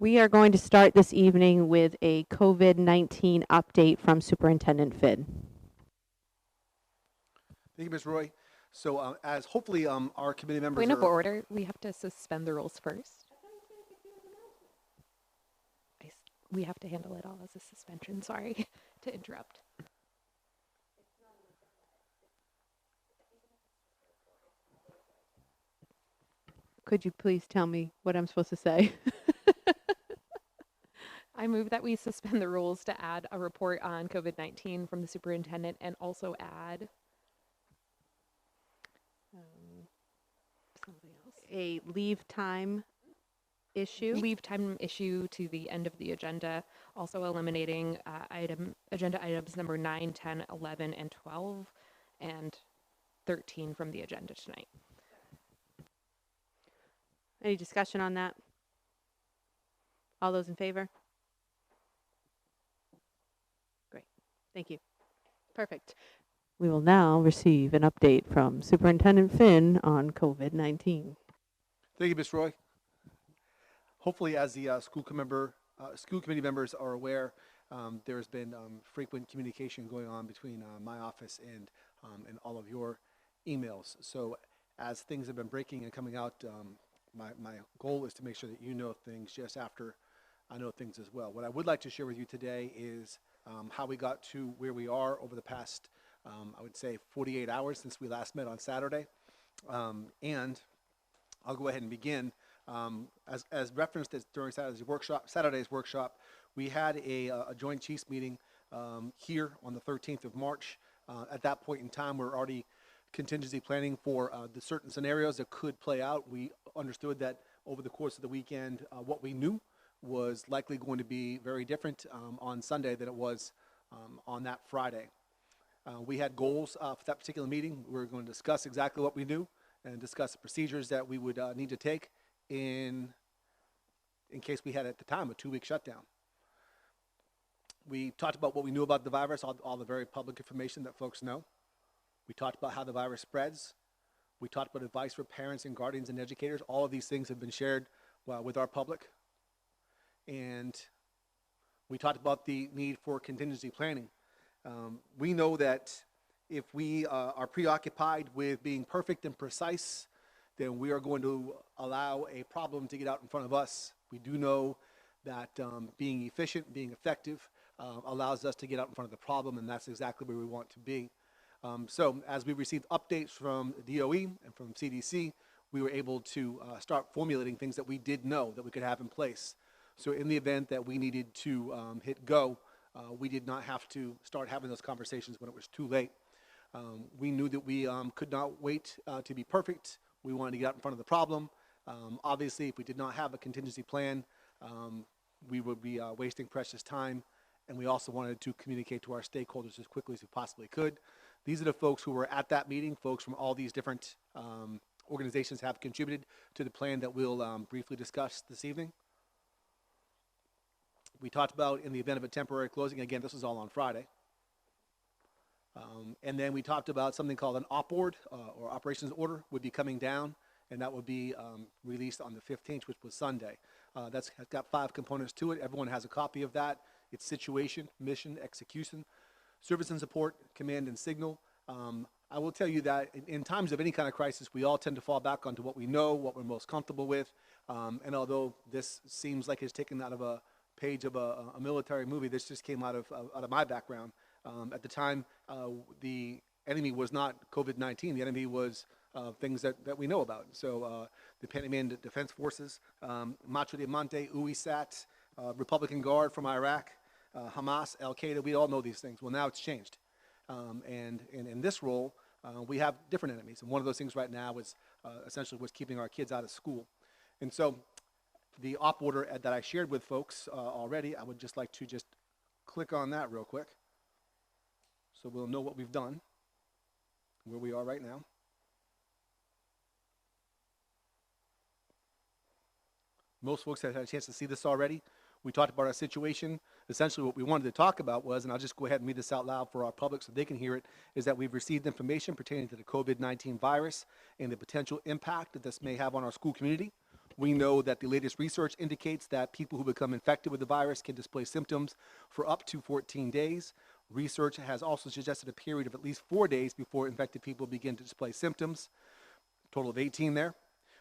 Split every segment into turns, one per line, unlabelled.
We are going to start this evening with a COVID-19 update from Superintendent Finn.
Thank you, Ms. Roy. So as hopefully our committee members
Point of
are...
order, we have to suspend the rules first. We have to handle it all as a suspension, sorry to interrupt.
Could you please tell me what I'm supposed to say?
I move that we suspend the rules to add a report on COVID-19 from the superintendent and also add something else.
A leave time issue?
Leave time issue to the end of the agenda, also eliminating agenda items number 9, 10, 11, and 12, and 13 from the agenda tonight.
Any discussion on that? All those in favor? Great. Thank you. Perfect. We will now receive an update from Superintendent Finn on COVID-19.
Thank you, Ms. Roy. Hopefully, as the school committee members are aware, there has been frequent communication going on between my office and all of your emails. So as things have been breaking and coming out, my goal is to make sure that you know things just after I know things as well. What I would like to share with you today is how we got to where we are over the past, I would say, 48 hours since we last met on Saturday. And I'll go ahead and begin. As referenced during Saturday's workshop, we had a Joint Chiefs meeting here on the 13th of March. At that point in time, we're already contingency planning for the certain scenarios that could play out. We understood that over the course of the weekend, what we knew was likely going to be very different on Sunday than it was on that Friday. We had goals for that particular meeting. We were going to discuss exactly what we knew and discuss the procedures that we would need to take in case we had at the time a 2-week shutdown. We talked about what we knew about the virus, all the very public information that folks know. We talked about how the virus spreads. We talked about advice for parents and guardians and educators. All of these things have been shared with our public. And we talked about the need for contingency planning. We know that if we are preoccupied with being perfect and precise, then we are going to allow a problem to get out in front of us. We do know that being efficient, being effective, allows us to get out in front of the problem, and that's exactly where we want to be. So as we received updates from DOE and from CDC, we were able to start formulating things that we did know that we could have in place. So in the event that we needed to hit go, we did not have to start having those conversations when it was too late. We knew that we could not wait to be perfect. We wanted to get out in front of the problem. Obviously, if we did not have a contingency plan, we would be wasting precious time. And we also wanted to communicate to our stakeholders as quickly as we possibly could. These are the folks who were at that meeting. Folks from all these different organizations have contributed to the plan that we'll briefly discuss this evening. We talked about in the event of a temporary closing. Again, this was all on Friday. And then we talked about something called an op board or operations order would be coming down, and that would be released on the 15th, which was Sunday. That's got 5 components to it. Everyone has a copy of that. It's situation, mission, execution, service and support, command and signal. I will tell you that in times of any kind of crisis, we all tend to fall back onto what we know, what we're most comfortable with. And although this seems like it's taken out of a page of a military movie, this just came out of my background. At the time, the enemy was not COVID-19. The enemy was things that we know about. So the Panamanian Defense Forces, Macho Diamante, UISAT, Republican Guard from Iraq, Hamas, Al-Qaeda, we all know these things. Well, now it's changed. And in this role, we have different enemies. And one of those things right now is essentially what's keeping our kids out of school. And so the op order that I shared with folks already, I would just like to just click on that real quick so we'll know what we've done, where we are right now. Most folks have had a chance to see this already. We talked about our situation. Essentially what we wanted to talk about was, and I'll just go ahead and read this out loud for our public so they can hear it, is that we've received information pertaining to the COVID-19 virus and the potential impact that this may have on our school community. We know that the latest research indicates that people who become infected with the virus can display symptoms for up to 14 days. Research has also suggested a period of at least 4 days before infected people begin to display symptoms. Total of 18 there.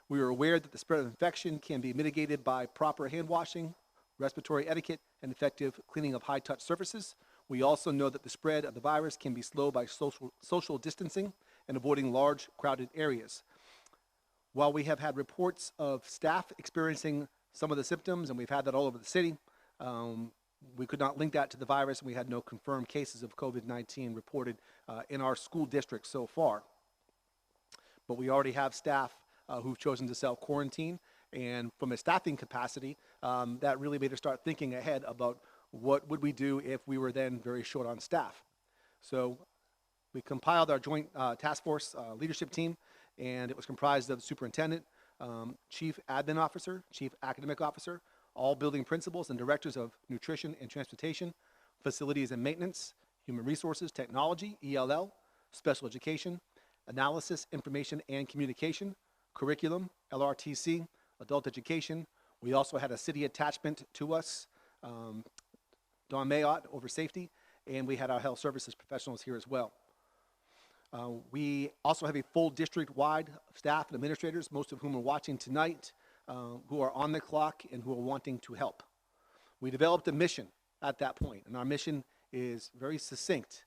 We are aware that the spread of infection can be mitigated by proper hand washing, respiratory etiquette, and effective cleaning of high-touch surfaces. We also know that the spread of the virus can be slowed by social distancing and avoiding large, crowded areas. While we have had reports of staff experiencing some of the symptoms, and we've had that all over the city, we could not link that to the virus, and we had no confirmed cases of COVID-19 reported in our school district so far. But we already have staff who've chosen to self-quarantine, and from a staffing capacity, that really made us start thinking ahead about what would we do if we were then very short on staff. So we compiled our joint task force leadership team, and it was comprised of the superintendent, chief admin officer, chief academic officer, all building principals and directors of nutrition and transportation, facilities and maintenance, human resources, technology, ELL, special education, analysis, information and communication, curriculum, LRTC, adult education. We also had a city attachment to us, Don Mayotte over safety, and we had our health services professionals here as well. We also have a full district-wide staff and administrators, most of whom are watching tonight, who are on the clock and who are wanting to help. We developed a mission at that point, and our mission is very succinct.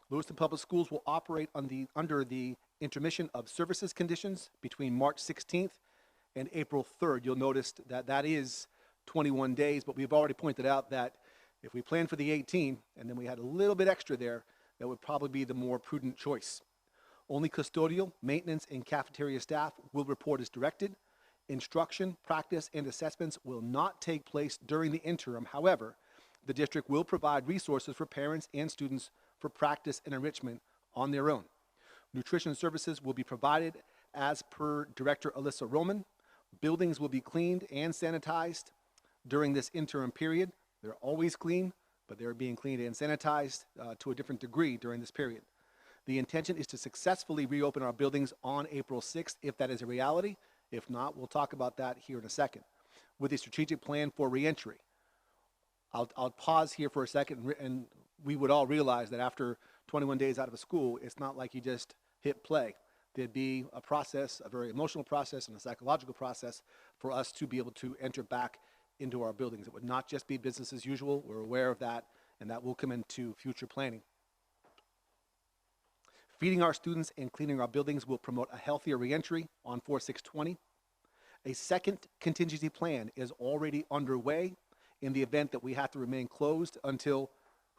Lewiston Public Schools will operate under the intermission of services conditions between March 16th and April 3rd. You'll notice that that is 21 days, but we've already pointed out that if we plan for the 18 and then we had a little bit extra there, that would probably be the more prudent choice. Only custodial, maintenance, and cafeteria staff will report as directed. Instruction, practice, and assessments will not take place during the interim. However, the district will provide resources for parents and students for practice and enrichment on their own. Nutrition services will be provided as per Director Alyssa Roman. Buildings will be cleaned and sanitized during this interim period. They're always clean, but they're being cleaned and sanitized to a different degree during this period. The intention is to successfully reopen our buildings on April 6th, if that is a reality. If not, we'll talk about that here in a second. With a strategic plan for reentry. I'll pause here for a second, and we would all realize that after 21 days out of a school, it's not like you just hit play. There'd be a process, a very emotional process and a psychological process for us to be able to enter back into our buildings. It would not just be business as usual. We're aware of that, and that will come into future planning. Feeding our students and cleaning our buildings will promote a healthier reentry on 4/6/20. A second contingency plan is already underway in the event that we have to remain closed until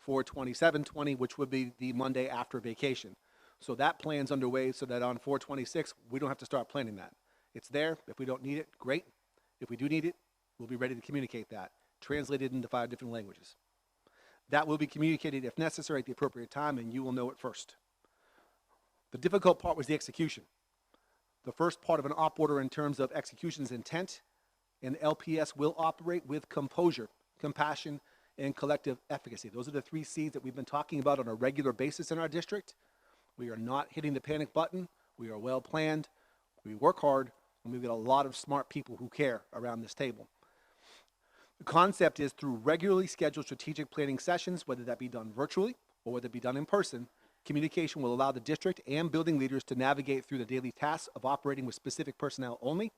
4/27/20, which would be the Monday after vacation. So that plan's underway so that on 4/26, we don't have to start planning that. It's there. If we don't need it, great. If we do need it, we'll be ready to communicate that, translated into 5 different languages. That will be communicated if necessary at the appropriate time, and you will know it first. The difficult part was the execution. The first part of an op order in terms of execution's intent, and LPS will operate with composure, compassion, and collective efficacy. Those are the 3 C's that we've been talking about on a regular basis in our district. We are not hitting the panic button. We are well planned. We work hard, and we've got a lot of smart people who care around this table. The concept is through regularly scheduled strategic planning sessions, whether that be done virtually or whether it be done in person, communication will allow the district and building leaders to navigate through the daily tasks of operating with specific personnel only.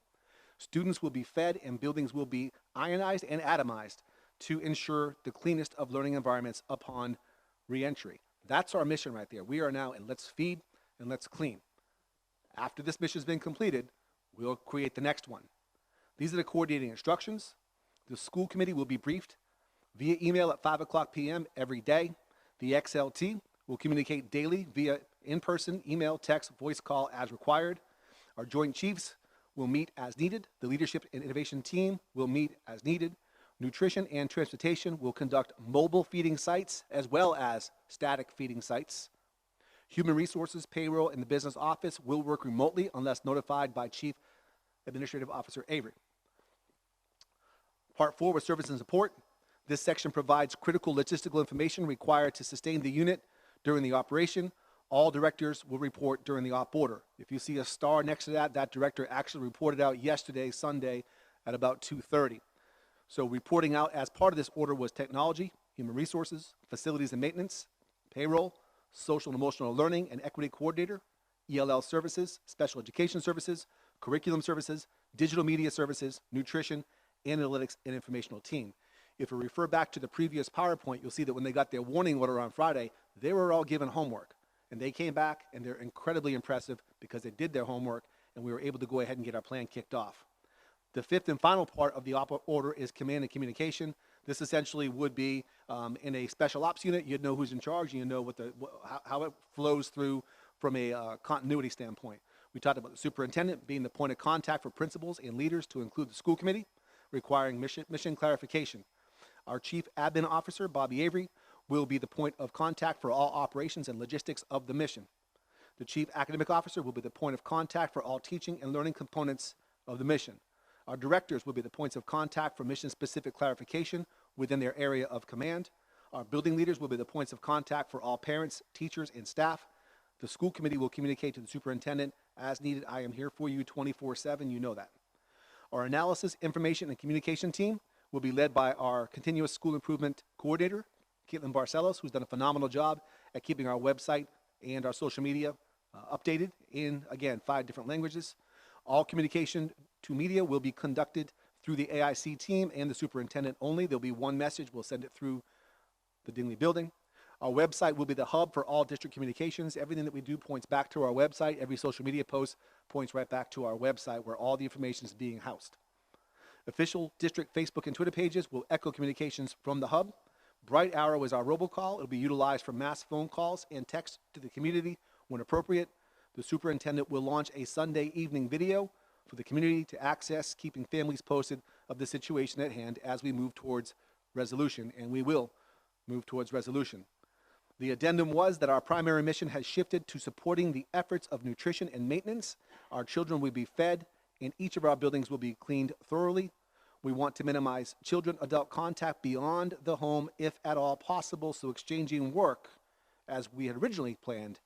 Students will be fed and buildings will be ionized and atomized to ensure the cleanest of learning environments upon reentry. That's our mission right there. We are now in let's feed and let's clean. After this mission has been completed, we'll create the next one. These are the coordinating instructions. The school committee will be briefed via email at 5:00 p.m. every day. The XLT will communicate daily via in-person, email, text, voice call as required. Our joint chiefs will meet as needed. The leadership and innovation team will meet as needed. Nutrition and transportation will conduct mobile feeding sites as well as static feeding sites. Human resources, payroll, and the business office will work remotely unless notified by Chief Administrative Officer Avery. Part 4 was service and support. This section provides critical logistical information required to sustain the unit during the operation. All directors will report during the op order. If you see a star next to that, that director actually reported out yesterday, Sunday, at about 2:30. So reporting out as part of this order was technology, human resources, facilities and maintenance, payroll, social and emotional learning and equity coordinator, ELL services, special education services, curriculum services, digital media services, nutrition, analytics, and informational team. If we refer back to the previous PowerPoint, you'll see that when they got their warning order on Friday, they were all given homework. And they came back, and they're incredibly impressive because they did their homework, and we were able to go ahead and get our plan kicked off. The fifth and final part of the order is command and communication. This essentially would be in a special ops unit. You'd know who's in charge, and you know how it flows through from a continuity standpoint. We talked about the superintendent being the point of contact for principals and leaders to include the school committee, requiring mission clarification. Our chief admin officer, Bobby Avery, will be the point of contact for all operations and logistics of the mission. The chief academic officer will be the point of contact for all teaching and learning components of the mission. Our directors will be the points of contact for mission-specific clarification within their area of command. Our building leaders will be the points of contact for all parents, teachers, and staff. The school committee will communicate to the superintendent as needed. I am here for you 24/7, you know that. Our analysis, information, and communication team will be led by our continuous school improvement coordinator, Caitlin Barcelos, who's done a phenomenal job at keeping our website and our social media updated in, again, 5 different languages. All communication to media will be conducted through the AIC team and the superintendent only. There'll be one message. We'll send it through the Dingley building. Our website will be the hub for all district communications. Everything that we do points back to our website. Every social media post points right back to our website where all the information is being housed. Official district Facebook and Twitter pages will echo communications from the hub. Bright Arrow is our robocall. It'll be utilized for mass phone calls and text to the community when appropriate. The superintendent will launch a Sunday evening video for the community to access, keeping families posted of the situation at hand as we move towards resolution, and we will move towards resolution. The addendum was that our primary mission has shifted to supporting the efforts of nutrition and maintenance. Our children will be fed, and each of our buildings will be cleaned thoroughly. We want to minimize children-adult contact beyond the home if at all possible, so exchanging work, as we had originally planned,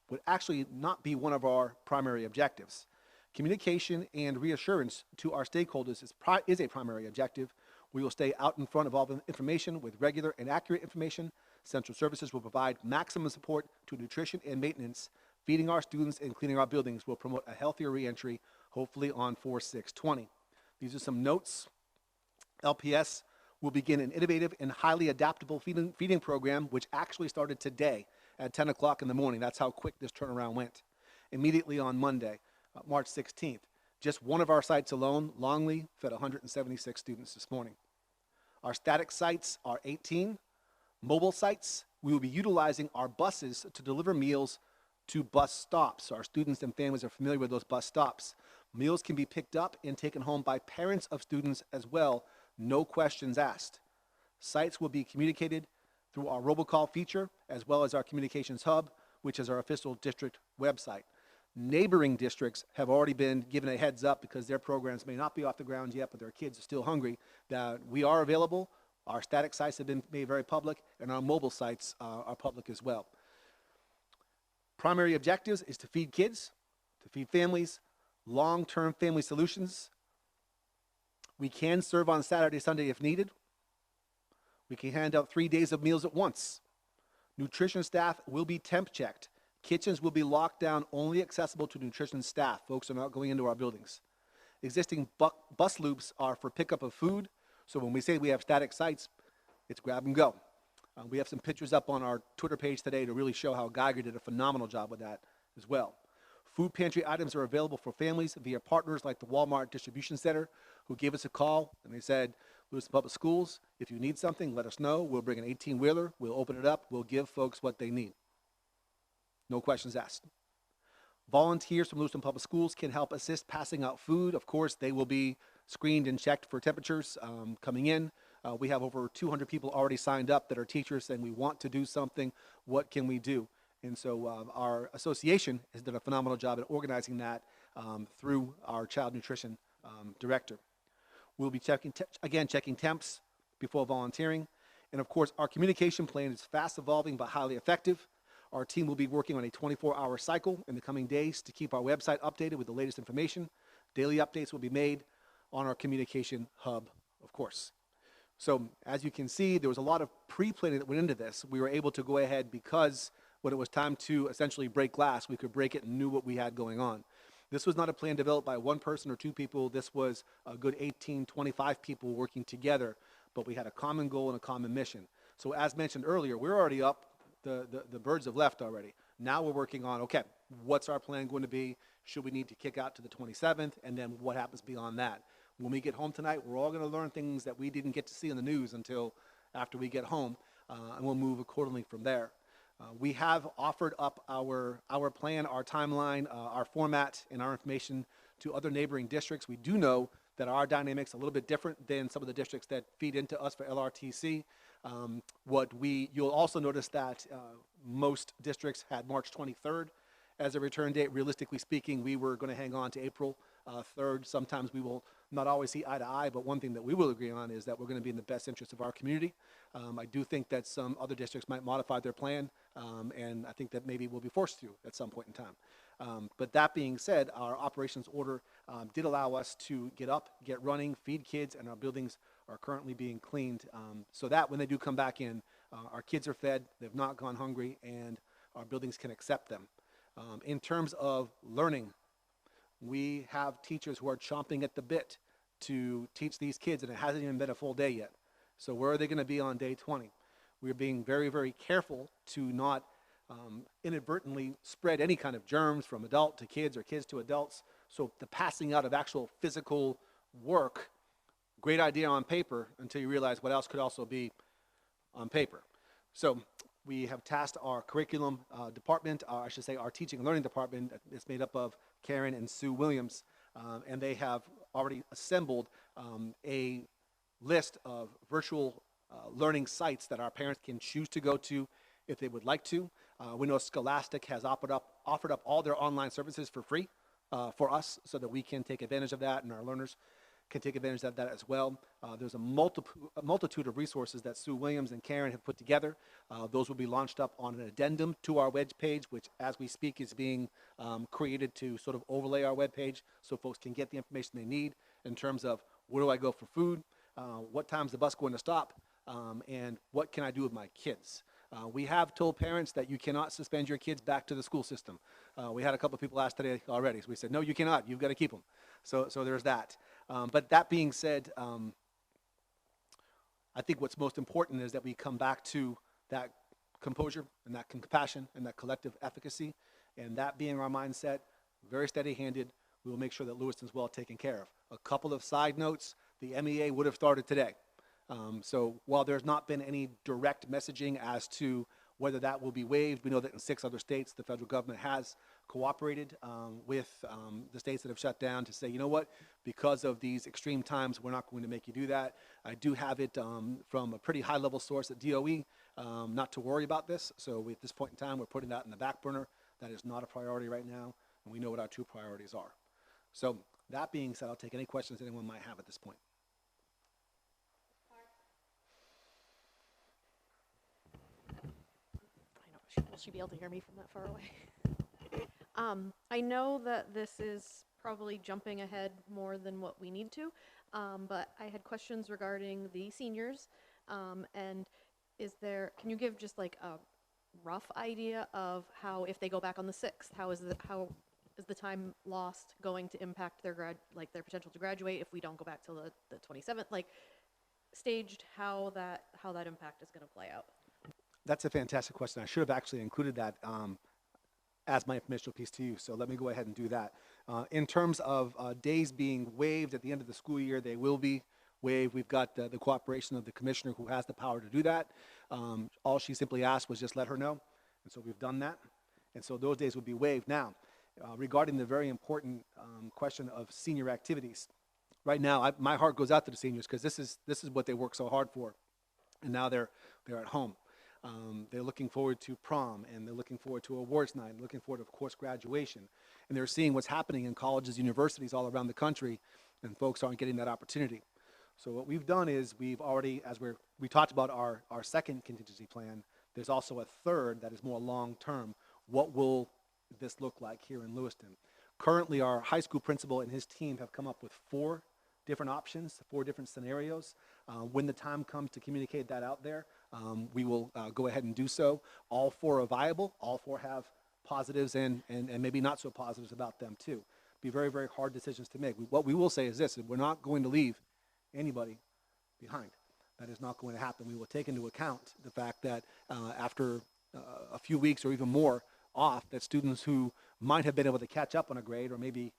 would actually not be one of our primary objectives. Communication and reassurance to our stakeholders is a primary objective. We will stay out in front of all the information with regular and accurate information. Central Services will provide maximum support to nutrition and maintenance. Feeding our students and cleaning our buildings will promote a healthier reentry, hopefully on 4/6/20. These are some notes. LPS will begin an innovative and highly adaptable feeding program, which actually started today at 10 o'clock in the morning. That's how quick this turnaround went. Immediately on Monday, March 16th, just one of our sites alone, Longley, fed 176 students this morning. Our static sites are 18. Mobile sites, we will be utilizing our buses to deliver meals to bus stops. Our students and families are familiar with those bus stops. Meals can be picked up and taken home by parents of students as well, no questions asked. Sites will be communicated through our robocall feature as well as our communications hub, which is our official district website. Neighboring districts have already been given a heads up because their programs may not be off the ground yet, but their kids are still hungry, that we are available. Our static sites have been made very public, and our mobile sites are public as well. Primary objectives is to feed kids, to feed families, long-term family solutions. We can serve on Saturday, Sunday if needed. We can hand out 3 days of meals at once. Nutrition staff will be temp checked. Kitchens will be locked down, only accessible to nutrition staff. Folks are not going into our buildings. Existing bus loops are for pickup of food. So when we say we have static sites, it's grab and go. We have some pictures up on our Twitter page today to really show how Geiger did a phenomenal job with that as well. Food pantry items are available for families via partners like the Walmart Distribution Center, who gave us a call and they said, Lewiston Public Schools, if you need something, let us know. We'll bring an 18-wheeler, we'll open it up, we'll give folks what they need. No questions asked. Volunteers from Lewiston Public Schools can help assist passing out food. Of course, they will be screened and checked for temperatures coming in. We have over 200 people already signed up that are teachers saying we want to do something. What can we do? And so our association has done a phenomenal job at organizing that through our child nutrition director. We'll be checking temps before volunteering. And of course, our communication plan is fast evolving but highly effective. Our team will be working on a 24-hour cycle in the coming days to keep our website updated with the latest information. Daily updates will be made on our communication hub, of course. So as you can see, there was a lot of pre-planning that went into this. We were able to go ahead because when it was time to essentially break glass, we could break it and knew what we had going on. This was not a plan developed by one person or two people. This was a good 18, 25 people working together, but we had a common goal and a common mission. So as mentioned earlier, we're already up. The birds have left already. Now we're working on, okay, what's our plan going to be? Should we need to kick out to the 27th? And then what happens beyond that? When we get home tonight, we're all going to learn things that we didn't get to see in the news until after we get home, and we'll move accordingly from there. We have offered up our plan, our timeline, our format, and our information to other neighboring districts. We do know that our dynamics are a little bit different than some of the districts that feed into us for LRTC. You'll also notice that most districts had March 23rd as a return date. Realistically speaking, we were going to hang on to April 3rd. Sometimes we will not always see eye to eye, but one thing that we will agree on is that we're going to be in the best interest of our community. I do think that some other districts might modify their plan, and I think that maybe we'll be forced to at some point in time. But that being said, our operations order did allow us to get up, get running, feed kids, and our buildings are currently being cleaned so that when they do come back in, our kids are fed, they've not gone hungry, and our buildings can accept them. In terms of learning, we have teachers who are chomping at the bit to teach these kids, and it hasn't even been a full day yet. So where are they going to be on day 20? We're being very, very careful to not inadvertently spread any kind of germs from adult to kids or kids to adults. So the passing out of actual physical work, great idea on paper until you realize what else could also be on paper. So we have tasked our curriculum department, I should say our teaching and learning department. It's made up of Karen and Sue Williams, and they have already assembled a list of virtual learning sites that our parents can choose to go to if they would like to. We know Scholastic has offered up all their online services for free for us so that we can take advantage of that, and our learners can take advantage of that as well. There's a multitude of resources that Sue Williams and Karen have put together. Those will be launched up on an addendum to our web page, which as we speak is being created to sort of overlay our web page so folks can get the information they need in terms of where do I go for food, what time's the bus going to stop, and what can I do with my kids. We have told parents that you cannot suspend your kids back to the school system. We had a couple of people ask today already, so we said, no, you cannot. You've got to keep them. So there's that. But that being said, I think what's most important is that we come back to that composure and that compassion and that collective efficacy, and that being our mindset, very steady-handed, we will make sure that Lewiston's well taken care of. A couple of side notes, the MEA would have started today. So while there's not been any direct messaging as to whether that will be waived, we know that in 6 other states, the federal government has cooperated with the states that have shut down to say, you know what, because of these extreme times, we're not going to make you do that. I do have it from a pretty high-level source at DOE not to worry about this. So at this point in time, we're putting that in the back burner. That is not a priority right now, and we know what our 2 priorities are. So that being said, I'll take any questions anyone might have at this point.
Will she be able to hear me from that far away? I know that this is probably jumping ahead more than what we need to, but I had questions regarding the seniors. And can you give just like a rough idea of how, if they go back on the 6th, how is the time lost going to impact their potential to graduate if we don't go back till the 27th? Like, staged how that impact is going to play out.
That's a fantastic question. I should have actually included that as my informational piece to you, so let me go ahead and do that. In terms of days being waived at the end of the school year, they will be waived. We've got the cooperation of the commissioner who has the power to do that. All she simply asked was just let her know, and so we've done that. And so those days would be waived. Now, regarding the very important question of senior activities, right now my heart goes out to the seniors because this is what they work so hard for, and now they're at home. They're looking forward to prom, and they're looking forward to awards night, and looking forward to, of course, graduation. And they're seeing what's happening in colleges, universities all around the country, and folks aren't getting that opportunity. So what we've done is we've already, as we talked about our second contingency plan, there's also a third that is more long-term. What will this look like here in Lewiston? Currently, our high school principal and his team have come up with 4 different options, 4 different scenarios. When the time comes to communicate that out there, we will go ahead and do so. All 4 are viable. All 4 have positives and maybe not so positives about them too. Be very, very hard decisions to make. What we will say is this: we're not going to leave anybody behind. That is not going to happen. We will take into account the fact that after a few weeks or even more off, that students who might have been able to catch up on a grade or maybe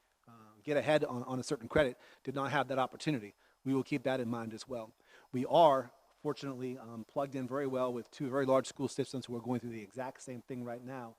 get ahead on a certain credit did not have that opportunity. We will keep that in mind as well. We are fortunately plugged in very well with 2 very large school systems who are going through the exact same thing right now.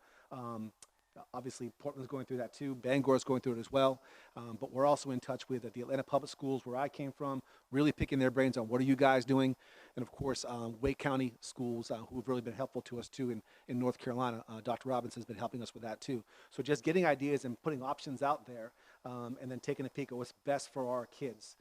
Obviously, Portland's going through that too. Bangor's going through it as well. But we're also in touch with the Atlanta Public Schools, where I came from, really picking their brains on what are you guys doing. And of course, Wake County schools, who have really been helpful to us too in North Carolina. Dr. Robbins has been helping us with that too. So just getting ideas and putting options out there, and then taking a peek at what's best for our kids.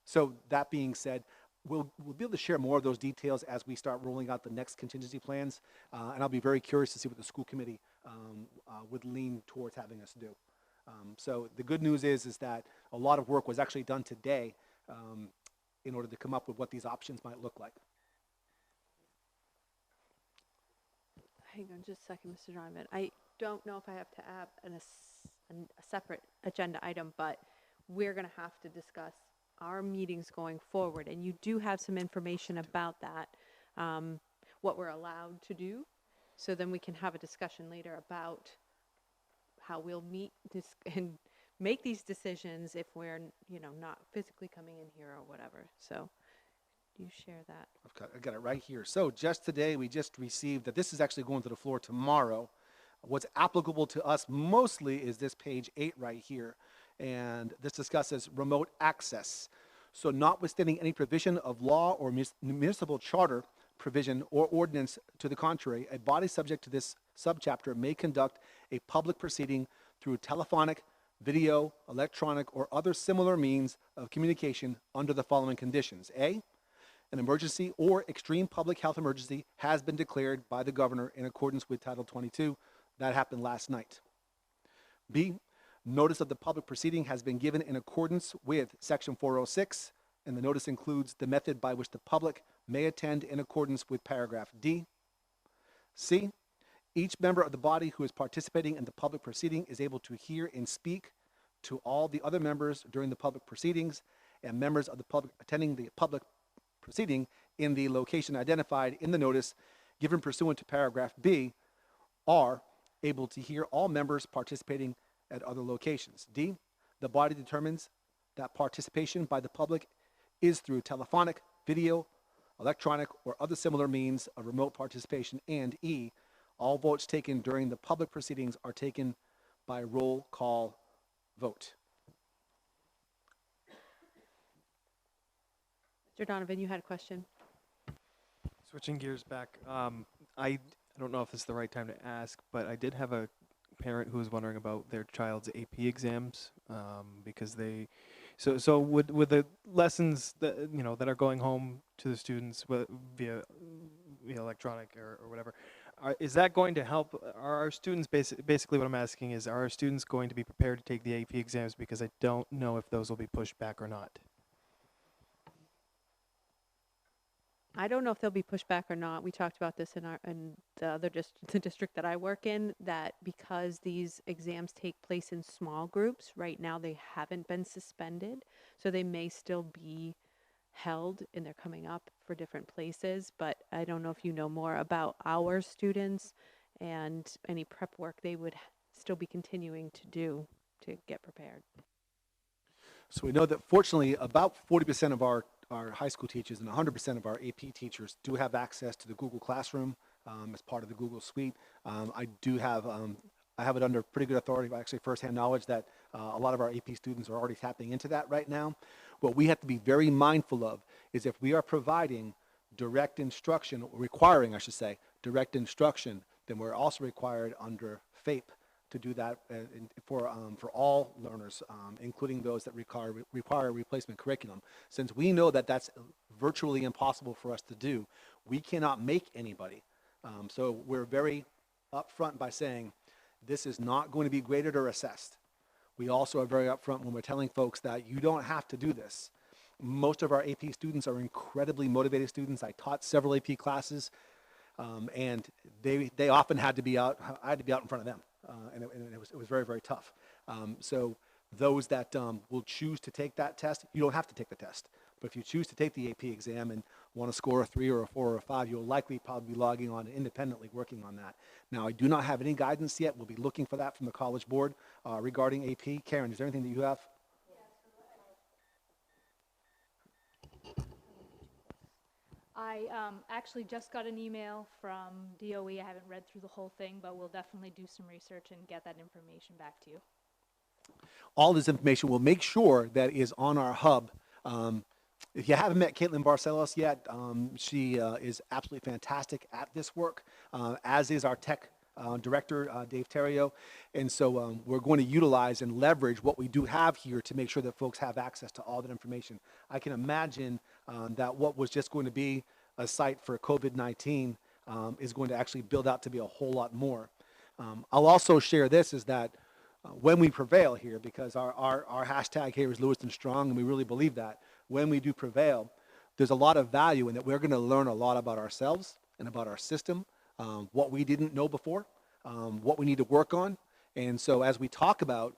So that being said, we'll be able to share more of those details as we start rolling out the next contingency plans, and I'll be very curious to see what the school committee would lean towards having us do. So the good news is that a lot of work was actually done today in order to come up with what these options might look like.
Hang on just a second, Mr. Donovan. I don't know if I have to add a separate agenda item, but we're going to have to discuss our meetings going forward, and you do have some information about that, what we're allowed to do, so then we can have a discussion later about how we'll meet this and make these decisions if we're, not physically coming in here or whatever. So do you share that?
I've got it right here. So just today, we just received that this is actually going to the floor tomorrow. What's applicable to us mostly is this page 8 right here. And this discusses remote access. So notwithstanding any provision of law or municipal charter provision or ordinance to the contrary, a body subject to this subchapter may conduct a public proceeding through telephonic, video, electronic, or other similar means of communication under the following conditions. A, an emergency or extreme public health emergency has been declared by the governor in accordance with Title 22. That happened last night. B, notice of the public proceeding has been given in accordance with Section 406, and the notice includes the method by which the public may attend in accordance with paragraph D. C, each member of the body who is participating in the public proceeding is able to hear and speak to all the other members during the public proceedings, and members of the public attending the public proceeding in the location identified in the notice given pursuant to paragraph B are able to hear all members participating at other locations. D, the body determines that participation by the public is through telephonic, video, electronic, or other similar means of remote participation. And E, all votes taken during the public proceedings are taken by roll call vote.
Mr. Donovan, you had a question?
Switching gears back, I don't know if it's the right time to ask, but I did have a parent who was wondering about their child's AP exams, because so with the lessons that that are going home to the students via electronic or whatever, is that going to help? Are our students basically what I'm asking is, are our students going to be prepared to take the AP exams, because I don't know if those will be pushed back or not.
I don't know if they'll be pushed back or not. We talked about this in the district that I work in, that because these exams take place in small groups, right now they haven't been suspended. So they may still be held, and they're coming up for different places. But I don't know if you know more about our students and any prep work they would still be continuing to do to get prepared.
So we know that fortunately about 40% of our high school teachers and 100% of our AP teachers do have access to the Google Classroom as part of the Google Suite. I have it under pretty good authority, actually firsthand knowledge, that a lot of our AP students are already tapping into that right now. What we have to be very mindful of is if we are providing direct instruction, requiring, I should say, direct instruction, then we're also required under FAPE to do that for all learners, including those that require replacement curriculum. Since we know that that's virtually impossible for us to do, we cannot make anybody. So we're very upfront by saying this is not going to be graded or assessed. We also are very upfront when we're telling folks that you don't have to do this. Most of our AP students are incredibly motivated students. I taught several AP classes, and they often had to be out. I had to be out in front of them, and it was very, very tough. So those that will choose to take that test, you don't have to take the test. But if you choose to take the AP exam and want to score a 3 or a 4 or a 5, you'll likely probably be logging on independently working on that. Now, I do not have any guidance yet. We'll be looking for that from the College Board regarding AP. Karen, is there anything that you have?
I actually just got an email from DOE. I haven't read through the whole thing, but we'll definitely do some research and get that information back to you.
All this information, we'll make sure that is on our hub. If you haven't met Caitlin Barcelos yet, she is absolutely fantastic at this work, as is our tech director, Dave Terrio. And so we're going to utilize and leverage what we do have here to make sure that folks have access to all that information. I can imagine that what was just going to be a site for COVID-19 is going to actually build out to be a whole lot more. I'll also share this, is that when we prevail here, because our hashtag here is Lewiston Strong, and we really believe that, when we do prevail, there's a lot of value in that. We're going to learn a lot about ourselves and about our system, what we didn't know before, what we need to work on. And so as we talk about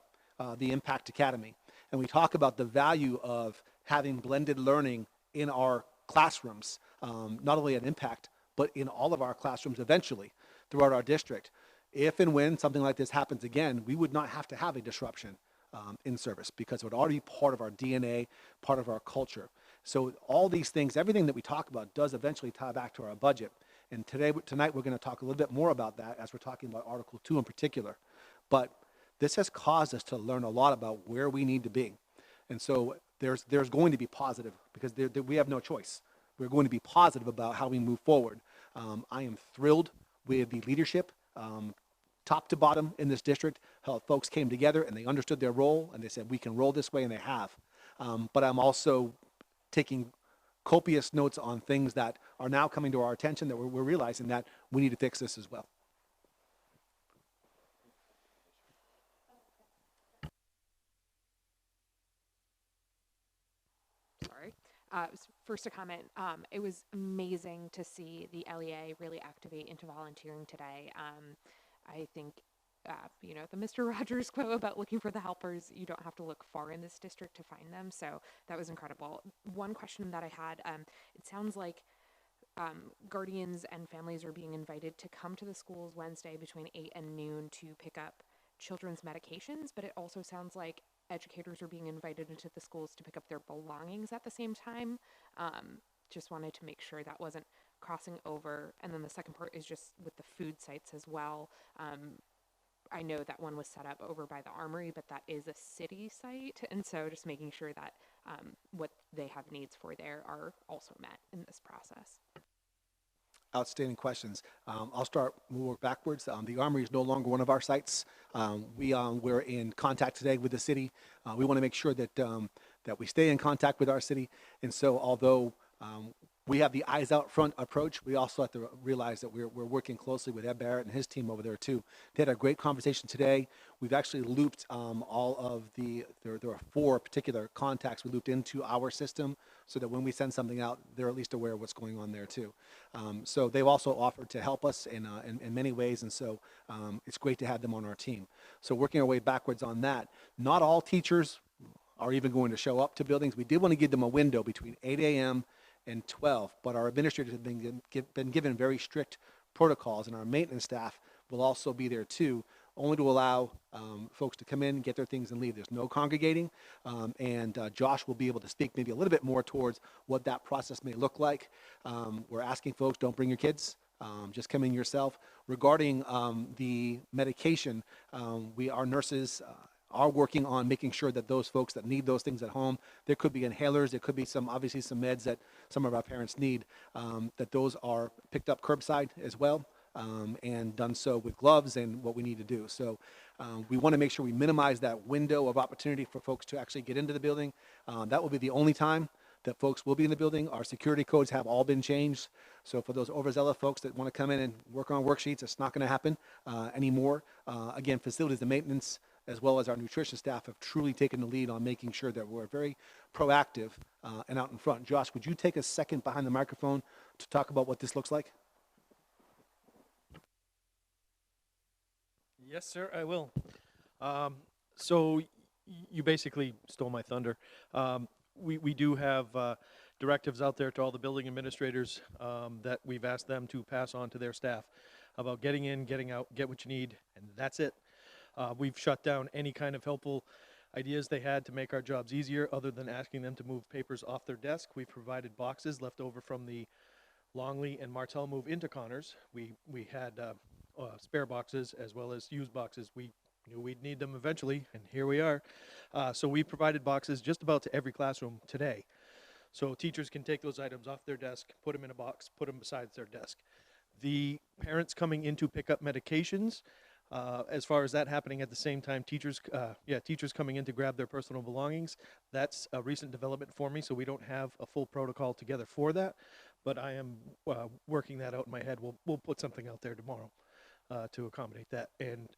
the Impact Academy, and we talk about the value of having blended learning in our classrooms, not only at Impact, but in all of our classrooms eventually throughout our district, if and when something like this happens again, we would not have to have a disruption in service, because it would already be part of our DNA, part of our culture. So all these things, everything that we talk about does eventually tie back to our budget. And tonight we're going to talk a little bit more about that as we're talking about Article 2 in particular. But this has caused us to learn a lot about where we need to be. And so there's going to be positive, because we have no choice. We're going to be positive about how we move forward. I am thrilled with the leadership, top to bottom in this district, how folks came together and they understood their role and they said, we can roll this way, and they have. But I'm also taking copious notes on things that are now coming to our attention, that we're realizing that we need to fix this as well.
Sorry. First a comment, it was amazing to see the LEA really activate into volunteering today. I think, the Mr. Rogers quote about looking for the helpers, you don't have to look far in this district to find them. So that was incredible. One question that I had, it sounds like guardians and families are being invited to come to the schools Wednesday between 8 and noon to pick up children's medications, but it also sounds like educators are being invited into the schools to pick up their belongings at the same time. Just wanted to make sure that wasn't crossing over. And then the second part is just with the food sites as well. I know that one was set up over by the Armory, but that is a city site. And so just making sure that what they have needs for there are also met in this process.
Outstanding questions. We'll work backwards. The Armory is no longer one of our sites. We're in contact today with the city. We want to make sure that that we stay in contact with our city. And so although we have the eyes out front approach, we also have to realize that we're working closely with Ed Barrett and his team over there too. They had a great conversation today. We've actually looped all of there are 4 particular contacts we looped into our system, so that when we send something out, they're at least aware of what's going on there too. So they've also offered to help us in many ways, and so it's great to have them on our team. So working our way backwards on that, not all teachers are even going to show up to buildings. We did want to give them a window between 8 a.m. and 12, but our administrators have been given very strict protocols, and our maintenance staff will also be there too, only to allow folks to come in, get their things, and leave. There's no congregating, and Josh will be able to speak maybe a little bit more towards what that process may look like. We're asking folks, don't bring your kids. Just come in yourself. Regarding the medication, our nurses are working on making sure that those folks that need those things at home, there could be inhalers, there could be obviously some meds that some of our parents need, that those are picked up curbside as well, and done so with gloves and what we need to do. So we want to make sure we minimize that window of opportunity for folks to actually get into the building. That will be the only time that folks will be in the building. Our security codes have all been changed. So for those overzealous folks that want to come in and work on worksheets, it's not going to happen anymore. Again, facilities and maintenance, as well as our nutrition staff, have truly taken the lead on making sure that we're very proactive and out in front. Josh, would you take a second behind the microphone to talk about what this looks like?
Yes, sir, I will. So you basically stole my thunder. We do have directives out there to all the building administrators that we've asked them to pass on to their staff about getting in, getting out, get what you need, and that's it. We've shut down any kind of helpful ideas they had to make our jobs easier other than asking them to move papers off their desk. We've provided boxes left over from the Longley and Martell move into Connors. We had spare boxes as well as used boxes. We knew we'd need them eventually, and here we are. So we provided boxes just about to every classroom today. So teachers can take those items off their desk, put them in a box, put them beside their desk. The parents coming in to pick up medications, as far as that happening at the same time, teachers coming in to grab their personal belongings, that's a recent development for me, so we don't have a full protocol together for that, but I am working that out in my head. We'll put something out there tomorrow to accommodate that, and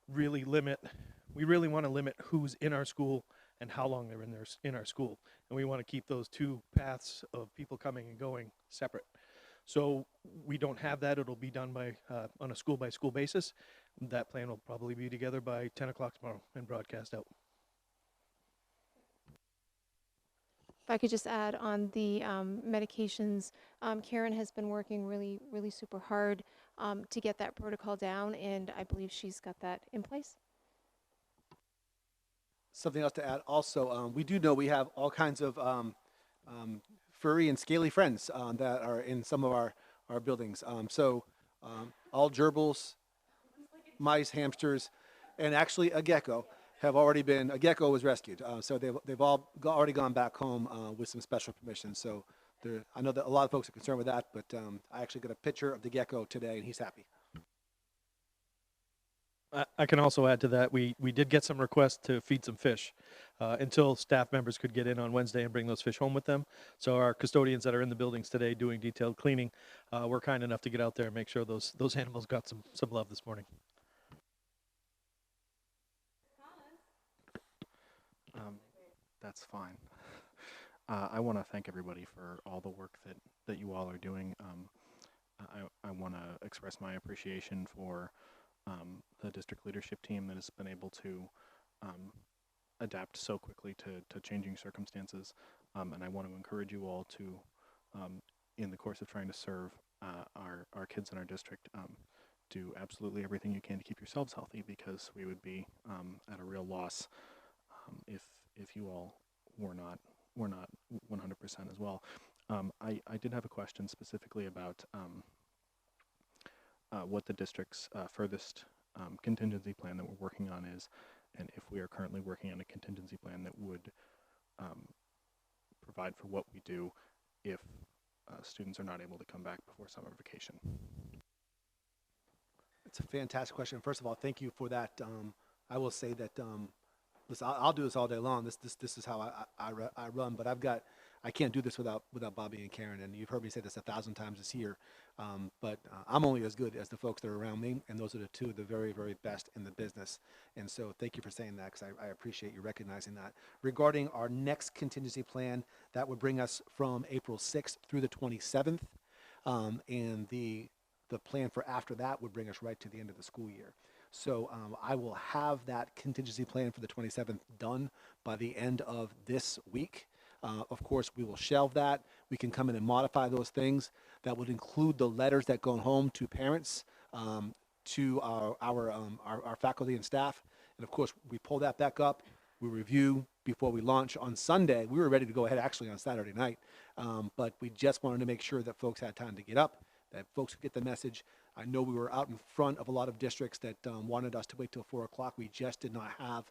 we really want to limit who's in our school and how long they're in our school, and we want to keep those two paths of people coming and going separate. So we don't have that. It'll be done on a school-by-school basis. That plan will probably be together by 10 o'clock tomorrow and broadcast out.
If I could just add on the medications, Karen has been working really, really super hard to get that protocol down, and I believe she's got that in place.
Something else to add also, we do know we have all kinds of furry and scaly friends that are in some of our buildings. All gerbils, mice, hamsters, and actually a gecko a gecko was rescued. So they've all already gone back home with some special permission. So I know that a lot of folks are concerned with that, but I actually got a picture of the gecko today, and he's happy.
I can also add to that, we did get some requests to feed some fish until staff members could get in on Wednesday and bring those fish home with them. So our custodians that are in the buildings today doing detailed cleaning were kind enough to get out there and make sure those animals got some love this morning.
That's fine. I want to thank everybody for all the work that you all are doing. I want to express my appreciation for the district leadership team that has been able to adapt so quickly to changing circumstances. And I want to encourage you all to, in the course of trying to serve our kids in our district, do absolutely everything you can to keep yourselves healthy, because we would be at a real loss if you all were not 100% as well. I did have a question specifically about what the district's furthest contingency plan that we're working on is, and if we are currently working on a contingency plan that would provide for what we do if students are not able to come back before summer vacation.
It's a fantastic question. First of all, thank you for that. I will say that listen, I'll do this all day long. This is how I run, but I can't do this without Bobby and Karen, and you've heard me say this 1,000 times this year. But I'm only as good as the folks that are around me, and those are the two of the very, very best in the business. And so thank you for saying that, because I appreciate you recognizing that. Regarding our next contingency plan, that would bring us from April 6th through the 27th, and the plan for after that would bring us right to the end of the school year. So I will have that contingency plan for the 27th done by the end of this week. Of course, we will shelve that. We can come in and modify those things. That would include the letters that go home to parents, to our faculty and staff. And of course, we pull that back up. We review before we launch on Sunday. We were ready to go ahead actually on Saturday night, but we just wanted to make sure that folks had time to get up, that folks could get the message. I know we were out in front of a lot of districts that wanted us to wait till 4 o'clock. We just did not have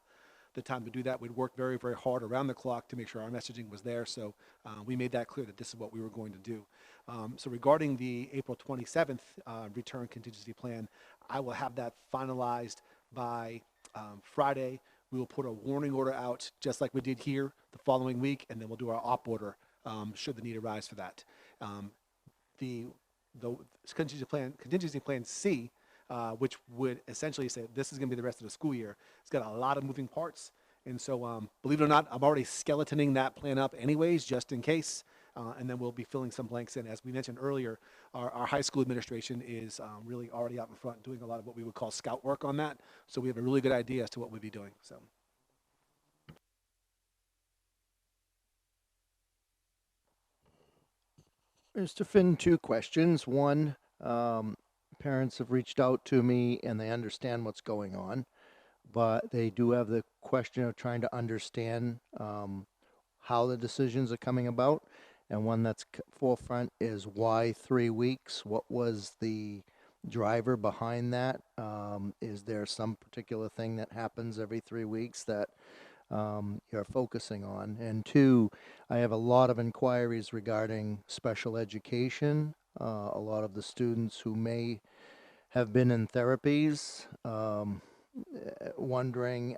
the time to do that. We'd worked very, very hard around the clock to make sure our messaging was there. So we made that clear that this is what we were going to do. So regarding the April 27th return contingency plan, I will have that finalized by Friday. We will put a warning order out just like we did here the following week, and then we'll do our op order should the need arise for that. The contingency plan C which would essentially say this is going to be the rest of the school year. It's got a lot of moving parts. And so, believe it or not, I'm already skeletoning that plan up anyways, just in case. And then we'll be filling some blanks in. As we mentioned earlier, our high school administration is really already out in front doing a lot of what we would call scout work on that. So we have a really good idea as to what we'll be doing. So.
Mr. Finn, two questions. One, parents have reached out to me and they understand what's going on, but they do have the question of trying to understand how the decisions are coming about. And one that's forefront is why 3 weeks? What was the driver behind that? Is there some particular thing that happens every 3 weeks that you're focusing on? And two, I have a lot of inquiries regarding special education. A lot of the students who may have been in therapies, wondering,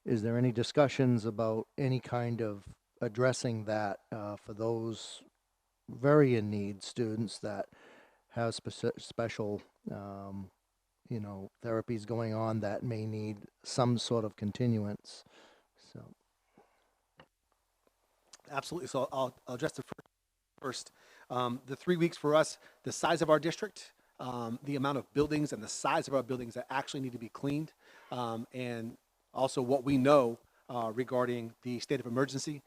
is there any discussions about any kind of addressing that for those very in need students that have special therapies going on that may need some sort of continuance. So,
Absolutely. So I'll address the first. The 3 weeks for us, the size of our district, the amount of buildings and the size of our buildings that actually need to be cleaned, and also what we know regarding the state of emergency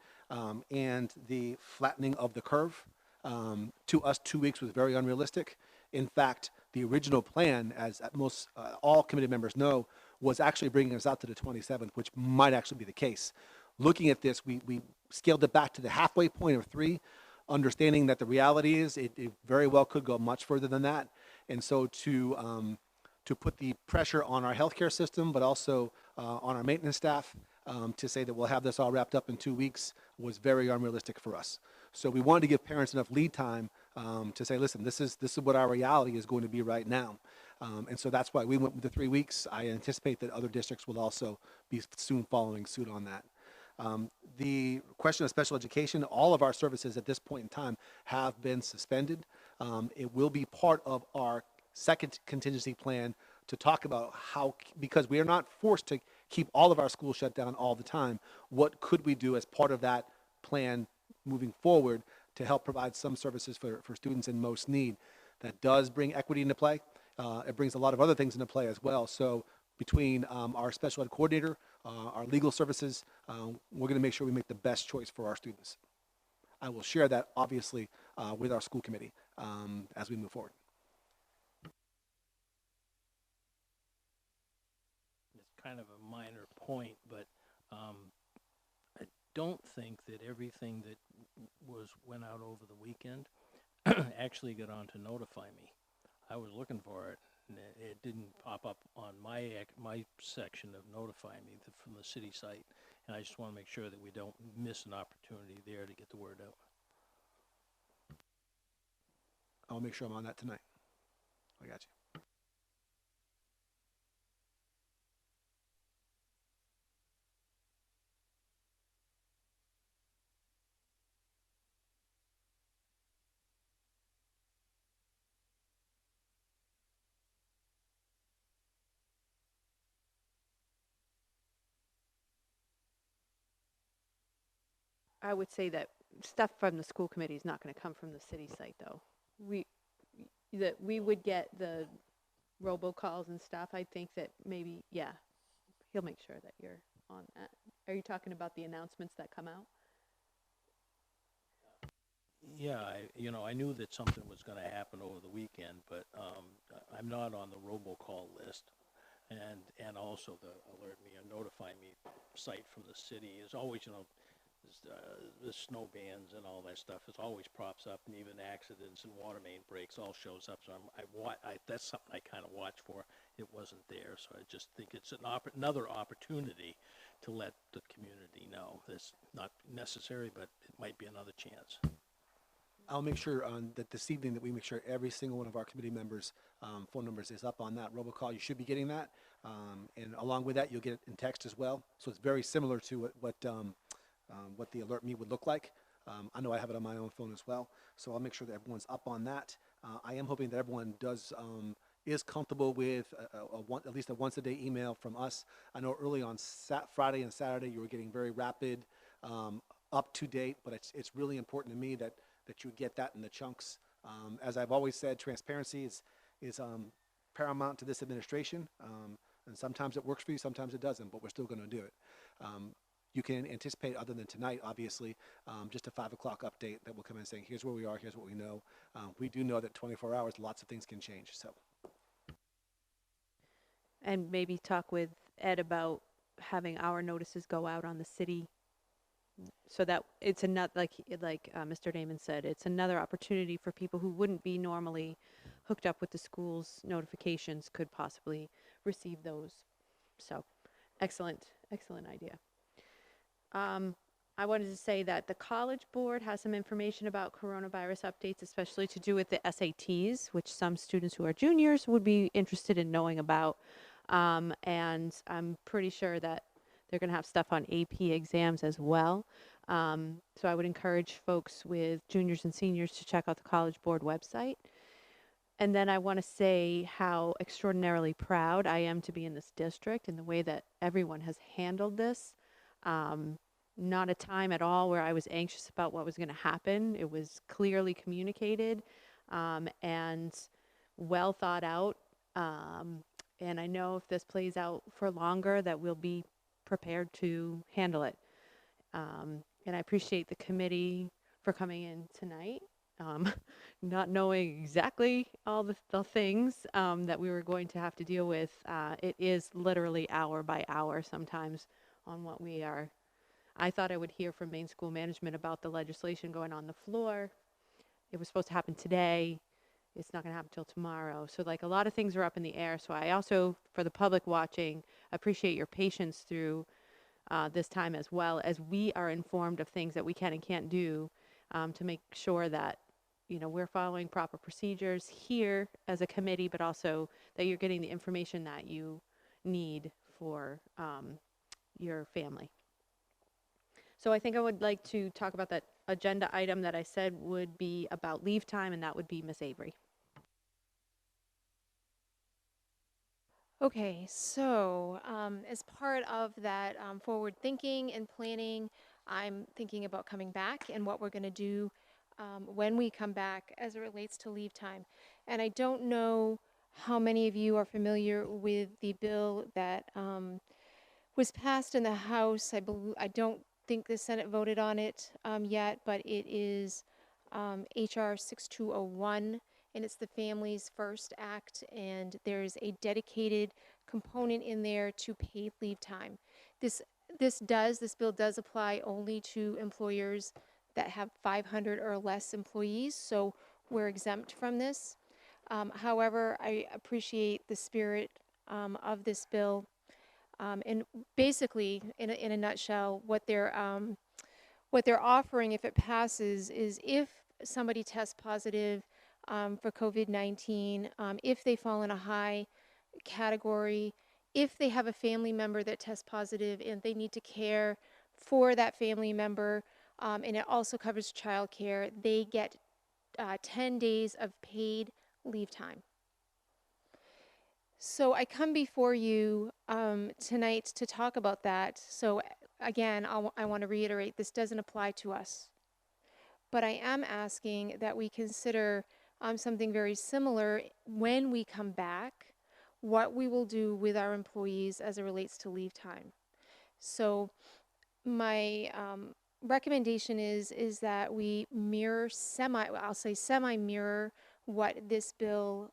and the flattening of the curve. To us, 2 weeks was very unrealistic. In fact, the original plan, as most all committee members know, was actually bringing us out to the 27th, which might actually be the case. Looking at this, we scaled it back to the halfway point of 3, understanding that the reality is it very well could go much further than that. And so to put the pressure on our healthcare system, but also on our maintenance staff, to say that we'll have this all wrapped up in 2 weeks was very unrealistic for us. So we wanted to give parents enough lead time to say, listen, this is what our reality is going to be right now. And so that's why we went with the 3 weeks. I anticipate that other districts will also be soon following suit on that. The question of special education, all of our services at this point in time have been suspended. It will be part of our second contingency plan to talk about how, because we are not forced to keep all of our schools shut down all the time, what could we do as part of that plan moving forward to help provide some services for students in most need. That does bring equity into play. It brings a lot of other things into play as well. So between our special ed coordinator, our legal services, we're going to make sure we make the best choice for our students. I will share that, obviously, with our school committee as we move forward.
It's kind of a minor point, but I don't think that everything that went out over the weekend actually got on to notify me. I was looking for it, and it didn't pop up on my section of notify me from the city site. And I just want to make sure that we don't miss an opportunity there to get the word out.
I'll make sure I'm on that tonight. I got you.
I would say that stuff from the school committee is not going to come from the city site, though. We would get the robocalls and stuff. I think that maybe, yeah, he'll make sure that you're on that. Are you talking about the announcements that come out?
Yeah, I knew that something was going to happen over the weekend, but I'm not on the robocall list. And also the alert me or notify me site from the city is always, the snow bans and all that stuff, it always props up, and even accidents and water main breaks all shows up. So that's something I kind of watch for. It wasn't there, so I just think it's another opportunity to let the community know. That's not necessary, but it might be another chance.
I'll make sure that this evening that we make sure every single one of our committee members' phone numbers is up on that robocall. You should be getting that, and along with that, you'll get it in text as well. So it's very similar to what the alert me would look like. I know I have it on my own phone as well, so I'll make sure that everyone's up on that. I am hoping that everyone does is comfortable with at least a once-a-day email from us. I know early on Friday and Saturday you were getting very rapid, up to date, but it's really important to me that you get that in the chunks. As I've always said, transparency is paramount to this administration, and sometimes it works for you, sometimes it doesn't, but we're still going to do it. You can anticipate, other than tonight, obviously, just a 5 o'clock update that will come in saying, here's where we are, here's what we know. We do know that 24 hours, lots of things can change. So,
And maybe talk with Ed about having our notices go out on the city, so that it's another, like Mr. Damon said, it's another opportunity for people who wouldn't be normally hooked up with the school's notifications could possibly receive those. So, excellent idea. I wanted to say that the College Board has some information about coronavirus updates, especially to do with the SATs, which some students who are juniors would be interested in knowing about. And I'm pretty sure that they're going to have stuff on AP exams as well. So I would encourage folks with juniors and seniors to check out the College Board website. And then I want to say how extraordinarily proud I am to be in this district and the way that everyone has handled this. Not a time at all where I was anxious about what was going to happen. It was clearly communicated, and well thought out. And I know if this plays out for longer, that we'll be prepared to handle it. And I appreciate the committee for coming in tonight, not knowing exactly all the things that we were going to have to deal with. It is literally hour by hour sometimes on what we are. I thought I would hear from Maine School Management about the legislation going on the floor. It was supposed to happen today. It's not going to happen till tomorrow. So like a lot of things are up in the air. So I also, for the public watching, appreciate your patience through this time, as well as we are informed of things that we can and can't do to make sure that, you know, we're following proper procedures here as a committee, but also that you're getting the information that you need for your family. So I think I would like to talk about that agenda item that I said would be about leave time, and that would be Miss Avery.
Okay, so as part of that forward thinking and planning, I'm thinking about coming back and what we're going to do when we come back as it relates to leave time. And I don't know how many of you are familiar with the bill that was passed in the House. I don't think the Senate voted on it yet, but it is HR 6201, and it's the Families First Act, and there's a dedicated component in there to paid leave time. This bill does apply only to employers that have 500 or less employees, so we're exempt from this. However, I appreciate the spirit of this bill. And basically, in a nutshell, what they're offering, if it passes, is if somebody tests positive for COVID-19, if they fall in a high category, if they have a family member that tests positive and they need to care for that family member, and it also covers childcare, they get 10 days of paid leave time. So I come before you tonight to talk about that. So again, I want to reiterate, this doesn't apply to us. But I am asking that we consider something very similar when we come back, what we will do with our employees as it relates to leave time. So my recommendation is that we semi-mirror what this bill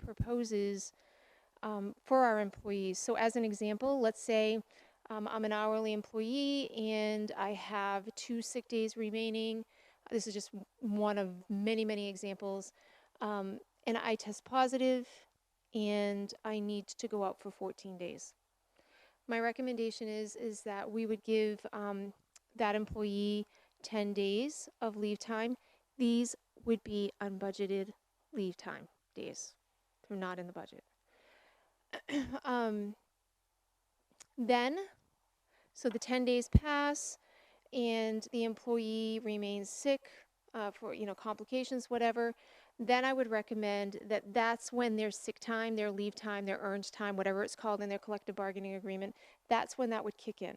proposes for our employees. So as an example, let's say I'm an hourly employee and I have 2 sick days remaining. This is just one of many, many examples. And I test positive and I need to go out for 14 days. My recommendation is that we would give that employee 10 days of leave time. These would be unbudgeted leave time days. They're not in the budget. Then, so the 10 days pass and the employee remains sick for complications, whatever. then I would recommend that that's when their sick time, their leave time, their earned time, whatever it's called in their collective bargaining agreement, that's when that would kick in.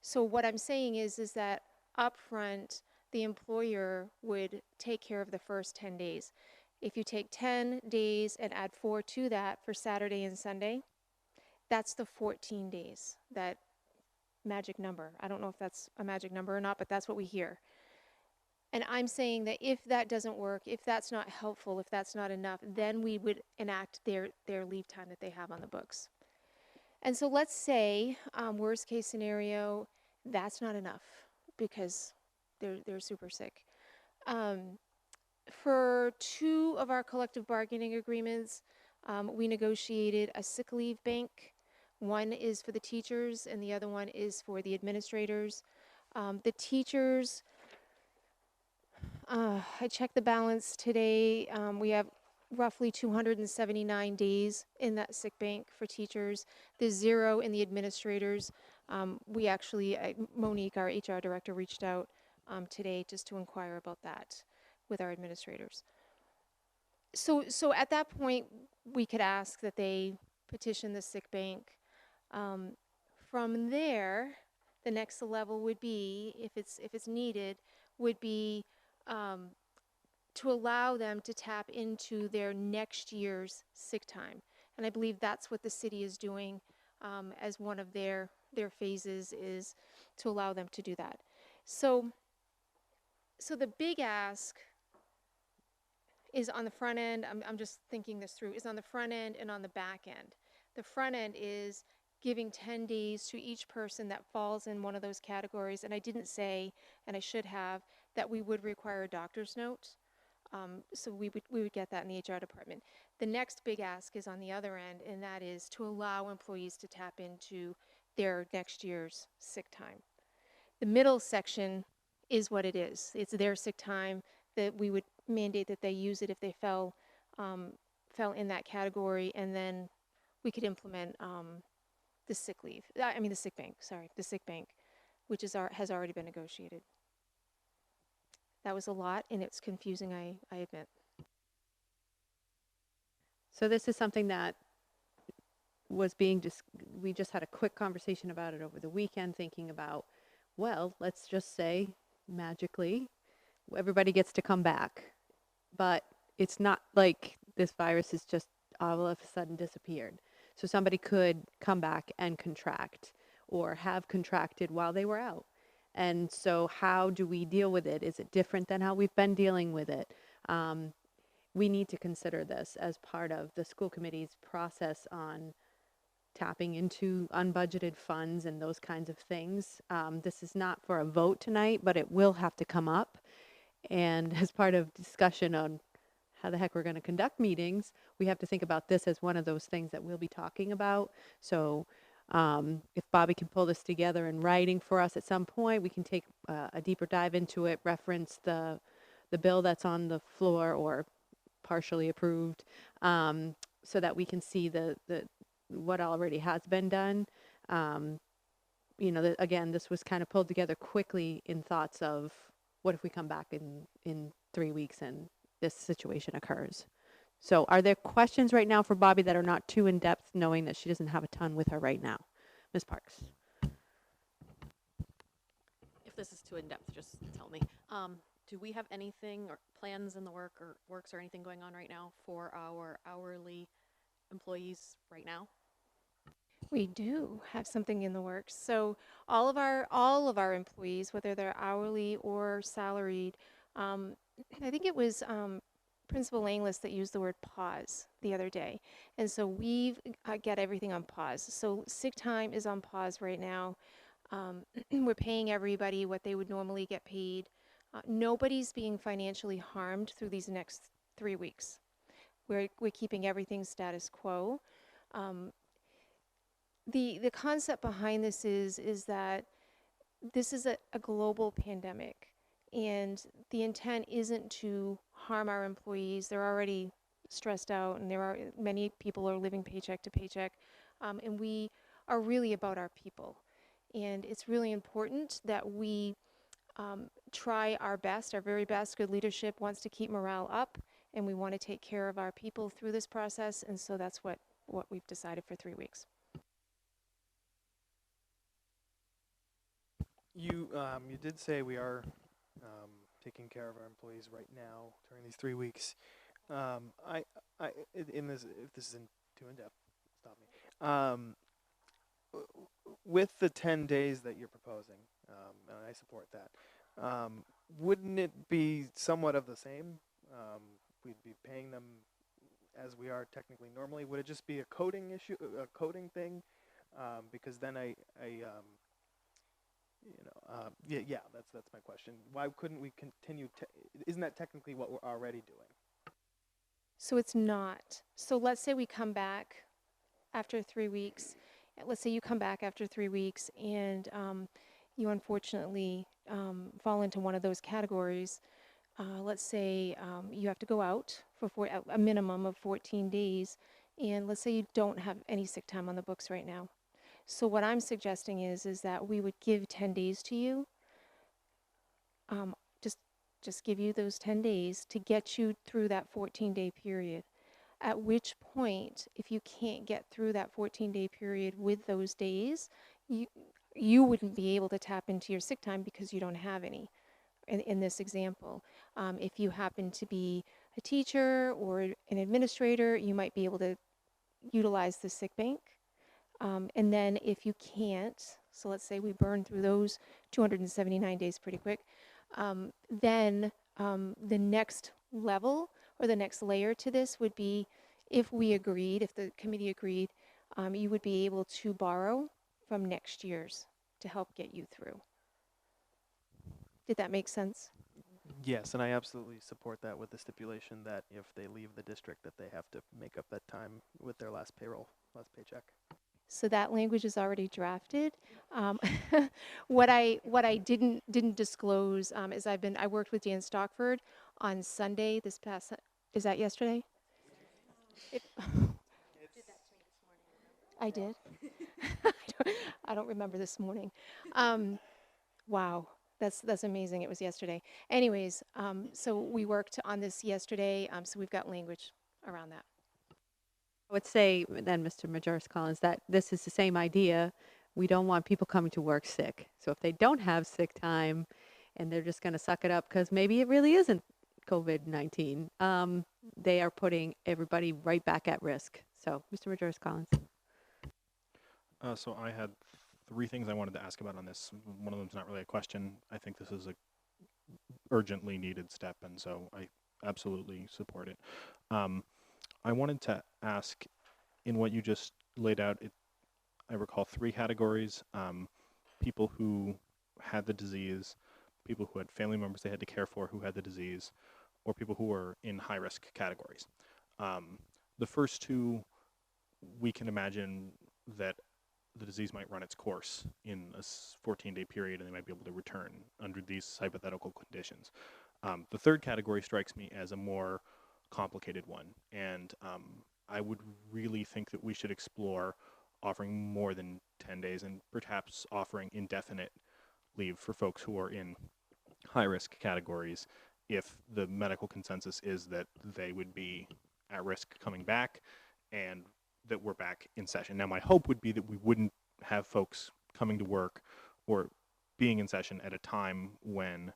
So what I'm saying is that upfront, the employer would take care of the first 10 days. If you take 10 days and add 4 to that for Saturday and Sunday, that's the 14 days, that magic number. I don't know if that's a magic number or not, but that's what we hear. And I'm saying that if that doesn't work, if that's not helpful, if that's not enough, then we would enact their leave time that they have on the books. And so let's say, worst case scenario, that's not enough because they're super sick. For 2 of our collective bargaining agreements, we negotiated a sick leave bank. One is for the teachers and the other one is for the administrators. The teachers, I checked the balance today. We have roughly 279 days in that sick bank for teachers. There's 0 in the administrators. We actually, Monique, our HR director, reached out today just to inquire about that with our administrators. So at that point, we could ask that they petition the sick bank. From there, the next level would be, if it's needed, would be to allow them to tap into their next year's sick time. And I believe that's what the city is doing as one of their phases, is to allow them to do that. So the big ask is on the front end. I'm just thinking this through, is on the front end and on the back end. The front end is giving 10 days to each person that falls in one of those categories. And I didn't say, and I should have, that we would require a doctor's note. So we would get that in the HR department. The next big ask is on the other end, and that is to allow employees to tap into their next year's sick time. The middle section is what it is. It's their sick time that we would mandate that they use it if they fell in that category, and then we could implement the sick leave. The sick bank. Sorry, the sick bank, which has already been negotiated. That was a lot, and it's confusing, I admit.
So this is something that was we just had a quick conversation about it over the weekend, thinking about, well, let's just say magically everybody gets to come back. But it's not like this virus has just all of a sudden disappeared. So somebody could come back and contract or have contracted while they were out. And so how do we deal with it? Is it different than how we've been dealing with it? We need to consider this as part of the school committee's process on tapping into unbudgeted funds and those kinds of things. This is not for a vote tonight, but it will have to come up. And as part of discussion on how the heck we're going to conduct meetings, we have to think about this as one of those things that we'll be talking about. So if Bobby can pull this together in writing for us at some point, we can take a deeper dive into it, reference the bill that's on the floor or partially approved, so that we can see the what already has been done. Again, this was kind of pulled together quickly in thoughts of, what if we come back in 3 weeks and this situation occurs? So are there questions right now for Bobby that are not too in-depth, knowing that she doesn't have a ton with her right now? Ms. Parks.
If this is too in-depth, just tell me. Do we have anything or plans in the works or anything going on right now for our hourly employees right now?
We do have something in the works. So all of our employees, whether they're hourly or salaried, I think it was Principal Langlis that used the word pause the other day. And so we've got everything on pause. So sick time is on pause right now. We're paying everybody what they would normally get paid. Nobody's being financially harmed through these next 3 weeks. We're keeping everything status quo. The concept behind this is that this is a global pandemic, and the intent isn't to harm our employees. They're already stressed out, and many people are living paycheck to paycheck, and we are really about our people. And it's really important that we try our best, our very best. Good leadership wants to keep morale up, and we want to take care of our people through this process, and so that's what we've decided for 3 weeks.
You did say we are taking care of our employees right now during these 3 weeks. In this, if this isn't too in depth, stop me. With the 10 days that you're proposing, and I support that, wouldn't it be somewhat of the same? We'd be paying them as we are technically normally. Would it just be a coding issue, a coding thing? Because then yeah, that's my question. Why couldn't we continue? Isn't that technically what we're already doing?
So it's not. So let's say we come back after 3 weeks. Let's say you come back after 3 weeks and you unfortunately fall into one of those categories. Let's say you have to go out for a minimum of 14 days, and let's say you don't have any sick time on the books right now. So what I'm suggesting is that we would give 10 days to you, just give you those 10 days to get you through that 14-day period. At which point, if you can't get through that 14-day period with those days, you wouldn't be able to tap into your sick time because you don't have any. In this example, if you happen to be a teacher or an administrator, you might be able to utilize the sick bank. And then if you can't, so let's say we burn through those 279 days pretty quick, then the next level or the next layer to this would be, if the committee agreed, you would be able to borrow from next year's to help get you through. Did that make sense?
Yes, and I absolutely support that, with the stipulation that if they leave the district, that they have to make up that time with their last paycheck.
So that language is already drafted. What I didn't disclose is I worked with Dan Stockford on Sunday is that yesterday? I did. I don't remember this morning. Wow, that's amazing. It was yesterday. Anyways, so we worked on this yesterday. So we've got language around that.
I would say then, Mr. Majoris-Collins, that this is the same idea. We don't want people coming to work sick. So if they don't have sick time and they're just going to suck it up because maybe it really isn't COVID-19, they are putting everybody right back at risk. So, Mr. Majoris-Collins.
So I had 3 things I wanted to ask about on this. One of them's not really a question. I think this is a urgently needed step, and so I absolutely support it. I wanted to ask, in what you just laid out, I recall 3 categories: people who had the disease, people who had family members they had to care for who had the disease, or people who were in high-risk categories. The first 2, we can imagine that the disease might run its course in a 14-day period, and they might be able to return under these hypothetical conditions. The third category strikes me as a more complicated one, and I would really think that we should explore offering more than 10 days and perhaps offering indefinite leave for folks who are in high-risk categories if the medical consensus is that they would be at risk coming back and that we're back in session. Now, my hope would be that we wouldn't have folks coming to work or being in session at a time when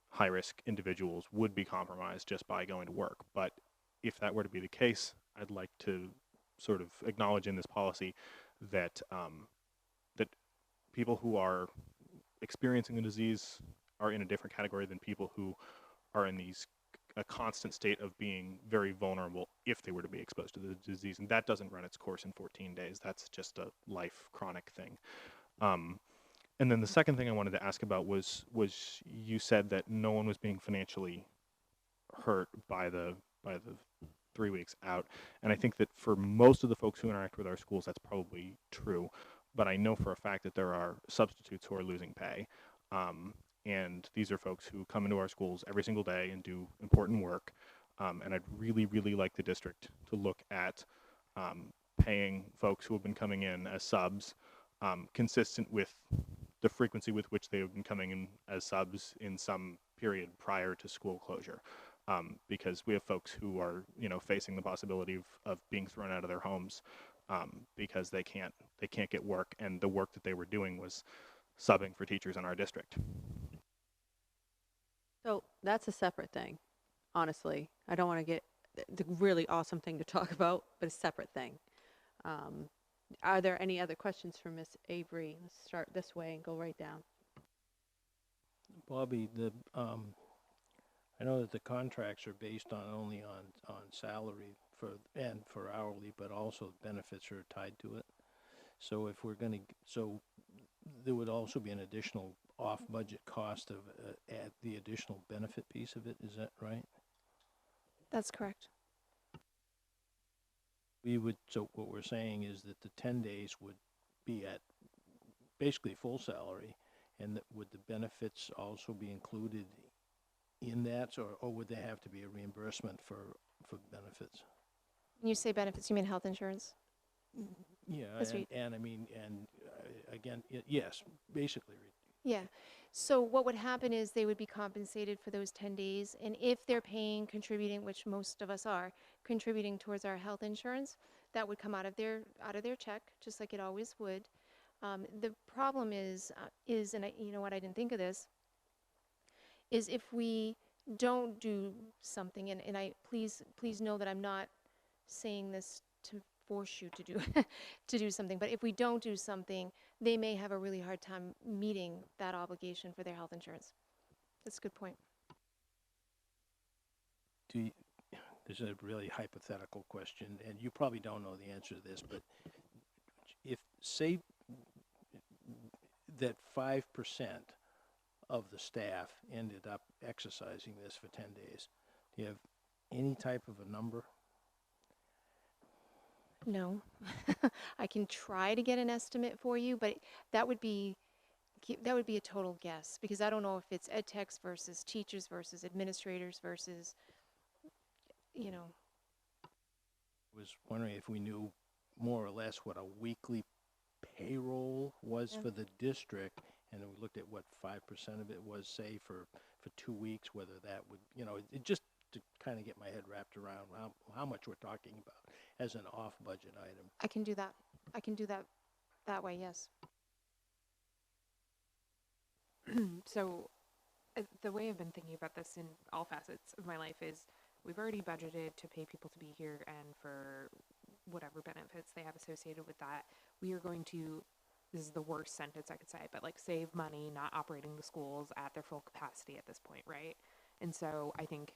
high-risk individuals would be compromised just by going to work. But if that were to be the case, I'd like to sort of acknowledge in this policy that that people who are experiencing the disease are in a different category than people who are in a constant state of being very vulnerable if they were to be exposed to the disease. And that doesn't run its course in 14 days. That's just a life chronic thing. And then the second thing I wanted to ask about was you said that no one was being financially hurt by the 3 weeks out. And I think that for most of the folks who interact with our schools, that's probably true. But I know for a fact that there are substitutes who are losing pay. And these are folks who come into our schools every single day and do important work. And I'd really, really like the district to look at paying folks who have been coming in as subs consistent with the frequency with which they have been coming in as subs in some period prior to school closure. because we have folks who are, facing the possibility of being thrown out of their homes because they can't get work, and the work that they were doing was subbing for teachers in our district.
So that's a separate thing, honestly. I don't want to get the really awesome thing to talk about, but a separate thing. Are there any other questions for Miss Avery? Let's start this way and go right down.
Bobby, I know that the contracts are based on only on salary for hourly, but also benefits are tied to it. So if we're going to, so there would also be an additional off-budget cost of at the additional benefit piece of it. Is that right?
That's correct.
So what we're saying is that the 10 days would be at basically full salary, and that would the benefits also be included in that, or would there have to be a reimbursement for benefits?
When you say benefits, you mean health insurance?
Yeah,
That's right.
and I mean, again, yes, basically.
Yeah. So what would happen is they would be compensated for those 10 days. And if they're contributing, which most of us are, contributing towards our health insurance, that would come out of their check, just like it always would. The problem is, and you know what, I didn't think of this, is if we don't do something, and I please know that I'm not saying this to force you to do to do something, but if we don't do something, they may have a really hard time meeting that obligation for their health insurance. That's a good point.
This is a really hypothetical question, and you probably don't know the answer to this, but if, say, that 5% of the staff ended up exercising this for 10 days, do you have any type of a number?
No. I can try to get an estimate for you, but that would be a total guess, because I don't know if it's ed techs versus teachers versus administrators versus, you know.
I was wondering if we knew more or less what a weekly payroll was for the district, and then we looked at what 5% of it was, say, for 2 weeks, whether that would, it just to kind of get my head wrapped around how much we're talking about as an off-budget item.
I can do that. I can do that way, yes.
So the way I've been thinking about this in all facets of my life is we've already budgeted to pay people to be here and for whatever benefits they have associated with that. We are going to, this is the worst sentence I could say, but like save money not operating the schools at their full capacity at this point, right? And so I think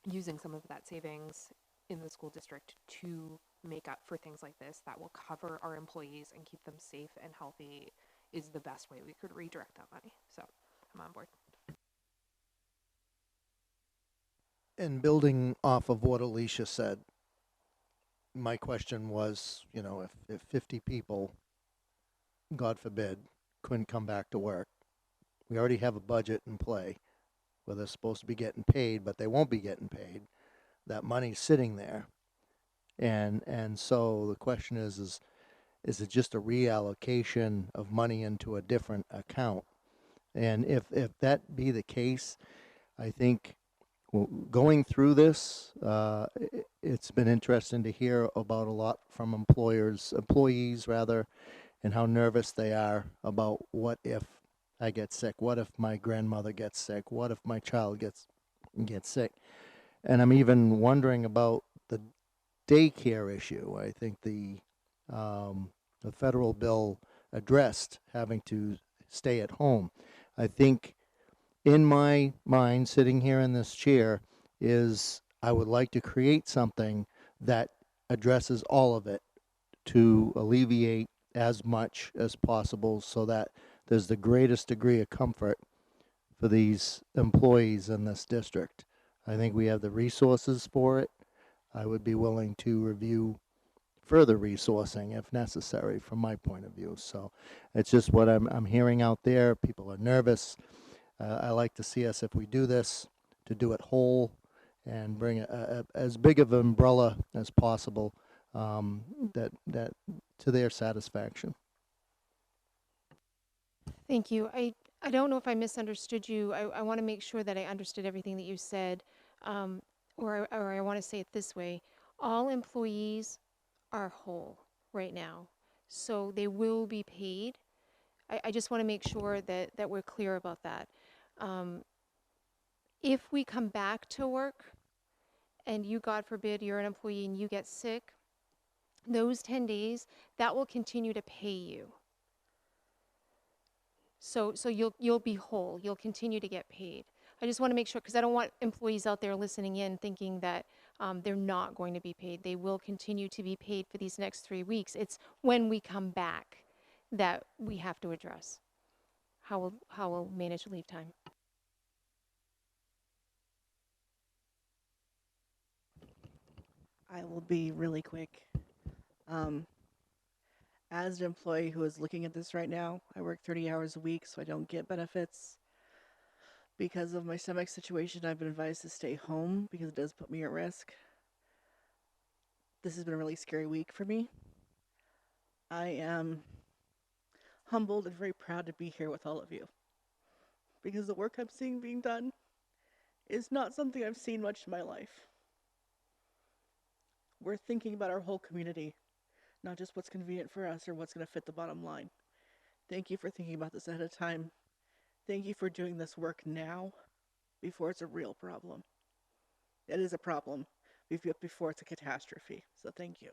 using some of that savings in the school district to make up for things like this that will cover our employees and keep them safe and healthy is the best way we could redirect that money. So I'm on board.
And building off of what Alicia said, my question was, if 50 people, God forbid, couldn't come back to work, we already have a budget in play where they're supposed to be getting paid, but they won't be getting paid. That money's sitting there. And so the question is it just a reallocation of money into a different account? And if that be the case, I think going through this, it's been interesting to hear about a lot from employees, and how nervous they are about what if I get sick, what if my grandmother gets sick, what if my child gets sick. And I'm even wondering about the daycare issue. I think the federal bill addressed having to stay at home. I think in my mind, sitting here in this chair, is I would like to create something that addresses all of it to alleviate as much as possible so that there's the greatest degree of comfort for these employees in this district. I think we have the resources for it. I would be willing to review further resourcing if necessary from my point of view. So it's just what I'm hearing out there. People are nervous. I like to see us, if we do this, to do it whole and bring as big of an umbrella as possible that to their satisfaction.
Thank you. I don't know if I misunderstood you. I want to make sure that I understood everything that you said. or I want to say it this way, all employees are whole right now, so they will be paid. I just want to make sure that we're clear about that. Um, if we come back to work and you, God forbid, you're an employee and you get sick, those 10 days, that will continue to pay you. So you'll be whole. You'll continue to get paid. I just want to make sure, because I don't want employees out there listening in thinking that they're not going to be paid. They will continue to be paid for these next 3 weeks. It's when we come back that we have to address how we'll manage leave time.
I will be really quick. Um, as an employee who is looking at this right now, I work 30 hours a week, so I don't get benefits. Because of my stomach situation, I've been advised to stay home because it does put me at risk. This has been a really scary week for me. I am humbled and very proud to be here with all of you. Because the work I'm seeing being done is not something I've seen much in my life. We're thinking about our whole community, not just what's convenient for us or what's going to fit the bottom line. Thank you for thinking about this ahead of time. Thank you for doing this work now before it's a real problem. It is a problem before it's a catastrophe. So thank you.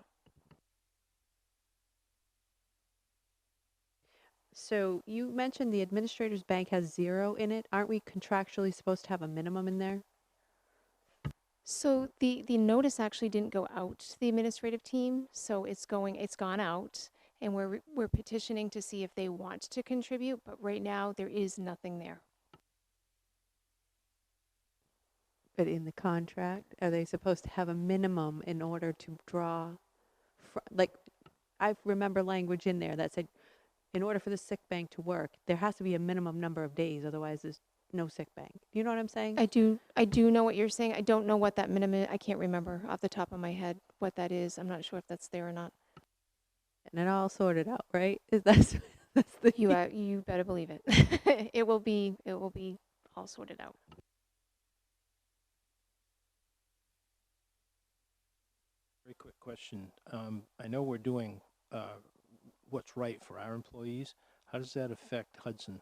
So you mentioned the administrator's bank has 0 in it. Aren't we contractually supposed to have a minimum in there?
So the notice actually didn't go out to the administrative team, so it's gone out, and we're petitioning to see if they want to contribute, but right now there is nothing there.
But in the contract, are they supposed to have a minimum in order to draw? Like, I remember language in there that said, in order for the sick bank to work, there has to be a minimum number of days, otherwise there's no sick bank. Do you know what I'm saying?
I do know what you're saying. I don't know what that minimum, I can't remember off the top of my head what that is. I'm not sure if that's there or not.
And it all sorted out, right? That's the
You better believe it. It will be all sorted out.
Very quick question. I know we're doing what's right for our employees. How does that affect Hudson?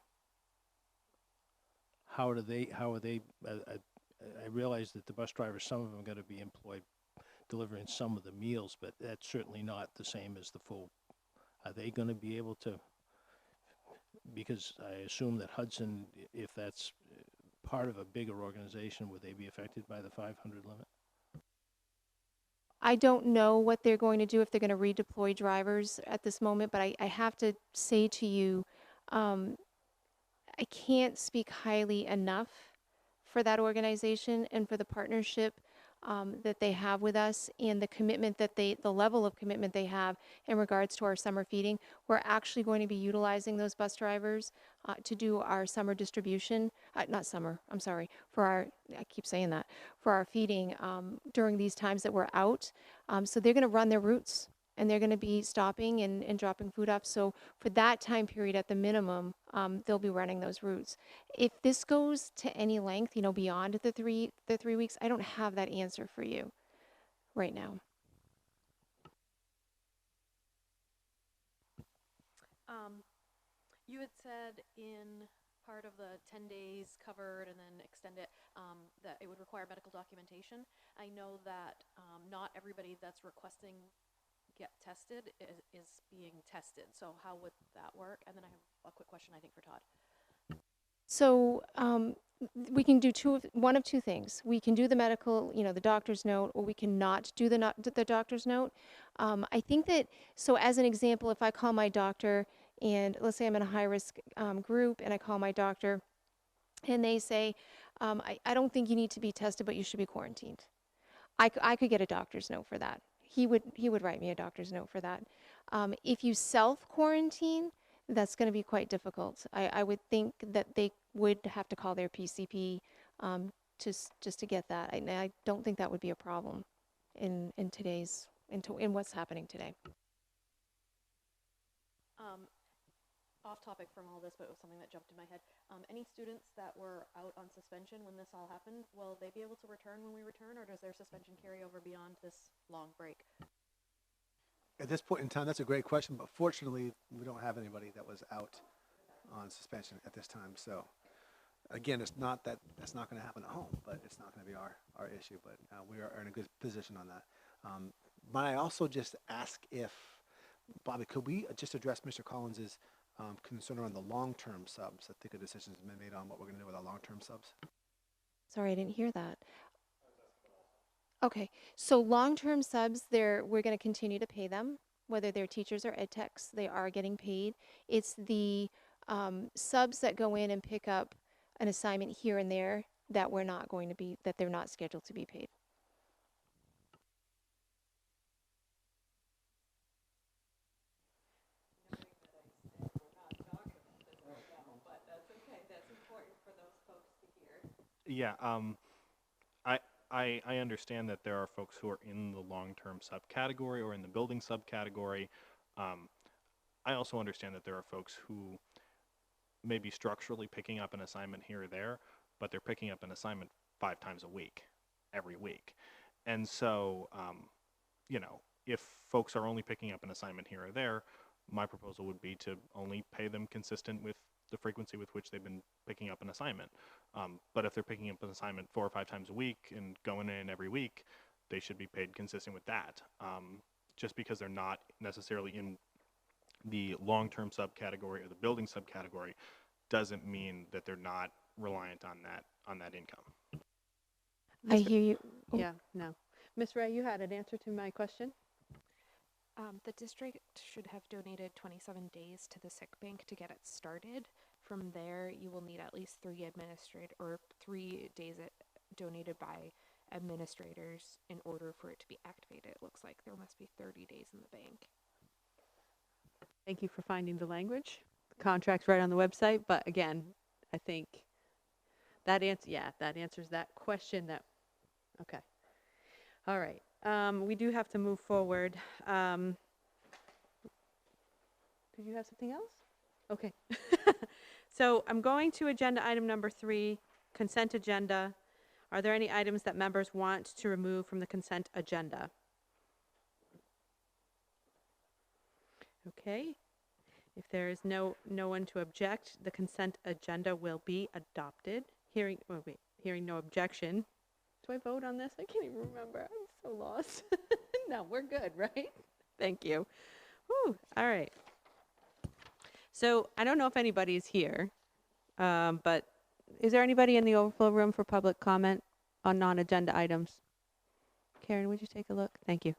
How are they, I realize that the bus drivers, some of them are going to be employed delivering some of the meals, but that's certainly not the same as the full. Are they going to be able to, because I assume that Hudson, if that's part of a bigger organization, would they be affected by the 500 limit?
I don't know what they're going to do, if they're going to redeploy drivers at this moment, but I have to say to you, I can't speak highly enough for that organization and for the partnership that they have with us, and the commitment that the level of commitment they have in regards to our summer feeding. We're actually going to be utilizing those bus drivers to do our summer distribution, not summer, I'm sorry, I keep saying that, for our feeding during these times that we're out. So they're going to run their routes, and they're going to be stopping and dropping food off. So for that time period, at the minimum, they'll be running those routes. If this goes to any length, beyond the 3 weeks, I don't have that answer for you right now.
You had said in part of the 10 days covered and then extend it, that it would require medical documentation. I know that not everybody that's requesting get tested is being tested. So how would that work? And then I have a quick question, I think, for Todd.
So we can do one of two things. We can do the medical, the doctor's note, or we cannot do the doctor's note. I think that, so as an example, if I call my doctor, and let's say I'm in a high-risk group, and I call my doctor, and they say, I don't think you need to be tested, but you should be quarantined. I could get a doctor's note for that. He would write me a doctor's note for that. If you self-quarantine, that's going to be quite difficult. I would think that they would have to call their PCP just to get that. I don't think that would be a problem in what's happening today.
off topic from all this, but it was something that jumped in my head. Any students that were out on suspension when this all happened, will they be able to return when we return, or does their suspension carry over beyond this long break?
At this point in time, that's a great question, but fortunately, we don't have anybody that was out on suspension at this time. So again, it's not that that's not going to happen at home, but it's not going to be our issue. But we are in a good position on that. Might I also just ask if, Bobby, could we just address Mr. Collins's concern around the long-term subs? I think a decision has been made on what we're going to do with our long-term subs.
Sorry, I didn't hear that. Okay, so long-term subs, we're going to continue to pay them, whether they're teachers or ed techs, they are getting paid. It's the subs that go in and pick up an assignment here and there that they're not scheduled to be paid.
Yeah, I understand that there are folks who are in the long-term subcategory or in the building subcategory. I also understand that there are folks who may be structurally picking up an assignment here or there, but they're picking up an assignment 5 times a week, every week. And so, you know, if folks are only picking up an assignment here or there, my proposal would be to only pay them consistent with the frequency with which they've been picking up an assignment. But if they're picking up an assignment 4 or 5 times a week and going in every week, they should be paid consistent with that. Just because they're not necessarily in the long-term subcategory or the building subcategory doesn't mean that they're not reliant on that income.
I hear you. Oh.
Yeah, no. Ms. Ray, you had an answer to my question?
The district should have donated 27 days to the sick bank to get it started. From there, you will need at least 3 days donated by administrators in order for it to be activated. It looks like there must be 30 days in the bank.
Thank you for finding the language. The contract's right on the website, but again, I think that answers that question. Okay. All right. We do have to move forward. Did you have something else? Okay. So I'm going to agenda item number 3, consent agenda. Are there any items that members want to remove from the consent agenda? Okay. If there is no one to object, the consent agenda will be adopted. Hearing no objection. Do I vote on this? I can't even remember. I'm so lost. No, we're good, right? Thank you. Whew. All right. So I don't know if anybody's here, but is there anybody in the overflow room for public comment on non-agenda items? Karen, would you take a look? Thank you.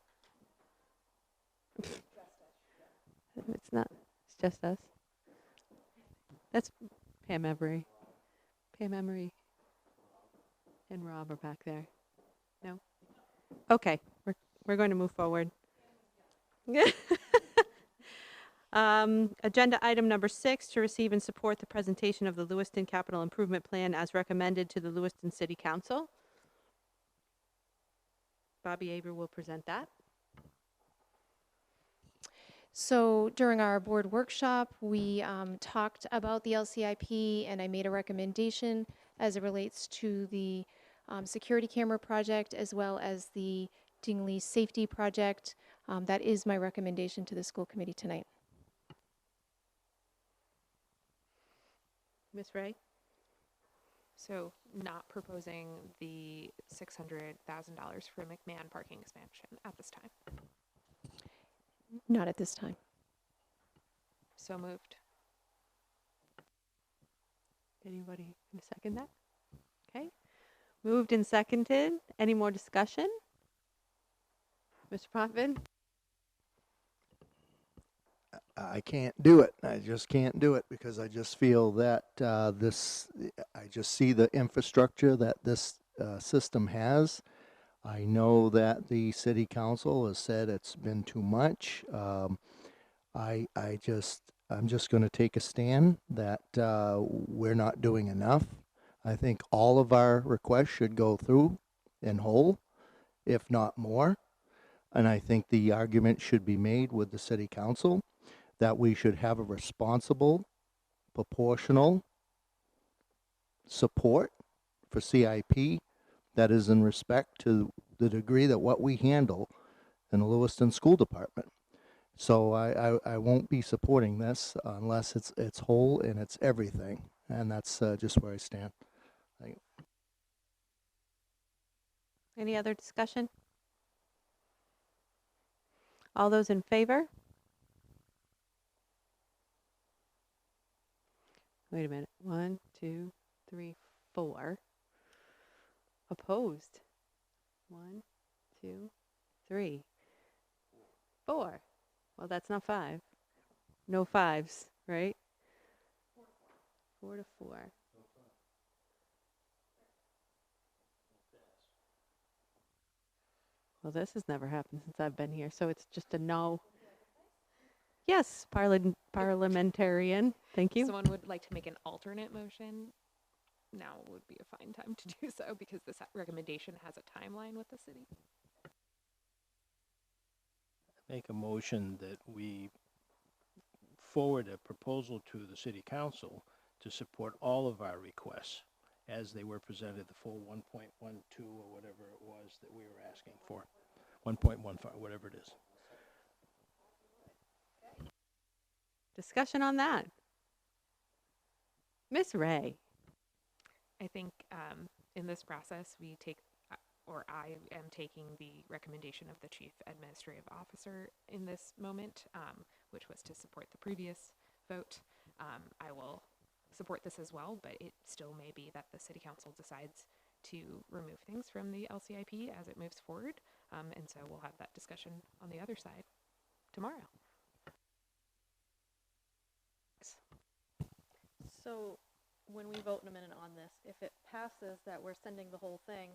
It's not. It's just us. That's Pam Emery. Pam Emery and Rob are back there. No? Okay. We're going to move forward. Agenda item number 6, to receive and support the presentation of the Lewiston Capital Improvement Plan as recommended to the Lewiston City Council. Bobby Aber will present that.
So during our board workshop, we talked about the LCIP, and I made a recommendation as it relates to the security camera project as well as the Dingley safety project. That is my recommendation to the school committee tonight.
Ms. Ray?
So not proposing the $600,000 for McMahon parking expansion at this time.
Not at this time.
So moved.
Anybody going to second that? Okay. Moved and seconded. Any more discussion? Mr. Potvin?
I can't do it. I just can't do it because I just feel that I just see the infrastructure that this system has. I know that the city council has said it's been too much. I'm just going to take a stand that we're not doing enough. I think all of our requests should go through in whole, if not more. And I think the argument should be made with the city council that we should have a responsible proportional support for CIP that is in respect to the degree that what we handle in the Lewiston School Department. So I won't be supporting this unless it's whole and it's everything. And that's just where I stand.
Any other discussion? All those in favor? Wait a minute. 1, 2, 3, 4. Opposed? 1, 2, 3, 4. Well, that's not 5. No 5s, right? 4 to 4. Well, this has never happened since I've been here, so it's just a no. Yes, parliamentarian. Thank you.
Someone would like to make an alternate motion. Now would be a fine time to do so because this recommendation has a timeline with the city.
Make a motion that we forward a proposal to the city council to support all of our requests as they were presented, the full 1.12 or whatever it was that we were asking for. 1.15, whatever it is.
Discussion on that. Miss Ray.
I think in this process, we take, or I am taking the recommendation of the chief administrative officer in this moment, which was to support the previous vote. I will support this as well, but it still may be that the city council decides to remove things from the LCIP as it moves forward. And so we'll have that discussion on the other side tomorrow.
So when we vote in a minute on this, if it passes that we're sending the whole thing,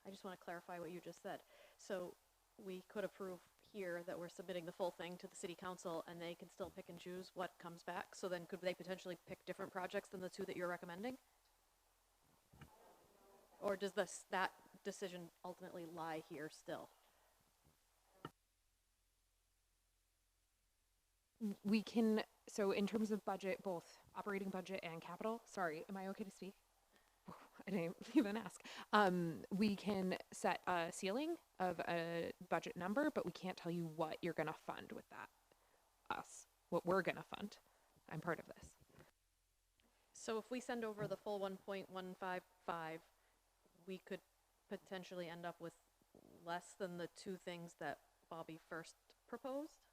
I just want to clarify what you just said. So we could approve here that we're submitting the full thing to the city council and they can still pick and choose what comes back. So then could they potentially pick different projects than the 2 that you're recommending? Or does that decision ultimately lie here still?
We can, so in terms of budget, both operating budget and capital, sorry, am I okay to speak? I didn't even ask. We can set a ceiling of a budget number, but we can't tell you what you're going to fund with that. What we're going to fund. I'm part of this.
So if we send over the full 1.155, we could potentially end up with less than the 2 things that Bobby first proposed?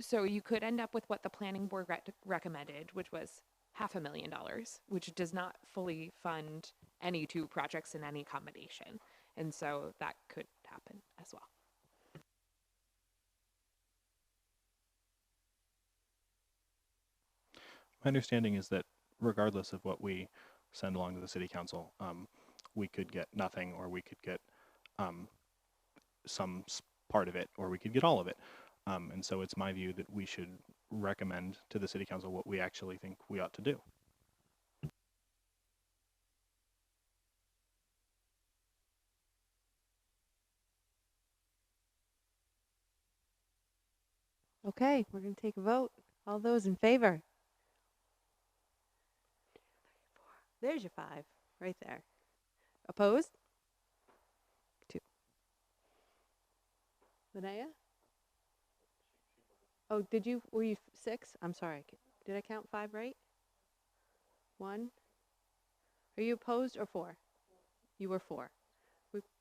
So you could end up with what the planning board recommended, which was $500,000, which does not fully fund any 2 projects in any combination. And so that could happen as well.
My understanding is that regardless of what we send along to the city council, we could get nothing, or we could get some part of it, or we could get all of it. And so it's my view that we should recommend to the city council what we actually think we ought to do.
Okay, we're going to take a vote. All those in favor? There's your 5, right there. Opposed? 2. Linnea? Oh, were you 6? I'm sorry. Did I count 5 right? 1? Are you opposed or 4? You were 4.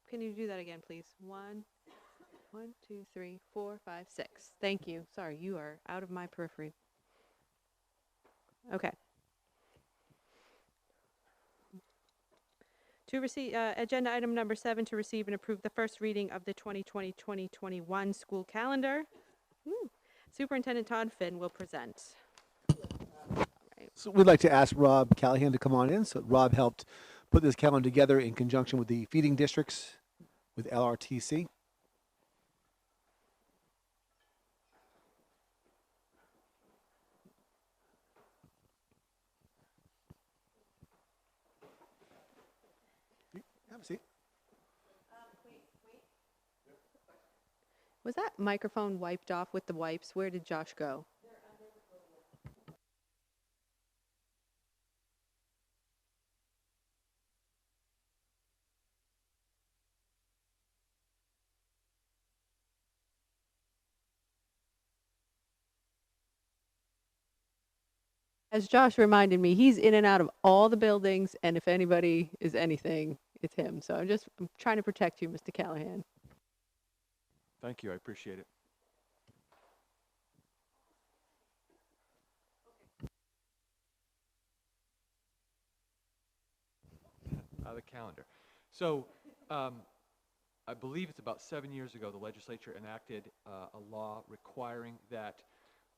Can you do that again, please? 1, 2, 3, 4, 5, 6. Thank you. Sorry, you are out of my periphery. Okay. To receive, agenda item number 7, to receive and approve the first reading of the 2020-2021 school calendar. Superintendent Todd Finn will present.
So we'd like to ask Rob Callahan to come on in. So Rob helped put this calendar together in conjunction with the feeding districts with LRTC. Have a seat.
Was that microphone wiped off with the wipes? Where did Josh go? As Josh reminded me, he's in and out of all the buildings, and if anybody is anything, it's him. So I'm trying to protect you, Mr. Callahan.
Thank you, I appreciate it. The calendar. So, I believe it's about 7 years ago, the legislature enacted a law requiring that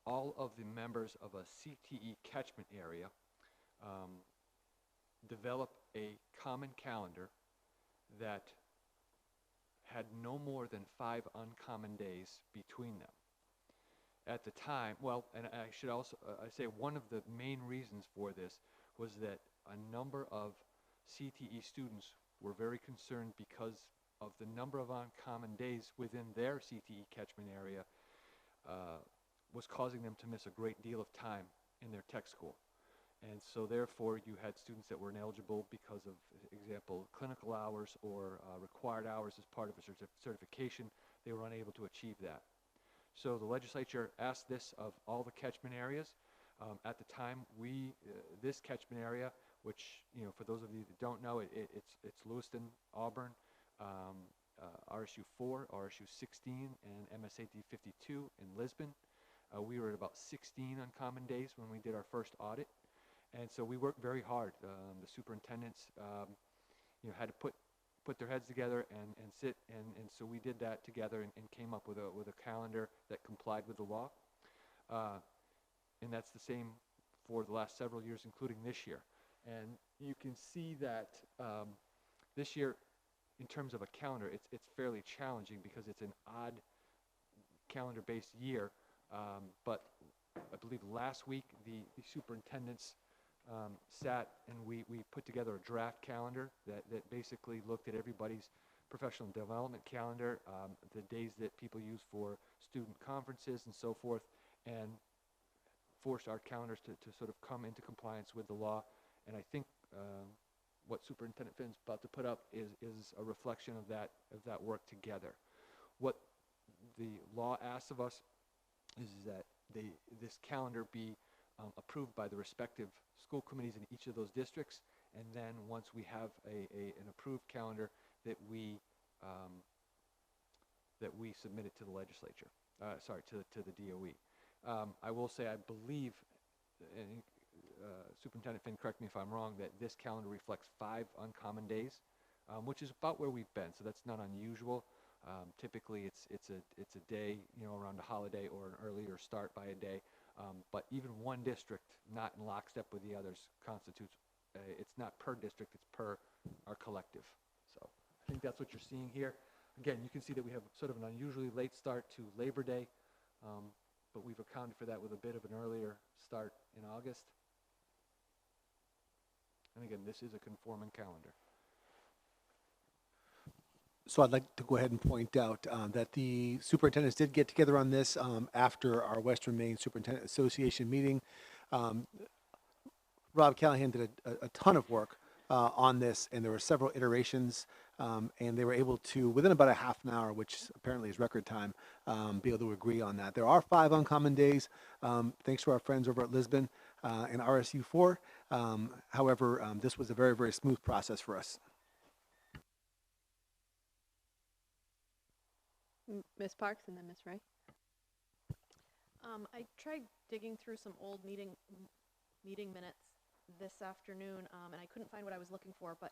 all of the members of a CTE catchment area develop a common calendar that had no more than 5 uncommon days between them. At the time, well, and I should also I say one of the main reasons for this was that a number of CTE students were very concerned because of the number of uncommon days within their CTE catchment area was causing them to miss a great deal of time in their tech school. And so therefore you had students that were ineligible because of, example, clinical hours or required hours as part of a certification. They were unable to achieve that. So the legislature asked this of all the catchment areas. At the time, this catchment area, which, you know, for those of you that don't know, it's Lewiston, Auburn, RSU 4, RSU 16, and MSAD 52 in Lisbon. We were at about 16 uncommon days when we did our first audit. And so we worked very hard. The superintendents, you know, had to put their heads together and sit, and so we did that together and came up with a calendar that complied with the law. And that's the same for the last several years, including this year. And you can see that this year, in terms of a calendar, it's fairly challenging because it's an odd calendar-based year. But I believe last week the superintendents sat and we put together a draft calendar that basically looked at everybody's professional development calendar, the days that people use for student conferences and so forth, and forced our calendars to sort of come into compliance with the law. And I think what Superintendent Finn's about to put up is a reflection of that work together. What the law asks of us is that this calendar be approved by the respective school committees in each of those districts, and then once we have an approved calendar, that we submit it to the legislature. To the DOE. I will say I believe, and Superintendent Finn, correct me if I'm wrong, that this calendar reflects 5 uncommon days, which is about where we've been. So that's not unusual. Typically, it's a day, you know, around a holiday or an earlier start by a day. But even one district, not in lockstep with the others, constitutes. It's not per district; it's per our collective. So I think that's what you're seeing here. Again, you can see that we have sort of an unusually late start to Labor Day, but we've accounted for that with a bit of an earlier start in August. And again, this is a conforming calendar.
So I'd like to go ahead and point out that the superintendents did get together on this after our Western Maine Superintendent Association meeting. Rob Callahan did a ton of work on this, and there were several iterations, and they were able to, within about a half an hour, which apparently is record time, be able to agree on that. There are 5 uncommon days, thanks to our friends over at Lisbon and RSU 4. However, this was a very, very smooth process for us.
Ms. Parks and then Ms. Ray.
I tried digging through some old meeting minutes this afternoon, and I couldn't find what I was looking for, but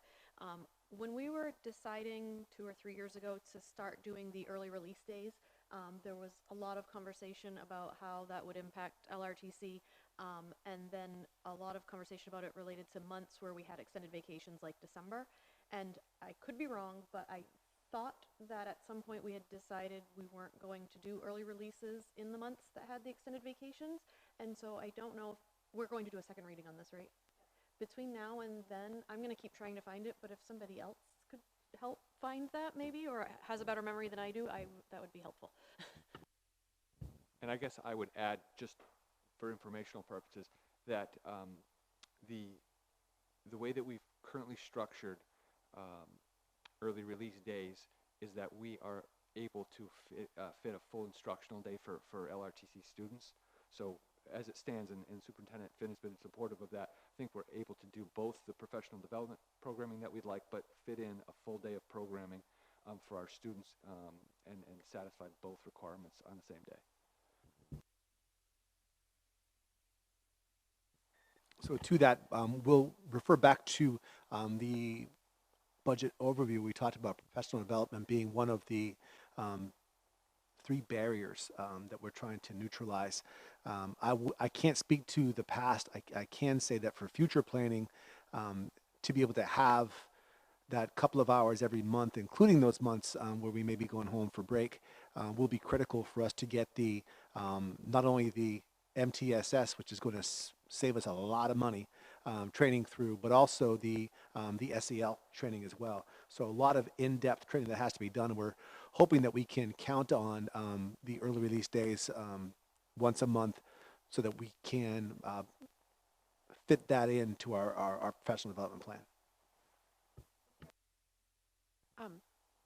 when we were deciding 2 or 3 years ago to start doing the early release days, there was a lot of conversation about how that would impact LRTC, and then a lot of conversation about it related to months where we had extended vacations like December. And I could be wrong, but I thought that at some point we had decided we weren't going to do early releases in the months that had the extended vacations. And so I don't know if we're going to do a second reading on this, right? Between now and then, I'm going to keep trying to find it, but if somebody else could help find that maybe, or has a better memory than I do, that would be helpful.
And I guess I would add, just for informational purposes, that the way that we've currently structured early release days is that we are able to fit a full instructional day for LRTC students. So as it stands, and Superintendent Finn has been supportive of that, I think we're able to do both the professional development programming that we'd like, but fit in a full day of programming for our students and satisfy both requirements on the same day.
So to that, we'll refer back to the budget overview. We talked about professional development being one of the 3 barriers that we're trying to neutralize. I can't speak to the past. I can say that for future planning, to be able to have that couple of hours every month, including those months where we may be going home for break, will be critical for us to get the not only the MTSS, which is going to save us a lot of money training through, but also the SEL training as well. So a lot of in-depth training that has to be done. And we're hoping that we can count on the early release days once a month so that we can fit that into our professional development plan.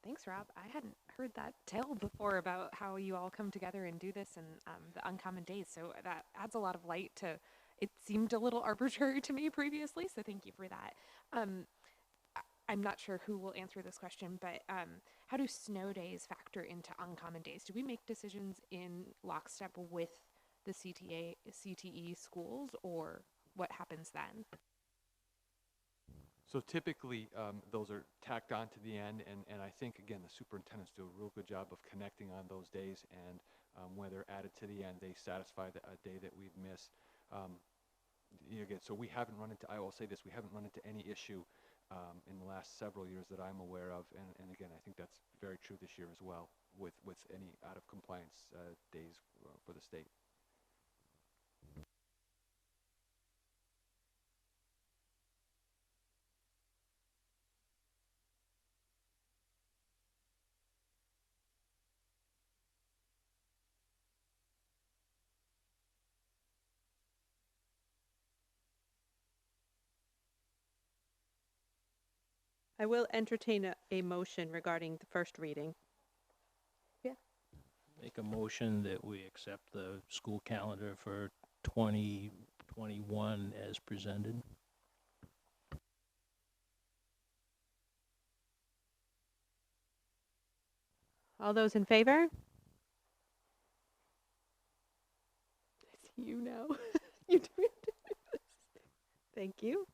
Thanks, Rob. I hadn't heard that tale before about how you all come together and do this and the uncommon days. So that adds a lot of light to. It seemed a little arbitrary to me previously, so thank you for that. I'm not sure who will answer this question, but how do snow days factor into uncommon days? Do we make decisions in lockstep with the CTE schools, or what happens then?
So typically, those are tacked on to the end, and I think, again, the superintendents do a real good job of connecting on those days, and when they're added to the end, they satisfy a day that we've missed. Again, so we haven't run into, I will say this, we haven't run into any issue in the last several years that I'm aware of, and again, I think that's very true this year as well, with any out-of-compliance days for the state.
I will entertain a motion regarding the first reading.
Make a motion that we accept the school calendar for 2021 as presented.
All those in favor? I see you now. You do it. Thank you.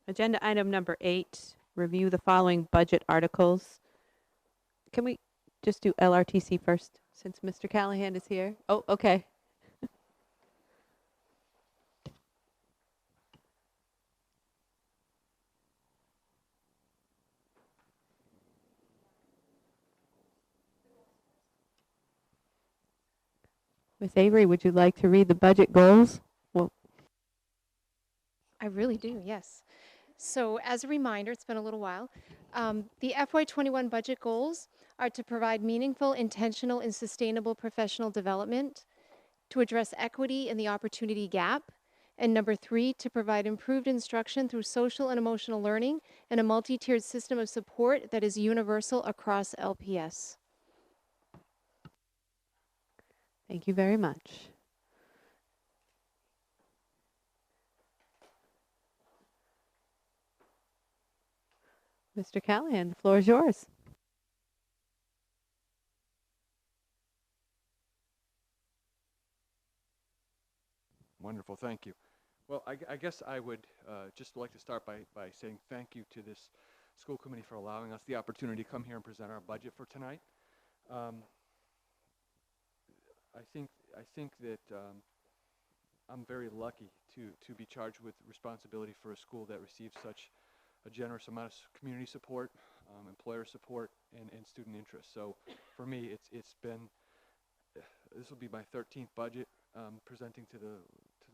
Agenda item number 8, review the following budget articles. Can we just do LRTC first, since Mr. Callahan is here? Oh, okay. Ms. Avery, would you like to read the budget goals? Well,
I really do, yes. So as a reminder, it's been a little while. The FY21 budget goals are to provide meaningful, intentional, and sustainable professional development, to address equity in the opportunity gap, and number 3, to provide improved instruction through social and emotional learning and a multi-tiered system of support that is universal across LPS.
thank you very much. Mr. Callahan, the floor is yours.
Wonderful, thank you. Well, I guess I would just like to start by saying thank you to this school committee for allowing us the opportunity to come here and present our budget for tonight. I think that I'm very lucky to be charged with responsibility for a school that receives such a generous amount of community support, employer support, and student interest. So for me, it's been, this will be my 13th budget presenting to the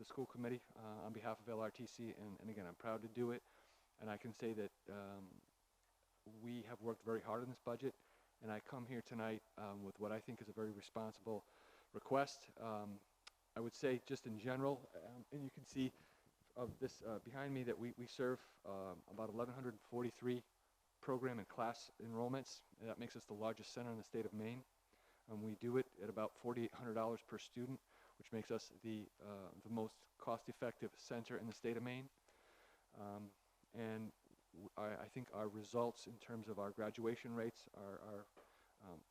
school committee on behalf of LRTC, and again, I'm proud to do it, and I can say that we have worked very hard on this budget, and I come here tonight with what I think is a very responsible request. I would say just in general, and you can see of this behind me that we serve about 1,143 program and class enrollments. That makes us the largest center in the state of Maine. We do it at about $4,800 per student, which makes us the most cost-effective center in the state of Maine. I think our results in terms of our graduation rates, our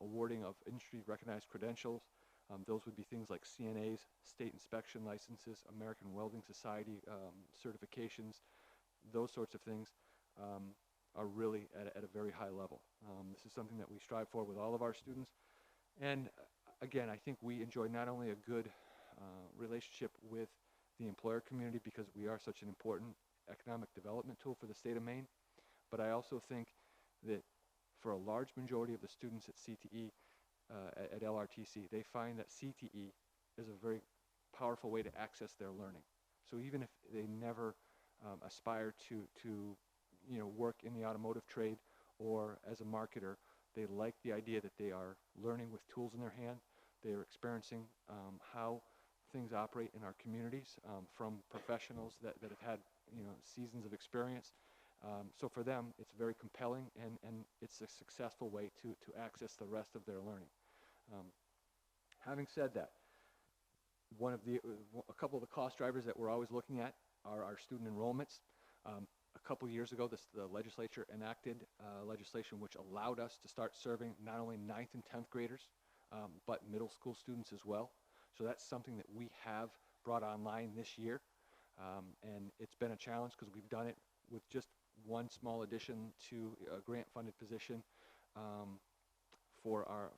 awarding of industry-recognized credentials, those would be things like CNAs, state inspection licenses, American Welding Society certifications, those sorts of things are really at a very high level. This is something that we strive for with all of our students. And again, I think we enjoy not only a good relationship with the employer community because we are such an important economic development tool for the state of Maine, but I also think that for a large majority of the students at CTE, at LRTC, they find that CTE is a very powerful way to access their learning. So even if they never aspire to work in the automotive trade or as a marketer, they like the idea that they are learning with tools in their hand. They are experiencing how things operate in our communities from professionals that have had seasons of experience. So for them, it's very compelling, and it's a successful way to access the rest of their learning. Having said that, a couple of the cost drivers that we're always looking at are our student enrollments. A couple of years ago, the legislature enacted legislation which allowed us to start serving not only 9th and 10th graders, but middle school students as well. So that's something that we have brought online this year. And it's been a challenge because we've done it with just one small addition to a grant-funded position for our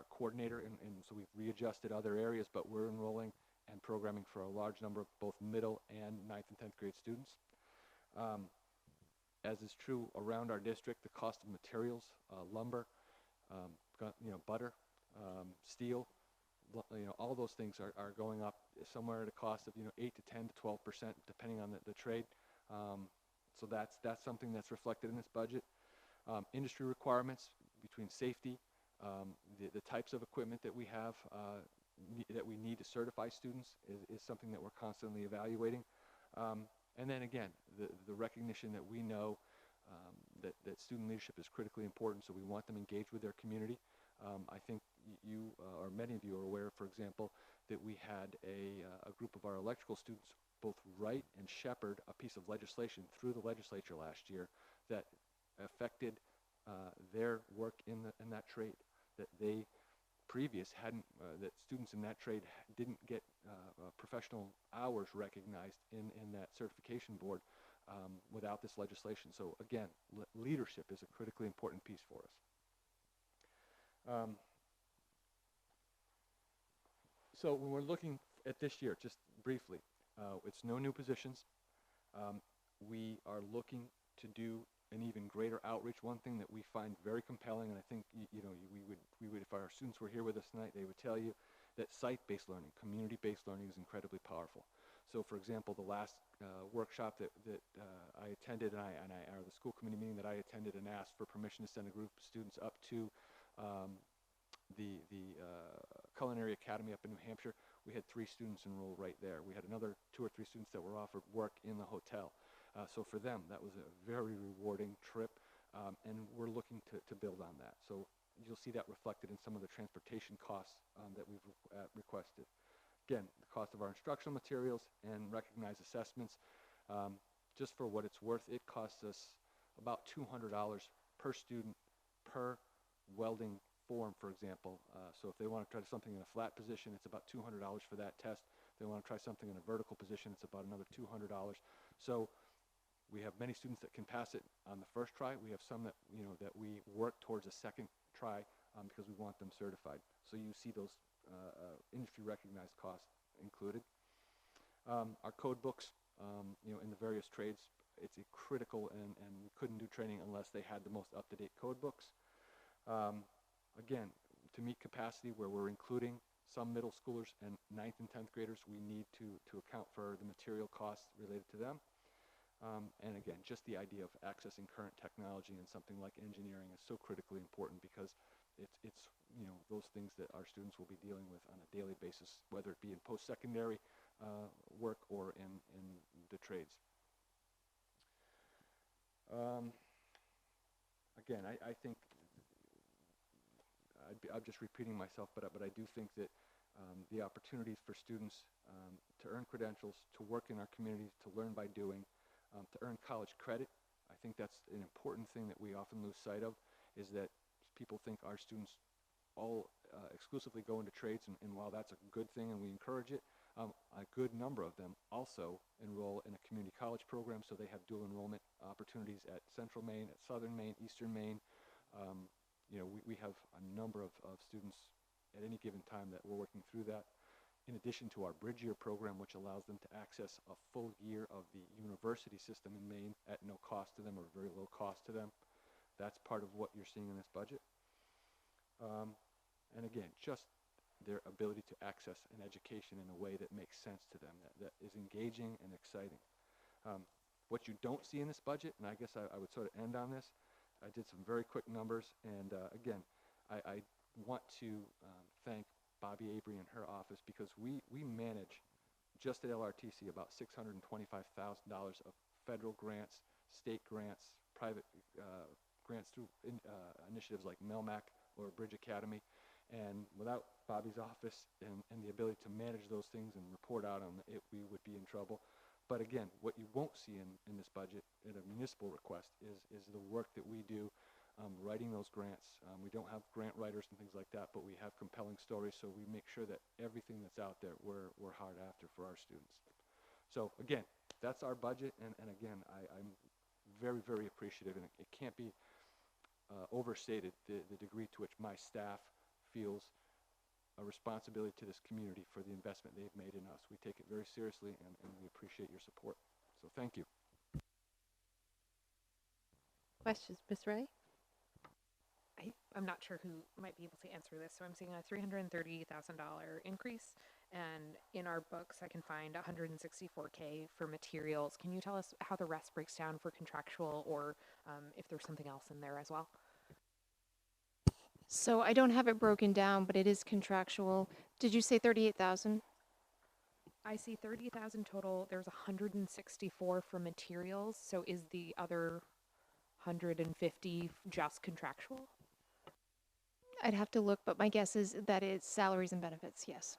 coordinator, and so we've readjusted other areas, but we're enrolling and programming for a large number of both middle and 9th and 10th grade students. As is true around our district, the cost of materials, lumber, butter, steel, all those things are going up somewhere at a cost of 8 to 10 to 12%, depending on the trade. So that's something that's reflected in this budget. Industry requirements between safety, the types of equipment that we have that we need to certify students is something that we're constantly evaluating. And then again, the recognition that we know that student leadership is critically important, so we want them engaged with their community. I think you or many of you are aware, for example, that we had a group of our electrical students both write and shepherd a piece of legislation through the legislature last year that affected their work in that trade, that they that students in that trade didn't get professional hours recognized in that certification board without this legislation. So again, leadership is a critically important piece for us. So when we're looking at this year, just briefly, it's no new positions. We are looking to do an even greater outreach. One thing that we find very compelling, and I think we would if our students were here with us tonight, they would tell you that site-based learning, community-based learning is incredibly powerful. So, for example, the last workshop that I attended, or the school committee meeting that I attended, and asked for permission to send a group of students up to the Culinary Academy up in New Hampshire. We had 3 students enroll right there. We had another 2 or 3 students that were offered work in the hotel. So for them, that was a very rewarding trip, and we're looking to build on that. So you'll see that reflected in some of the transportation costs that we've requested. Again, the cost of our instructional materials and recognized assessments. Just for what it's worth, it costs us about $200 per student per welding form, for example. So if they want to try something in a flat position, it's about $200 for that test. If they want to try something in a vertical position, it's about another $200. So we have many students that can pass it on the first try. We have some that that we work towards a second try because we want them certified. So you see those industry recognized costs included. Our code books, in the various trades, it's a critical, and we couldn't do training unless they had the most up-to-date code books. Again, to meet capacity where we're including some middle schoolers and 9th and 10th graders, we need to account for the material costs related to them. And again, just the idea of accessing current technology and something like engineering is so critically important because it's those things that our students will be dealing with on a daily basis, whether it be in post-secondary work or in the trades. again, I think I'm just repeating myself, but I do think that the opportunities for students to earn credentials, to work in our communities, to learn by doing, to earn college credit, I think that's an important thing that we often lose sight of, is that people think our students all exclusively go into trades, and while that's a good thing and we encourage it, a good number of them also enroll in a community college program, so they have dual enrollment opportunities at Central Maine, at Southern Maine, Eastern Maine. You know, we have a number of students at any given time that we're working through that. In addition to our Bridge Year program, which allows them to access a full year of the university system in Maine at no cost to them or very low cost to them. That's part of what you're seeing in this budget. And again, just their ability to access an education in a way that makes sense to them, that is engaging and exciting. What you don't see in this budget, and I guess I would sort of end on this, I did some very quick numbers, and again, I want to thank Bobby Avery and her office, because we manage, just at LRTC, about $625,000 of federal grants, state grants, private grants through initiatives like MELMAC or Bridge Academy. And without Bobby's office and the ability to manage those things and report out on it, we would be in trouble. But again, what you won't see in this budget, in a municipal request, is the work that we do writing those grants. We don't have grant writers and things like that, but we have compelling stories, so we make sure that everything that's out there, we're hard after for our students. So again, that's our budget, and again, I'm very, very appreciative, and it can't be overstated the degree to which my staff feels a responsibility to this community for the investment they've made in us. We take it very seriously, and we appreciate your support. So thank you.
Questions, Ms. Ray?
I'm not sure who might be able to answer this, so I'm seeing a $330,000 increase, and in our books I can find $164K for materials. Can you tell us how the rest breaks down for contractual, or if there's something else in there as well?
So I don't have it broken down, but it is contractual. Did you say 38,000?
I see 30,000 total. There's 164 for materials, so is the other 150 just contractual?
I'd have to look, but my guess is that it's salaries and benefits, yes.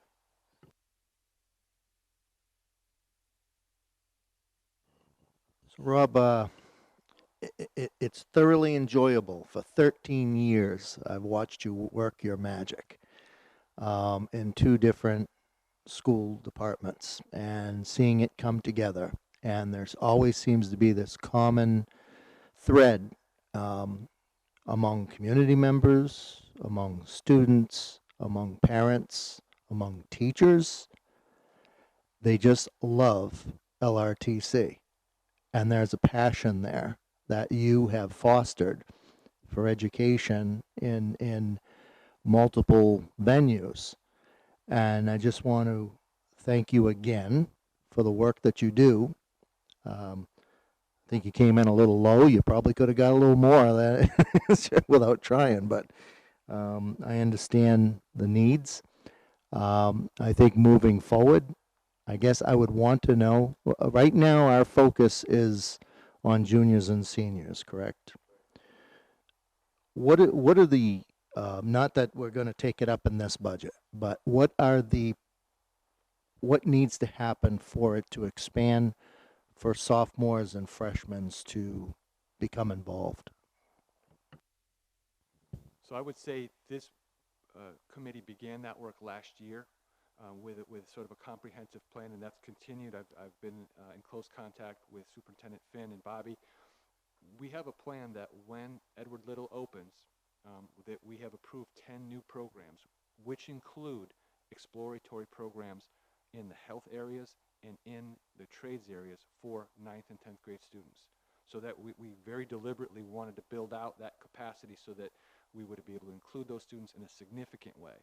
So Rob, it's thoroughly enjoyable. For 13 years, I've watched you work your magic in two different school departments and seeing it come together. And there's always seems to be this common thread among community members, among students, among parents, among teachers. They just love LRTC. And there's a passion there that you have fostered for education in multiple venues. And I just want to thank you again for the work that you do. I think you came in a little low. You probably could have got a little more of that without trying, but I understand the needs. I think moving forward, I guess I would want to know, right now our focus is on juniors and seniors, correct? What are the, not that we're going to take it up in this budget, but what needs to happen for it to expand for sophomores and freshmen to become involved?
So I would say this committee began that work last year with sort of a comprehensive plan, and that's continued. I've been in close contact with Superintendent Finn and Bobby. We have a plan that when Edward Little opens, that we have approved 10 new programs, which include exploratory programs in the health areas and in the trades areas for 9th and 10th grade students. So that we very deliberately wanted to build out that capacity so that we would be able to include those students in a significant way.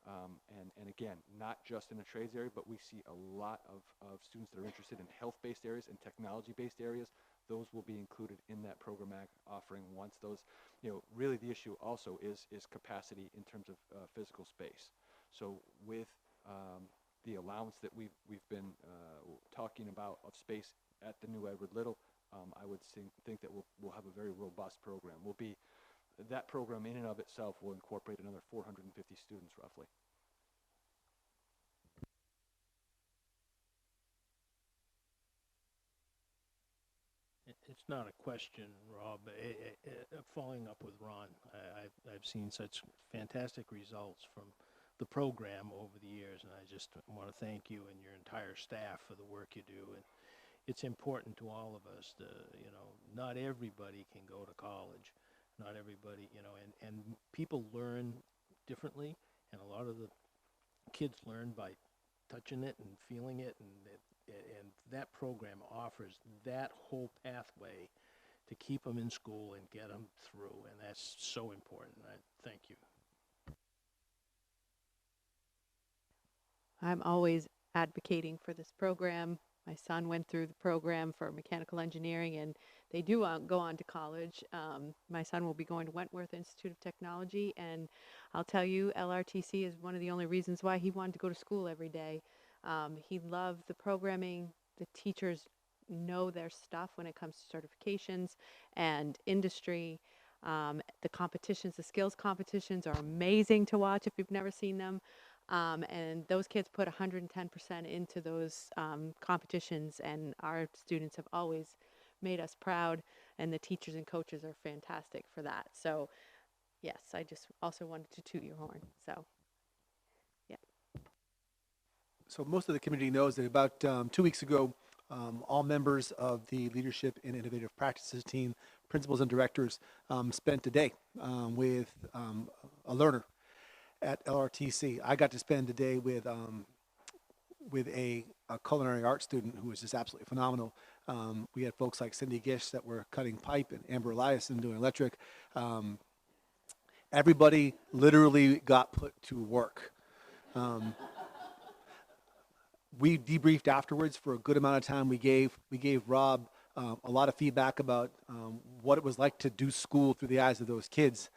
And again, not just in the trades area, but we see a lot of students that are interested in health-based areas and technology-based areas. Those will be included in that programmatic offering once those, really the issue also is capacity in terms of physical space. So with the allowance that we've been talking about of space at the new Edward Little, I would think that we'll have a very robust program. We'll be that program in and of itself will incorporate another 450 students roughly.
It's not a question, Rob. Following up with Ron, I've seen such fantastic results from the program over the years, and I just want to thank you and your entire staff for the work you do. And it's important to all of us to, not everybody can go to college. Not everybody, and people learn differently, and a lot of the kids learn by touching it and feeling it, and that program offers that whole pathway to keep them in school and get them through, and that's so important. I thank you.
I'm always advocating for this program. My son went through the program for mechanical engineering, and they do go on to college. My son will be going to Wentworth Institute of Technology, and I'll tell you, LRTC is one of the only reasons why he wanted to go to school every day. He loved the programming. The teachers know their stuff when it comes to certifications and industry. The competitions, the skills competitions are amazing to watch if you've never seen them. And those kids put 110% into those competitions, and our students have always made us proud, and the teachers and coaches are fantastic for that. So, yes, I just also wanted to toot your horn. So, yeah.
So most of the community knows that about 2 weeks ago, all members of the Leadership and Innovative Practices team, principals and directors, spent a day with a learner at LRTC. I got to spend a day with a culinary arts student who was just absolutely phenomenal. We had folks like Cindy Gish that were cutting pipe, and Amber Eliason doing electric. Everybody literally got put to work. We debriefed afterwards for a good amount of time. We gave Rob a lot of feedback about what it was like to do school through the eyes of those kids.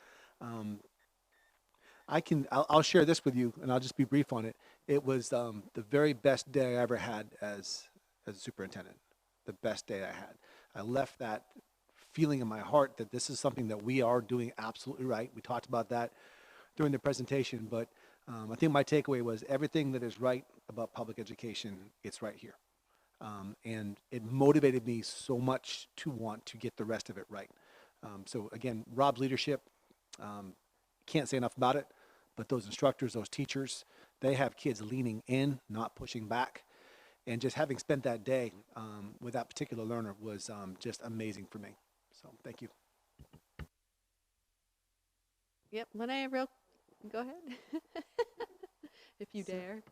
I'll share this with you, and I'll just be brief on it. It was the very best day I ever had as a superintendent. The best day I had. I left that feeling in my heart that this is something that we are doing absolutely right. We talked about that during the presentation, but I think my takeaway was everything that is right about public education, it's right here. And it motivated me so much to want to get the rest of it right. So again, Rob's leadership, can't say enough about it, but those instructors, those teachers, they have kids leaning in, not pushing back. And just having spent that day with that particular learner was just amazing for me. So thank you.
Yep, Linnea, go ahead. If you dare.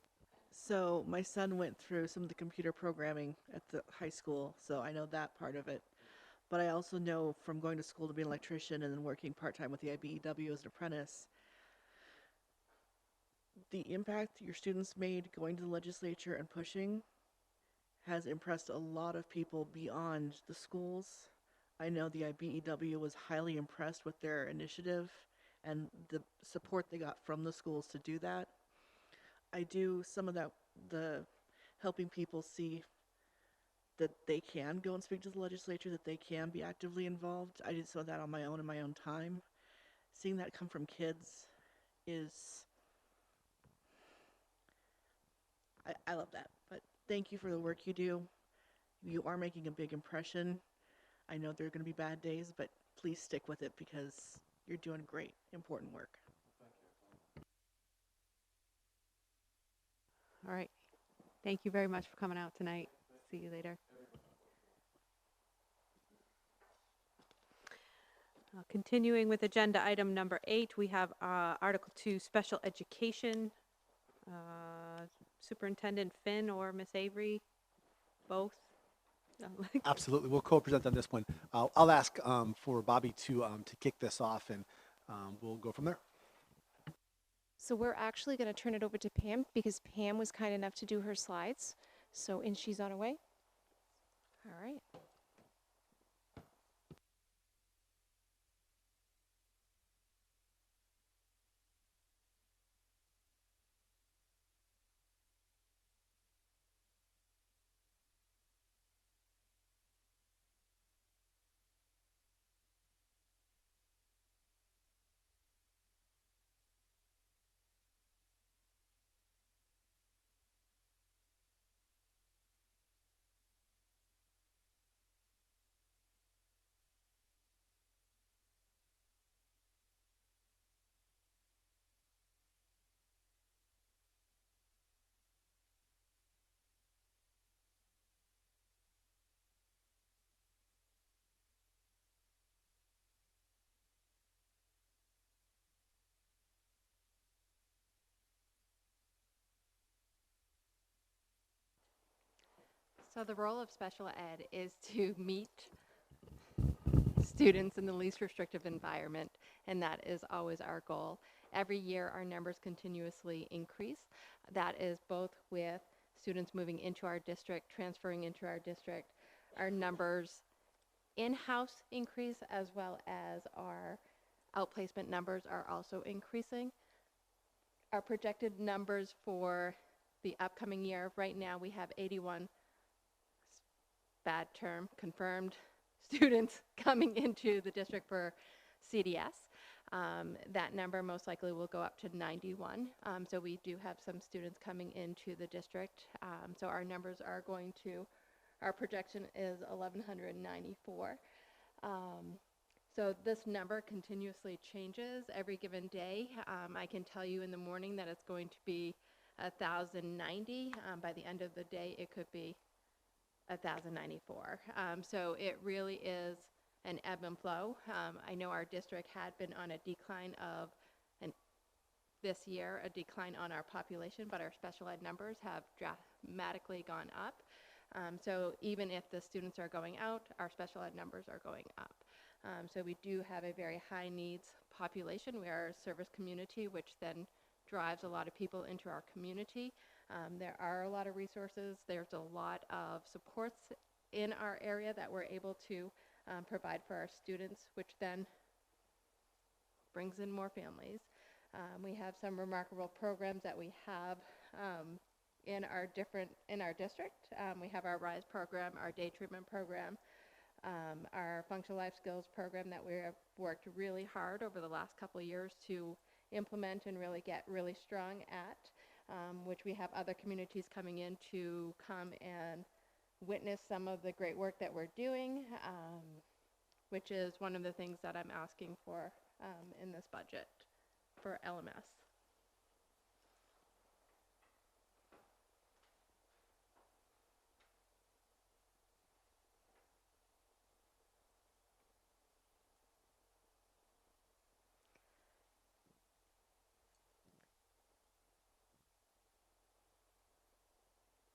So my son went through some of the computer programming at the high school, so I know that part of it. But I also know from going to school to be an electrician and then working part-time with the IBEW as an apprentice, the impact your students made going to the legislature and pushing has impressed a lot of people beyond the schools. I know the IBEW was highly impressed with their initiative and the support they got from the schools to do that. I do some of that, the helping people see that they can go and speak to the legislature, that they can be actively involved. I did some of that on my own in my own time. Seeing that come from kids is, I love that. But thank you for the work you do. You are making a big impression. I know there are going to be bad days, but please stick with it because you're doing great, important work.
All right. Thank you very much for coming out tonight. See you later. Continuing with agenda item number 8, we have Article 2, Special Education. Superintendent Finn or Miss Avery, both?
Absolutely. We'll co-present on this one. I'll ask for Bobby to kick this off, and we'll go from there.
So we're actually going to turn it over to Pam because Pam was kind enough to do her slides. So, and she's on her way. All right.
So the role of special ed is to meet students in the least restrictive environment, and that is always our goal. Every year, our numbers continuously increase. That is both with students moving into our district, transferring into our district. Our numbers in-house increase, as well as our outplacement numbers are also increasing. Our projected numbers for the upcoming year, right now we have 81, bad term, confirmed students coming into the district for CDS. That number most likely will go up to 91. So we do have some students coming into the district. So our numbers are going to, our projection is 1,194. So this number continuously changes every given day. I can tell you in the morning that it's going to be 1,090. By the end of the day, it could be 1,094. So it really is an ebb and flow. I know our district had been on a decline of, and this year, a decline on our population, but our special ed numbers have dramatically gone up. So even if the students are going out, our special ed numbers are going up. So we do have a very high needs population. We are a service community, which then drives a lot of people into our community. There are a lot of resources. There's a lot of supports in our area that we're able to provide for our students, which then brings in more families. We have some remarkable programs that we have in our district. We have our RISE program, our day treatment program, our functional life skills program that we have worked really hard over the last couple of years to implement and really get really strong at, which we have other communities coming in to come and witness some of the great work that we're doing, which is one of the things that I'm asking for in this budget for LMS.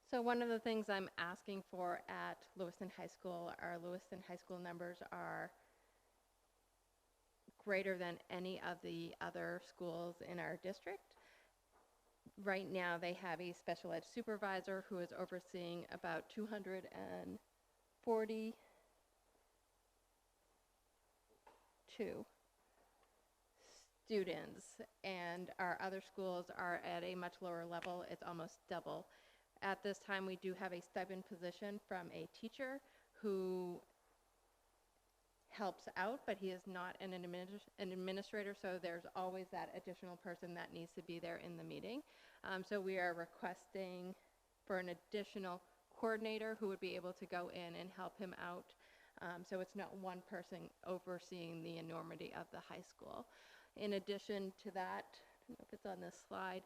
So one of the things I'm asking for at Lewiston High School, our Lewiston High School numbers are greater than any of the other schools in our district. Right now, they have a special ed supervisor who is overseeing about 242 students, and our other schools are at a much lower level. It's almost double. At this time, we do have a stipend position from a teacher who helps out, but he is not an administrator, so there's always that additional person that needs to be there in the meeting. So we are requesting for an additional coordinator who would be able to go in and help him out. So it's not one person overseeing the enormity of the high school. In addition to that, I don't know if it's on this slide,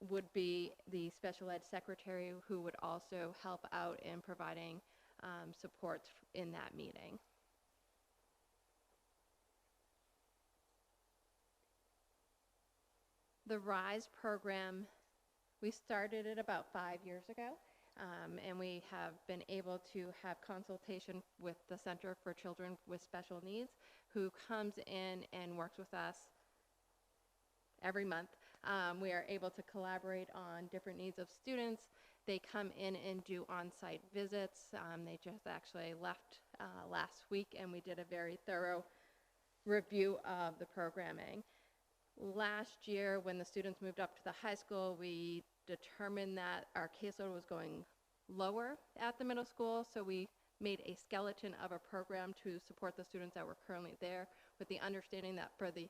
would be the special ed secretary who would also help out in providing supports in that meeting. The RISE program, we started it about 5 years ago, and we have been able to have consultation with the Center for Children with Special Needs, who comes in and works with us every month. We are able to collaborate on different needs of students. They come in and do on-site visits. They just actually left last week, and we did a very thorough review of the programming. Last year, when the students moved up to the high school, we determined that our caseload was going lower at the middle school, so we made a skeleton of a program to support the students that were currently there, with the understanding that for the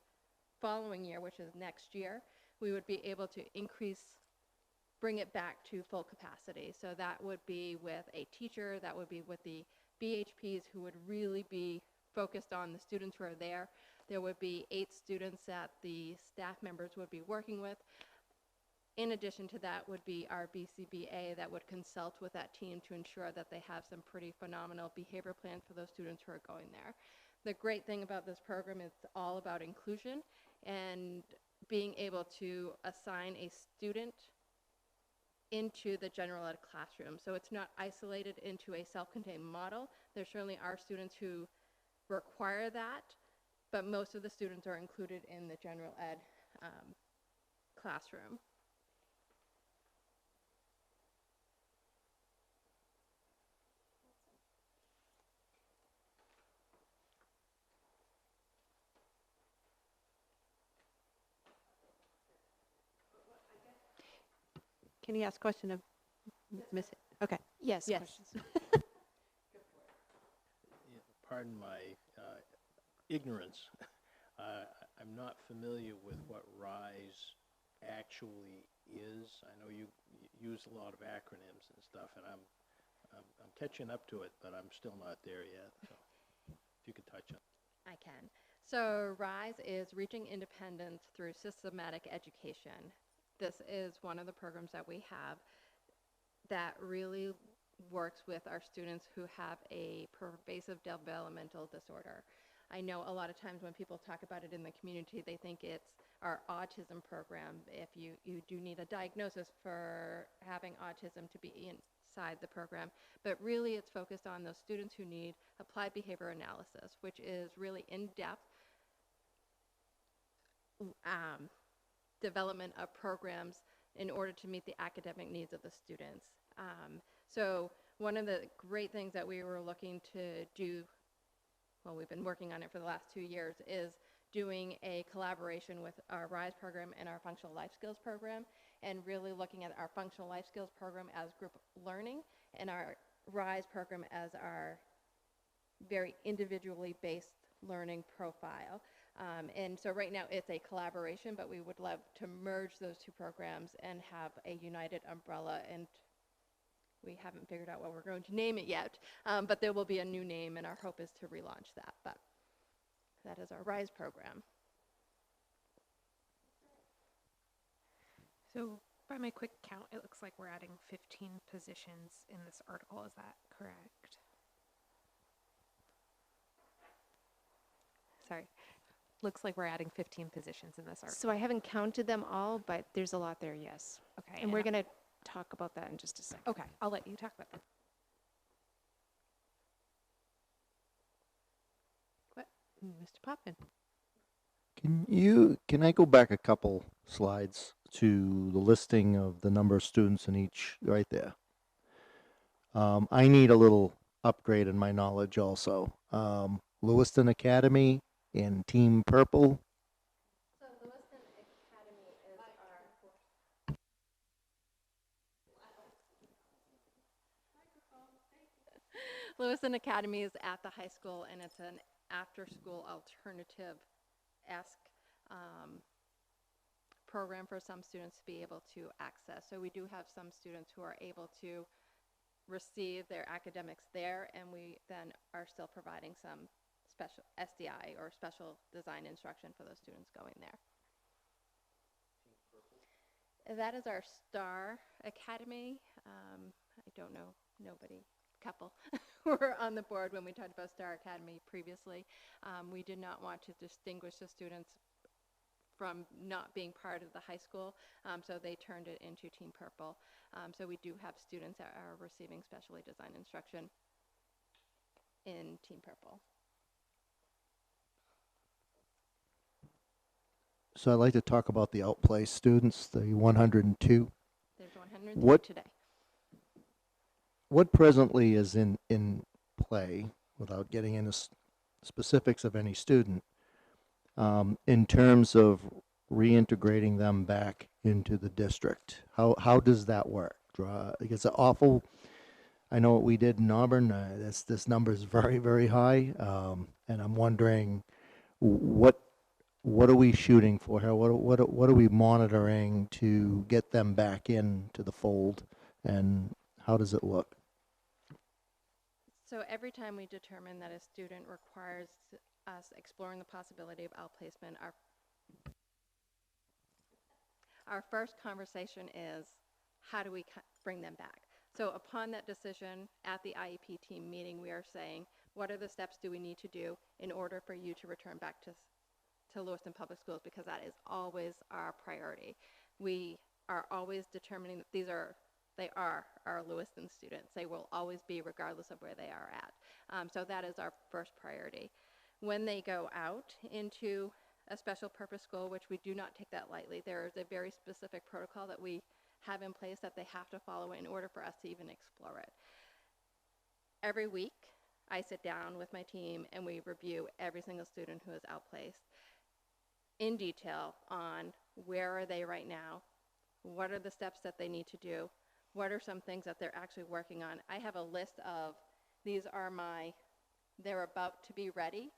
following year, which is next year, we would be able to bring it back to full capacity. So that would be with a teacher, that would be with the BHPs who would really be focused on the students who are there. There would be 8 students that the staff members would be working with. In addition to that would be our BCBA that would consult with that team to ensure that they have some pretty phenomenal behavior plans for those students who are going there. The great thing about this program is it's all about inclusion and being able to assign a student
into the general ed classroom. So it's not isolated into a self-contained model. There certainly are students who require that, but most of the students are included in the general ed classroom.
Can you ask a question of Miss? Okay.
Yes,
Yes.
questions.
Pardon my ignorance. I'm not familiar with what RISE actually is. I know you use a lot of acronyms and stuff, and I'm catching up to it, but I'm still not there yet. So if you could touch on.
I can. So RISE is Reaching Independence Through Systematic Education. This is one of the programs that we have that really works with our students who have a pervasive developmental disorder. I know a lot of times when people talk about it in the community, they think it's our autism program. If you do need a diagnosis for having autism to be inside the program, but really it's focused on those students who need applied behavior analysis, which is really in-depth development of programs in order to meet the academic needs of the students. So one of the great things that we were looking to do, well, we've been working on it for the last 2 years, is doing a collaboration with our RISE program and our functional life skills program, and really looking at our functional life skills program as group learning and our RISE program as our very individually based learning profile. And so right now it's a collaboration, but we would love to merge those two programs and have a united umbrella, and we haven't figured out what we're going to name it yet, but there will be a new name, and our hope is to relaunch that. But that is our RISE program.
So by my quick count, it looks like we're adding 15 positions in this article. Is that correct? Sorry. Looks like we're adding 15 positions in this article.
So I haven't counted them all, but there's a lot there, yes.
Okay.
And we're going to talk about that in just a second.
Okay, I'll let you talk about that.
What? Mr. Poppin.
Can I go back a couple slides to the listing of the number of students in each right there? I need a little upgrade in my knowledge also. Lewiston Academy and Team Purple.
So Lewiston Academy is our Lewiston Academy is at the high school, and it's an after-school alternative-esque program for some students to be able to access. So we do have some students who are able to receive their academics there, and we then are still providing some special SDI or special design instruction for those students going there. That is our STAR Academy. I don't know, couple were on the board when we talked about STAR Academy previously. We did not want to distinguish the students from not being part of the high school, so they turned it into Team Purple. So we do have students that are receiving specially designed instruction in Team Purple.
So I'd like to talk about the outplaced students, the 102.
There's 103
What-
today.
What presently is in play, without getting into specifics of any student, in terms of reintegrating them back into the district? How does that work? It's awful. I know what we did in Auburn. This number is very, very high, and I'm wondering what are we shooting for here? What are we monitoring to get them back into the fold, and how does it look?
So every time we determine that a student requires us exploring the possibility of outplacement, our first conversation is, how do we bring them back? So upon that decision at the IEP team meeting, we are saying, what are the steps do we need to do in order for you to return back to Lewiston Public Schools, because that is always our priority. We are always determining that these are
They are our Lewiston students. They will always be regardless of where they are at. So that is our first priority. When they go out into a special purpose school, which we do not take that lightly, there is a very specific protocol that we have in place that they have to follow in order for us to even explore it. Every week, I sit down with my team and we review every single student who is outplaced in detail on where are they right now, what are the steps that they need to do, what are some things that they're actually working on. I have a list of, these are my, they're about to be ready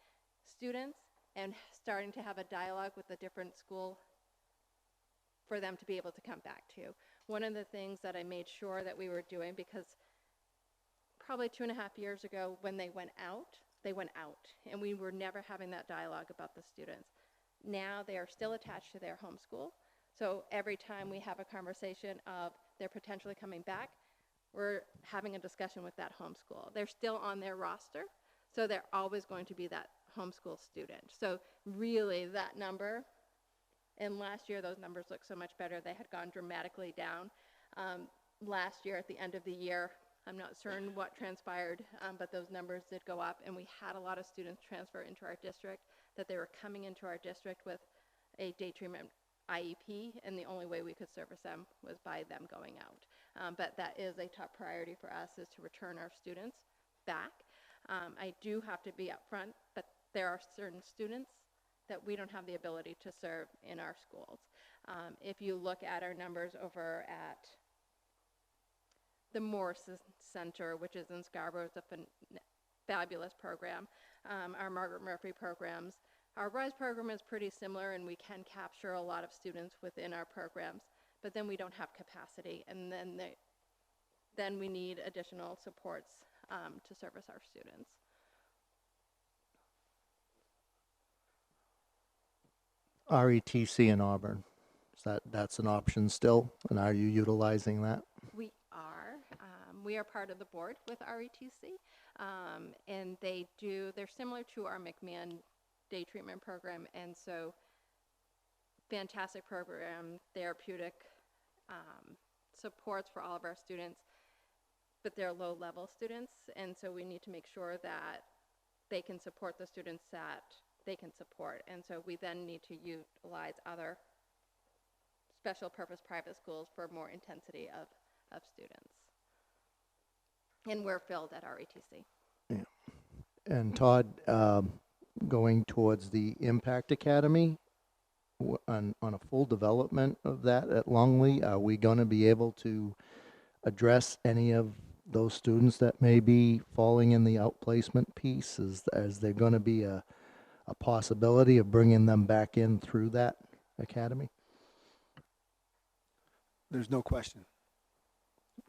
students, and starting to have a dialogue with the different school for them to be able to come back to. One of the things that I made sure that we were doing, because probably 2.5 years ago when they went out, and we were never having that dialogue about the students. Now they are still attached to their home school, so every time we have a conversation of they're potentially coming back, we're having a discussion with that homeschool. They're still on their roster, so they're always going to be that homeschool student. So really that number, and last year those numbers looked so much better. They had gone dramatically down. Last year at the end of the year, I'm not certain what transpired, but those numbers did go up, and we had a lot of students transfer into our district, that they were coming into our district with a day treatment IEP, and the only way we could service them was by them going out. But that is a top priority for us, is to return our students back. I do have to be upfront, but there are certain students that we don't have the ability to serve in our schools. If you look at our numbers over at the Morrison Center, which is in Scarborough, it's a fabulous program. Our Margaret Murphy programs. Our RISE program is pretty similar, and we can capture a lot of students within our programs, but then we don't have capacity, and then we need additional supports to service our students.
RETC in Auburn, that's an option still, and are you utilizing that?
We are. We are part of the board with RETC, and they're similar to our McMahon day treatment program, and so fantastic program, therapeutic supports for all of our students, but they're low-level students, and so we need to make sure that they can support the students that they can support, and so we then need to utilize other special purpose private schools for more intensity of students. And we're filled at RETC.
Yeah. And Todd, going towards the Impact Academy, on a full development of that at Longley, are we going to be able to address any of those students that may be falling in the outplacement piece? Is there going to be a possibility of bringing them back in through that academy?
There's no question.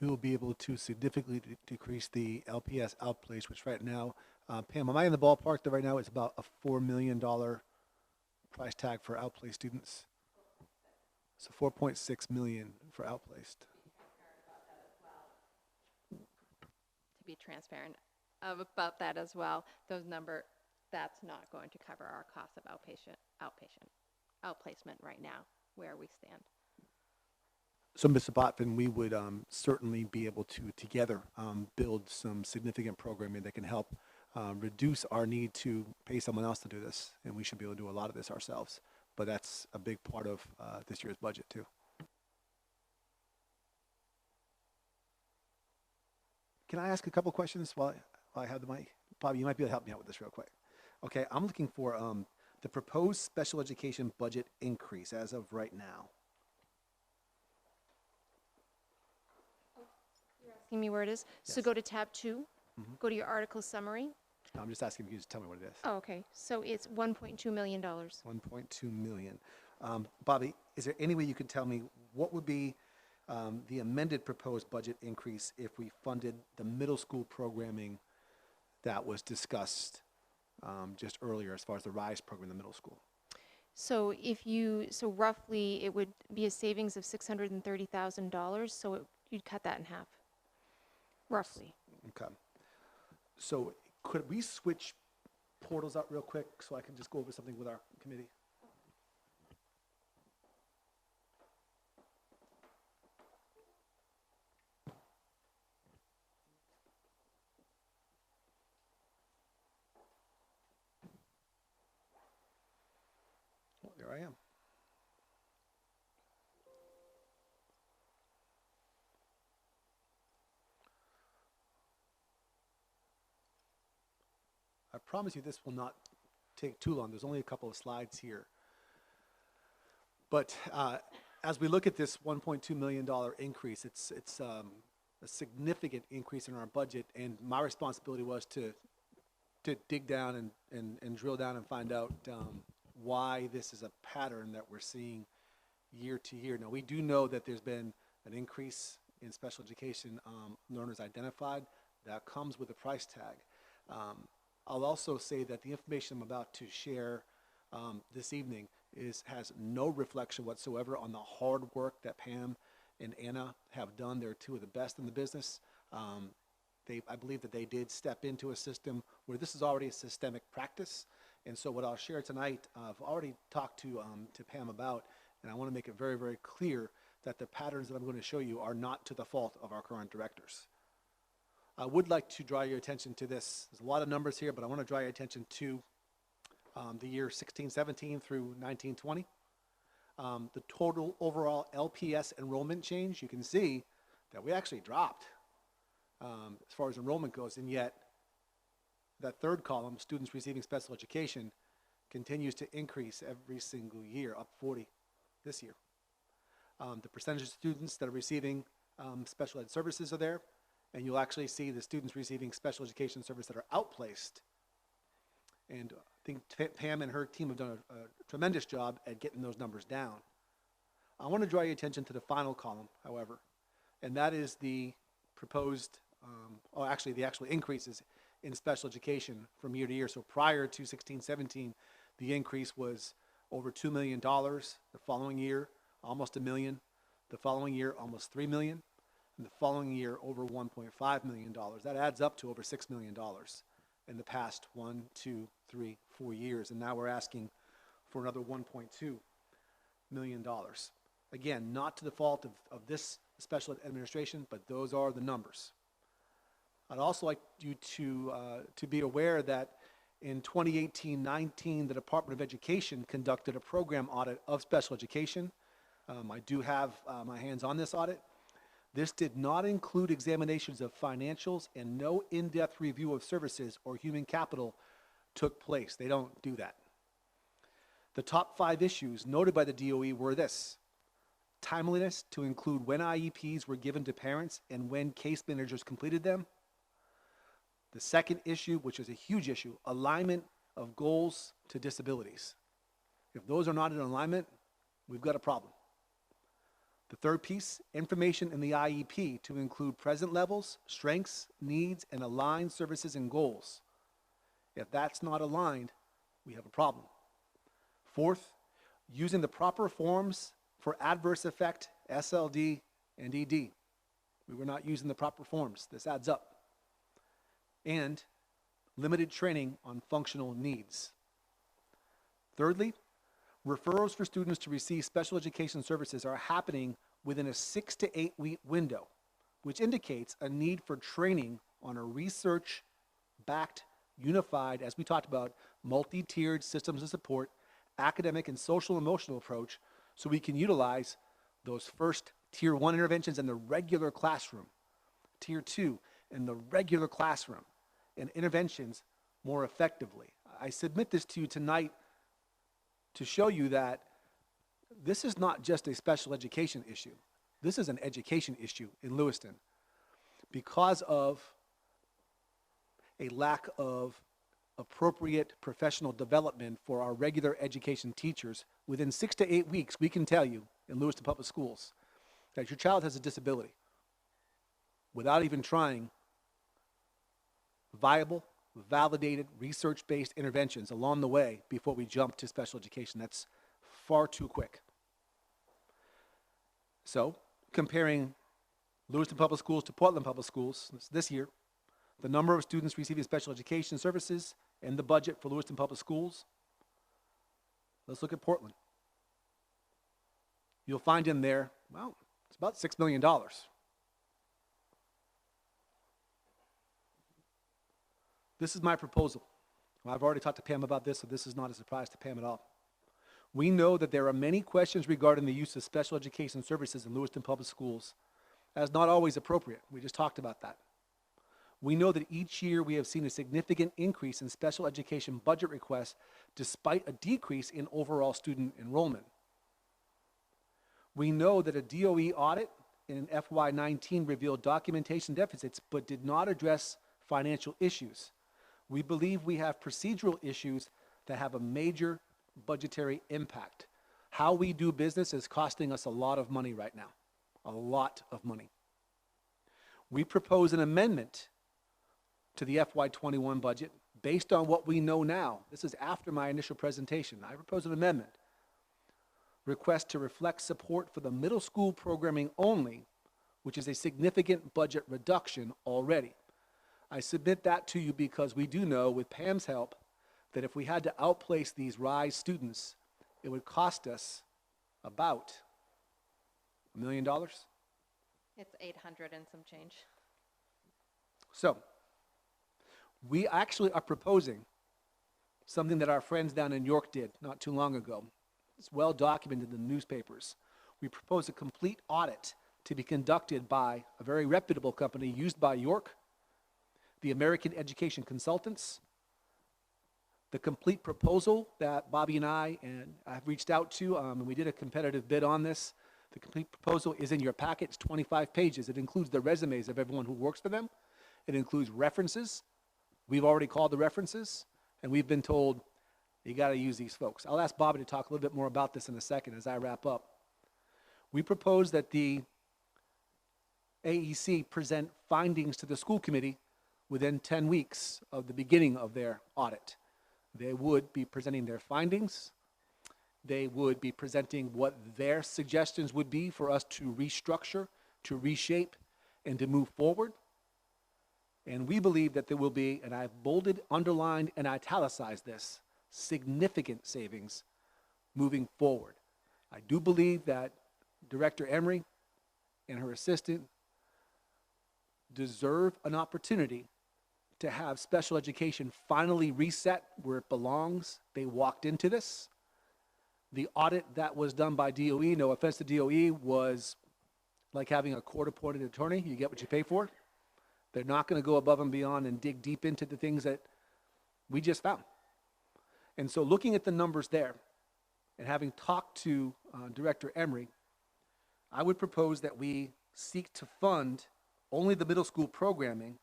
We will be able to significantly decrease the LPS outplace, which right now, Pam, am I in the ballpark that right now it's about a $4 million price tag for outplaced students? So 4.6 million for outplaced.
To be transparent about that as well, that's not going to cover our cost of outplacement right now, where we stand.
So, Mr. Botvin, we would certainly be able to together build some significant programming that can help reduce our need to pay someone else to do this, and we should be able to do a lot of this ourselves. But that's a big part of this year's budget too. Can I ask a couple questions while I have the mic? Bobby, you might be able to help me out with this real quick. Okay, I'm looking for the proposed special education budget increase as of right now.
Asking me where it is. So
Yes.
go to tab 2, go to your article summary.
No, I'm just asking if you just tell me what it is.
Oh, okay. So it's $1.2 million.
1.2 million. Bobby, is there any way you could tell me what would be the amended proposed budget increase if we funded the middle school programming that was discussed just earlier as far as the RISE program in the middle school?
So so roughly it would be a savings of $630,000. So you'd cut that in half, roughly.
Okay. So could we switch portals out real quick so I can just go over something with our committee? Here I am. I promise you this will not take too long. There's only a couple of slides here. But as we look at this $1.2 million increase, it's a significant increase in our budget, and my responsibility was to dig down and drill down and find out why this is a pattern that we're seeing year to year. Now, we do know that there's been an increase in special education learners identified. That comes with a price tag. I'll also say that the information I'm about to share this evening has no reflection whatsoever on the hard work that Pam and Anna have done. They're two of the best in the business. I believe that they did step into a system where this is already a systemic practice. And so what I'll share tonight, I've already talked to Pam about, and I want to make it very, very clear that the patterns that I'm going to show you are not to the fault of our current directors. I would like to draw your attention to this. There's a lot of numbers here, but I want to draw your attention to the year 16-17 through 19-20. The total overall LPS enrollment change, you can see that we actually dropped as far as enrollment goes, and yet that third column, students receiving special education, continues to increase every single year, up 40 this year. The percentage of students that are receiving special ed services are there, and you'll actually see the students receiving special education service that are outplaced. And I think Pam and her team have done a tremendous job at getting those numbers down. I want to draw your attention to the final column, however, and that is the proposed, the actual increases in special education from year to year. So prior to 16-17, the increase was over $2 million. The following year, almost $1 million. The following year, almost $3 million. And the following year, over $1.5 million. That adds up to over $6 million in the past 1, 2, 3, 4 years. And now we're asking for another $1.2 million. Again, not to the fault of this special ed administration, but those are the numbers. I'd also like you to be aware that in 2018-19, the Department of Education conducted a program audit of special education. I do have my hands on this audit. This did not include examinations of financials, and no in-depth review of services or human capital took place. They don't do that. The top 5 issues noted by the DOE were this: timeliness to include when IEPs were given to parents and when case managers completed them. The second issue, which is a huge issue, alignment of goals to disabilities. If those are not in alignment, we've got a problem. The third piece, information in the IEP to include present levels, strengths, needs, and aligned services and goals. If that's not aligned, we have a problem. Fourth, using the proper forms for adverse effect, SLD, and ED. We were not using the proper forms. This adds up. And limited training on functional needs. Thirdly, referrals for students to receive special education services are happening within a 6 to 8 week window, which indicates a need for training on a research-backed, unified, as we talked about, multi-tiered systems of support, academic and social emotional approach, so we can utilize those first tier 1 interventions in the regular classroom, tier 2 in the regular classroom, and interventions more effectively. I submit this to you tonight to show you that this is not just a special education issue. This is an education issue in Lewiston because of a lack of appropriate professional development for our regular education teachers. Within 6 to 8 weeks, we can tell you in Lewiston Public Schools that your child has a disability without even trying viable, validated, research-based interventions along the way before we jump to special education. That's far too quick. So, comparing Lewiston Public Schools to Portland Public Schools this year, the number of students receiving special education services and the budget for Lewiston Public Schools, let's look at Portland. You'll find in there, well, it's about $6 million. This is my proposal. I've already talked to Pam about this, so this is not a surprise to Pam at all. We know that there are many questions regarding the use of special education services in Lewiston Public Schools. That is not always appropriate. We just talked about that. We know that each year we have seen a significant increase in special education budget requests despite a decrease in overall student enrollment. We know that a DOE audit in FY19 revealed documentation deficits but did not address financial issues. We believe we have procedural issues that have a major budgetary impact. How we do business is costing us a lot of money right now, a lot of money. We propose an amendment to the FY21 budget based on what we know now. This is after my initial presentation. I propose an amendment. Request to reflect support for the middle school programming only, which is a significant budget reduction already. I submit that to you because we do know, with Pam's help, that if we had to outplace these RISE students, it would cost us about $1 million.
It's 800 and some change.
So, we actually are proposing something that our friends down in York did not too long ago. It's well documented in the newspapers. We propose a complete audit to be conducted by a very reputable company used by York, the American Education Consultants. The complete proposal that Bobby and I have reached out to, and we did a competitive bid on this. The complete proposal is in your packet. It's 25 pages. It includes the resumes of everyone who works for them. It includes references. We've already called the references, and we've been told you got to use these folks. I'll ask Bobby to talk a little bit more about this in a second as I wrap up. We propose that the AEC present findings to the school committee within 10 weeks of the beginning of their audit. They would be presenting their findings. They would be presenting what their suggestions would be for us to restructure, to reshape, and to move forward. And we believe that there will be, and I've bolded, underlined, and italicized this, significant savings moving forward. I do believe that Director Emery and her assistant deserve an opportunity to have special education finally reset where it belongs. They walked into this. The audit that was done by DOE, no offense to DOE, was like having a court-appointed attorney. You get what you pay for. They're not going to go above and beyond and dig deep into the things that we just found. And so looking at the numbers there, and having talked to Director Emery, I would propose that we seek to fund only the middle school programming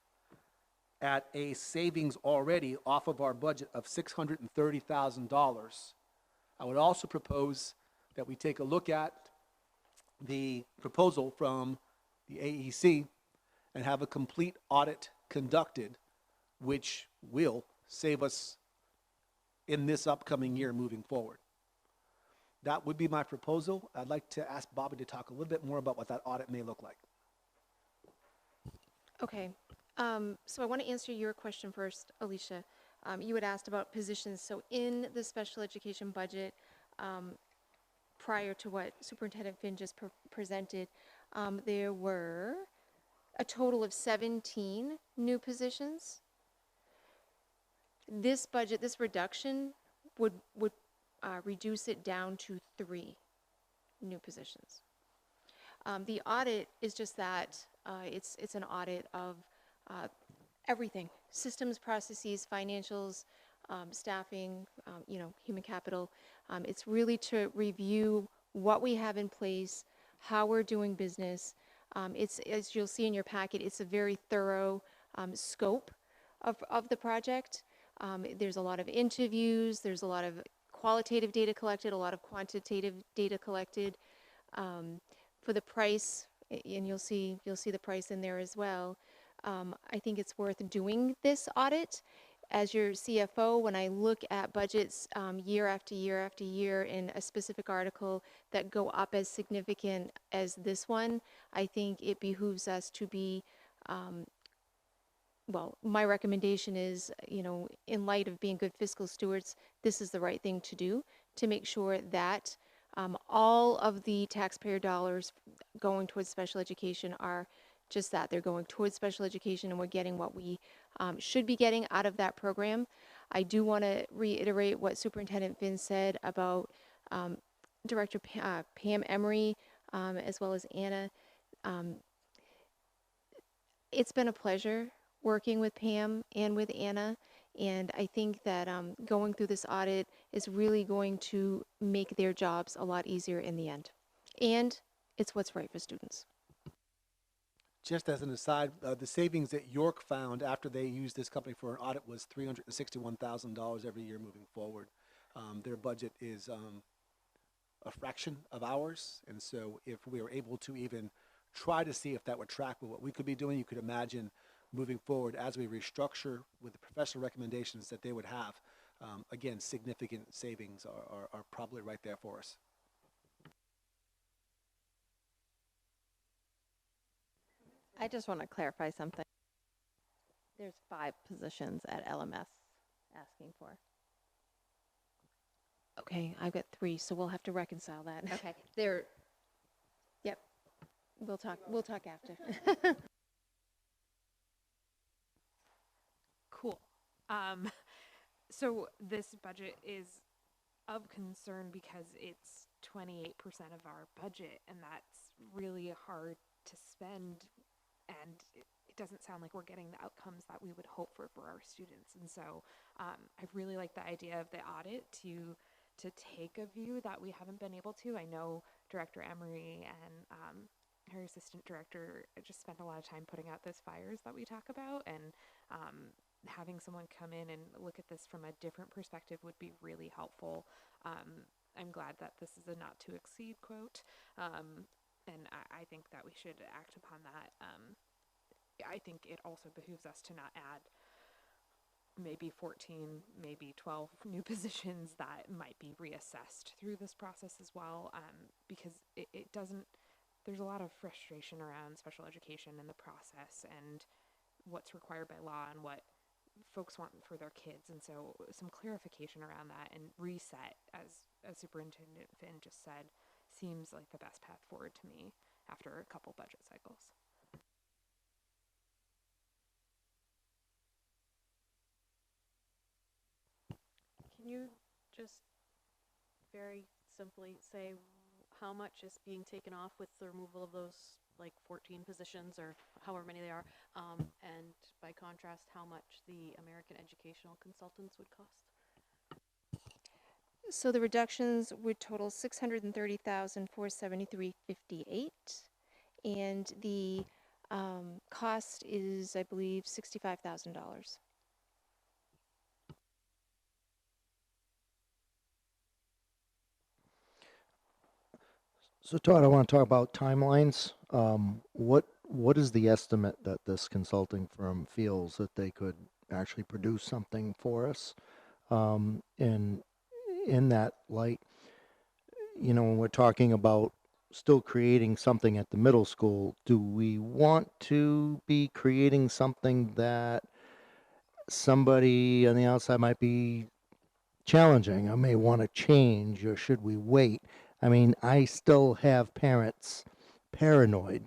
at a savings already off of our budget of $630,000. I would also propose that we take a look at the proposal from the AEC and have a complete audit conducted, which will save us in this upcoming year moving forward. That would be my proposal. I'd like to ask Bobby to talk a little bit more about what that audit may look like.
Okay. So I want to answer your question first, Alicia. You had asked about positions. So in the special education budget, prior to what Superintendent Finn just presented, there were a total of 17 new positions. This budget, this reduction would reduce it down to 3 new positions. The audit is just that. It's an audit of everything: systems, processes, financials, staffing, human capital. It's really to review what we have in place, how we're doing business. It's, as you'll see in your packet, it's a very thorough scope of the project. There's a lot of interviews. There's a lot of qualitative data collected, a lot of quantitative data collected. For the price, and you'll see the price in there as well. I think it's worth doing this audit. As your CFO, when I look at budgets year after year after year in a specific article that go up as significant as this one, I think it behooves us to be, well, my recommendation is, in light of being good fiscal stewards, this is the right thing to do to make sure that all of the taxpayer dollars going towards special education are just that. They're going towards special education, and we're getting what we should be getting out of that program. I do want to reiterate what Superintendent Finn said about Director Pam Emery, as well as Anna. Um, it's been a pleasure working with Pam and with Anna, and I think that going through this audit is really going to make their jobs a lot easier in the end. And it's what's right for students.
Just as an aside, the savings that York found after they used this company for an audit was $361,000 every year moving forward. Their budget is a fraction of ours, and so if we were able to even try to see if that would track with what we could be doing, you could imagine moving forward as we restructure with the professional recommendations that they would have. Again, significant savings are probably right there for us.
I just want to clarify something. There's 5 positions at LMS asking for.
Okay, I've got 3, so we'll have to reconcile that.
Okay, they're
Yep. We'll talk after.
Cool. So this budget is of concern because it's 28% of our budget, and that's really hard to spend, and it doesn't sound like we're getting the outcomes that we would hope for our students. And so I really like the idea of the audit to take a view that we haven't been able to. I know Director Emery and her assistant director just spent a lot of time putting out those fires that we talk about, and having someone come in and look at this from a different perspective would be really helpful. I'm glad that this is a not to exceed quote, and I think that we should act upon that. I think it also behooves us to not add maybe 14, maybe 12 new positions that might be reassessed through this process as well, because it doesn't, there's a lot of frustration around special education and the process and what's required by law and what folks want for their kids. And so some clarification around that and reset, as Superintendent Finn just said, seems like the best path forward to me after a couple budget cycles.
Can you just very simply say how much is being taken off with the removal of those like 14 positions or however many they are, and by contrast, how much the American Educational Consultants would cost?
So the reductions would total $630,473.58, and the cost is, I believe, $65,000.
So Todd, I want to talk about timelines. What is the estimate that this consulting firm feels that they could actually produce something for us? And in that light, you know, when we're talking about still creating something at the middle school, do we want to be creating something that somebody on the outside might be challenging or may want to change, or should we wait? I mean, I still have parents paranoid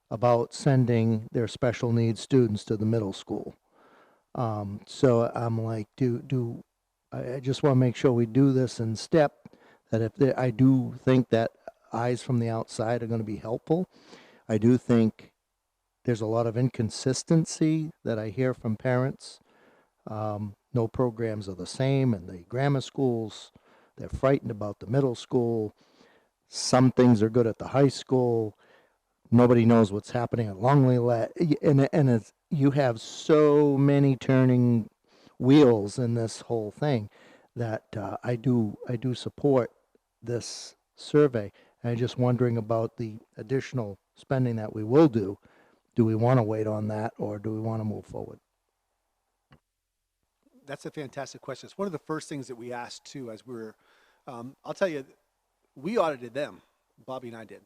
about sending their special needs students to the middle school. So I'm like, I just want to make sure we do this in step, that if I do think that eyes from the outside are going to be helpful. I do think there's a lot of inconsistency that I hear from parents. No programs are the same in the grammar schools. They're frightened about the middle school. Some things are good at the high school. Nobody knows what's happening at Longleat. And you have so many turning wheels in this whole thing that I do support this survey. I'm just wondering about the additional spending that we will do. Do we want to wait on that, or do we want to move forward?
That's a fantastic question. It's one of the first things that we asked too as we were, I'll tell you, we audited them. Bobby and I did.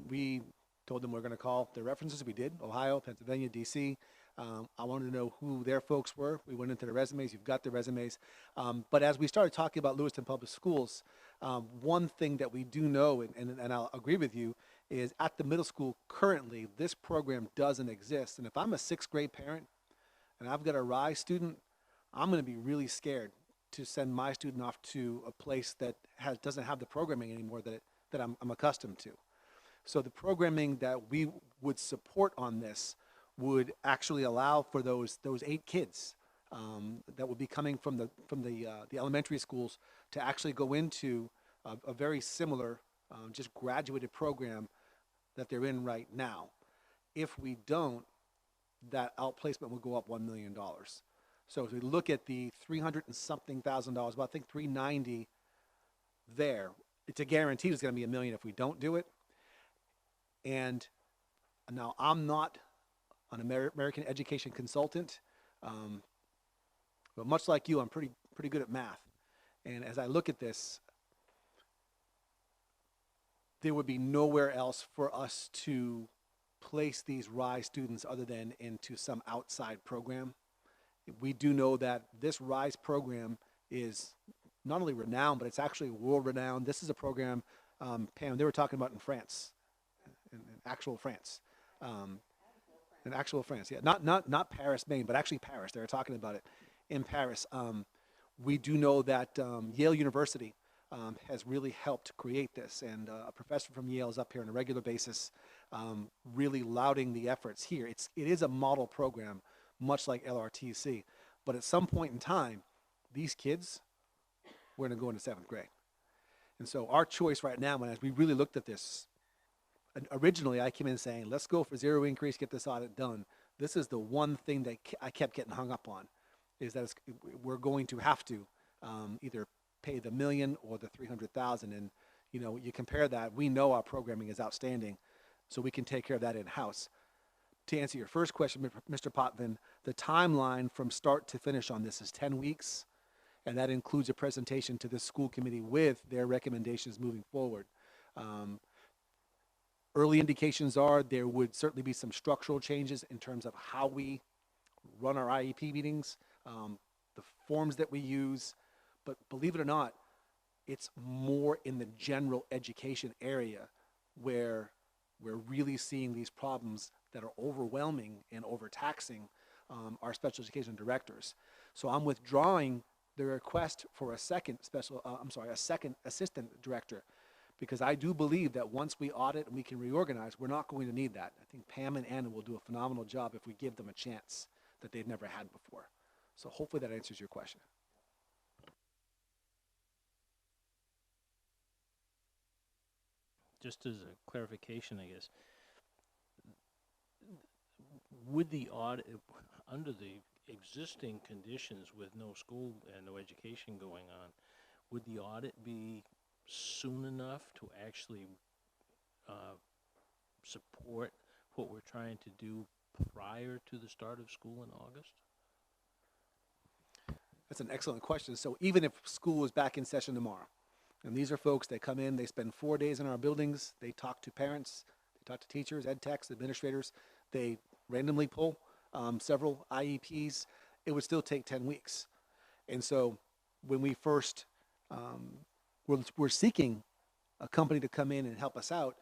We told them we're going to call their references. We did. Ohio, Pennsylvania, DC. I wanted to know who their folks were. We went into the resumes. You've got the resumes. But as we started talking about Lewiston Public Schools, one thing that we do know, and I'll agree with you, is at the middle school currently, this program doesn't exist. And if I'm a 6th grade parent and I've got a RISE student, I'm going to be really scared to send my student off to a place that doesn't have the programming anymore that I'm accustomed to. So the programming that we would support on this would actually allow for those 8 kids that would be coming from the elementary schools to actually go into a very similar, just graduated program that they're in right now. If we don't, that outplacement will go up $1 million. So if we look at the $300 and something thousand, about I think 390 there, it's a guarantee it's going to be $1 million if we don't do it. And now I'm not an American education consultant, but much like you, I'm pretty good at math. And as I look at this, there would be nowhere else for us to place these RISE students other than into some outside program. We do know that this RISE program is not only renowned, but it's actually world renowned. This is a program, Pam, they were talking about in France, in actual France. In actual France, yeah, not Paris, Maine, but actually Paris. They were talking about it in Paris. We do know that Yale University has really helped create this, and a professor from Yale is up here on a regular basis, really lauding the efforts here. It is a model program, much like LRTC, but at some point in time, these kids were going to go into 7th grade, and so our choice right now, as we really looked at this. Originally, I came in saying, let's go for 0 increase, get this audit done. This is the one thing that I kept getting hung up on, is that we're going to have to either pay the $1 million or the $300,000. And, you compare that, we know our programming is outstanding, so we can take care of that in-house. To answer your first question, Mr. Potvin, the timeline from start to finish on this is 10 weeks, and that includes a presentation to the school committee with their recommendations moving forward. Early indications are there would certainly be some structural changes in terms of how we run our IEP meetings, the forms that we use, but believe it or not, it's more in the general education area where we're really seeing these problems that are overwhelming and overtaxing our special education directors. So I'm withdrawing the request for a second assistant director, because I do believe that once we audit and we can reorganize, we're not going to need that. I think Pam and Anna will do a phenomenal job if we give them a chance that they've never had before. So hopefully that answers your question.
Just as a clarification, I guess, would the audit, under the existing conditions with no school and no education going on, would the audit be soon enough to actually support what we're trying to do prior to the start of school in August?
That's an excellent question. So even if school is back in session tomorrow, and these are folks that come in, they spend 4 days in our buildings, they talk to parents, they talk to teachers, ed techs, administrators, they randomly pull several IEPs, it would still take 10 weeks. And so when we first we're seeking a company to come in and help us out,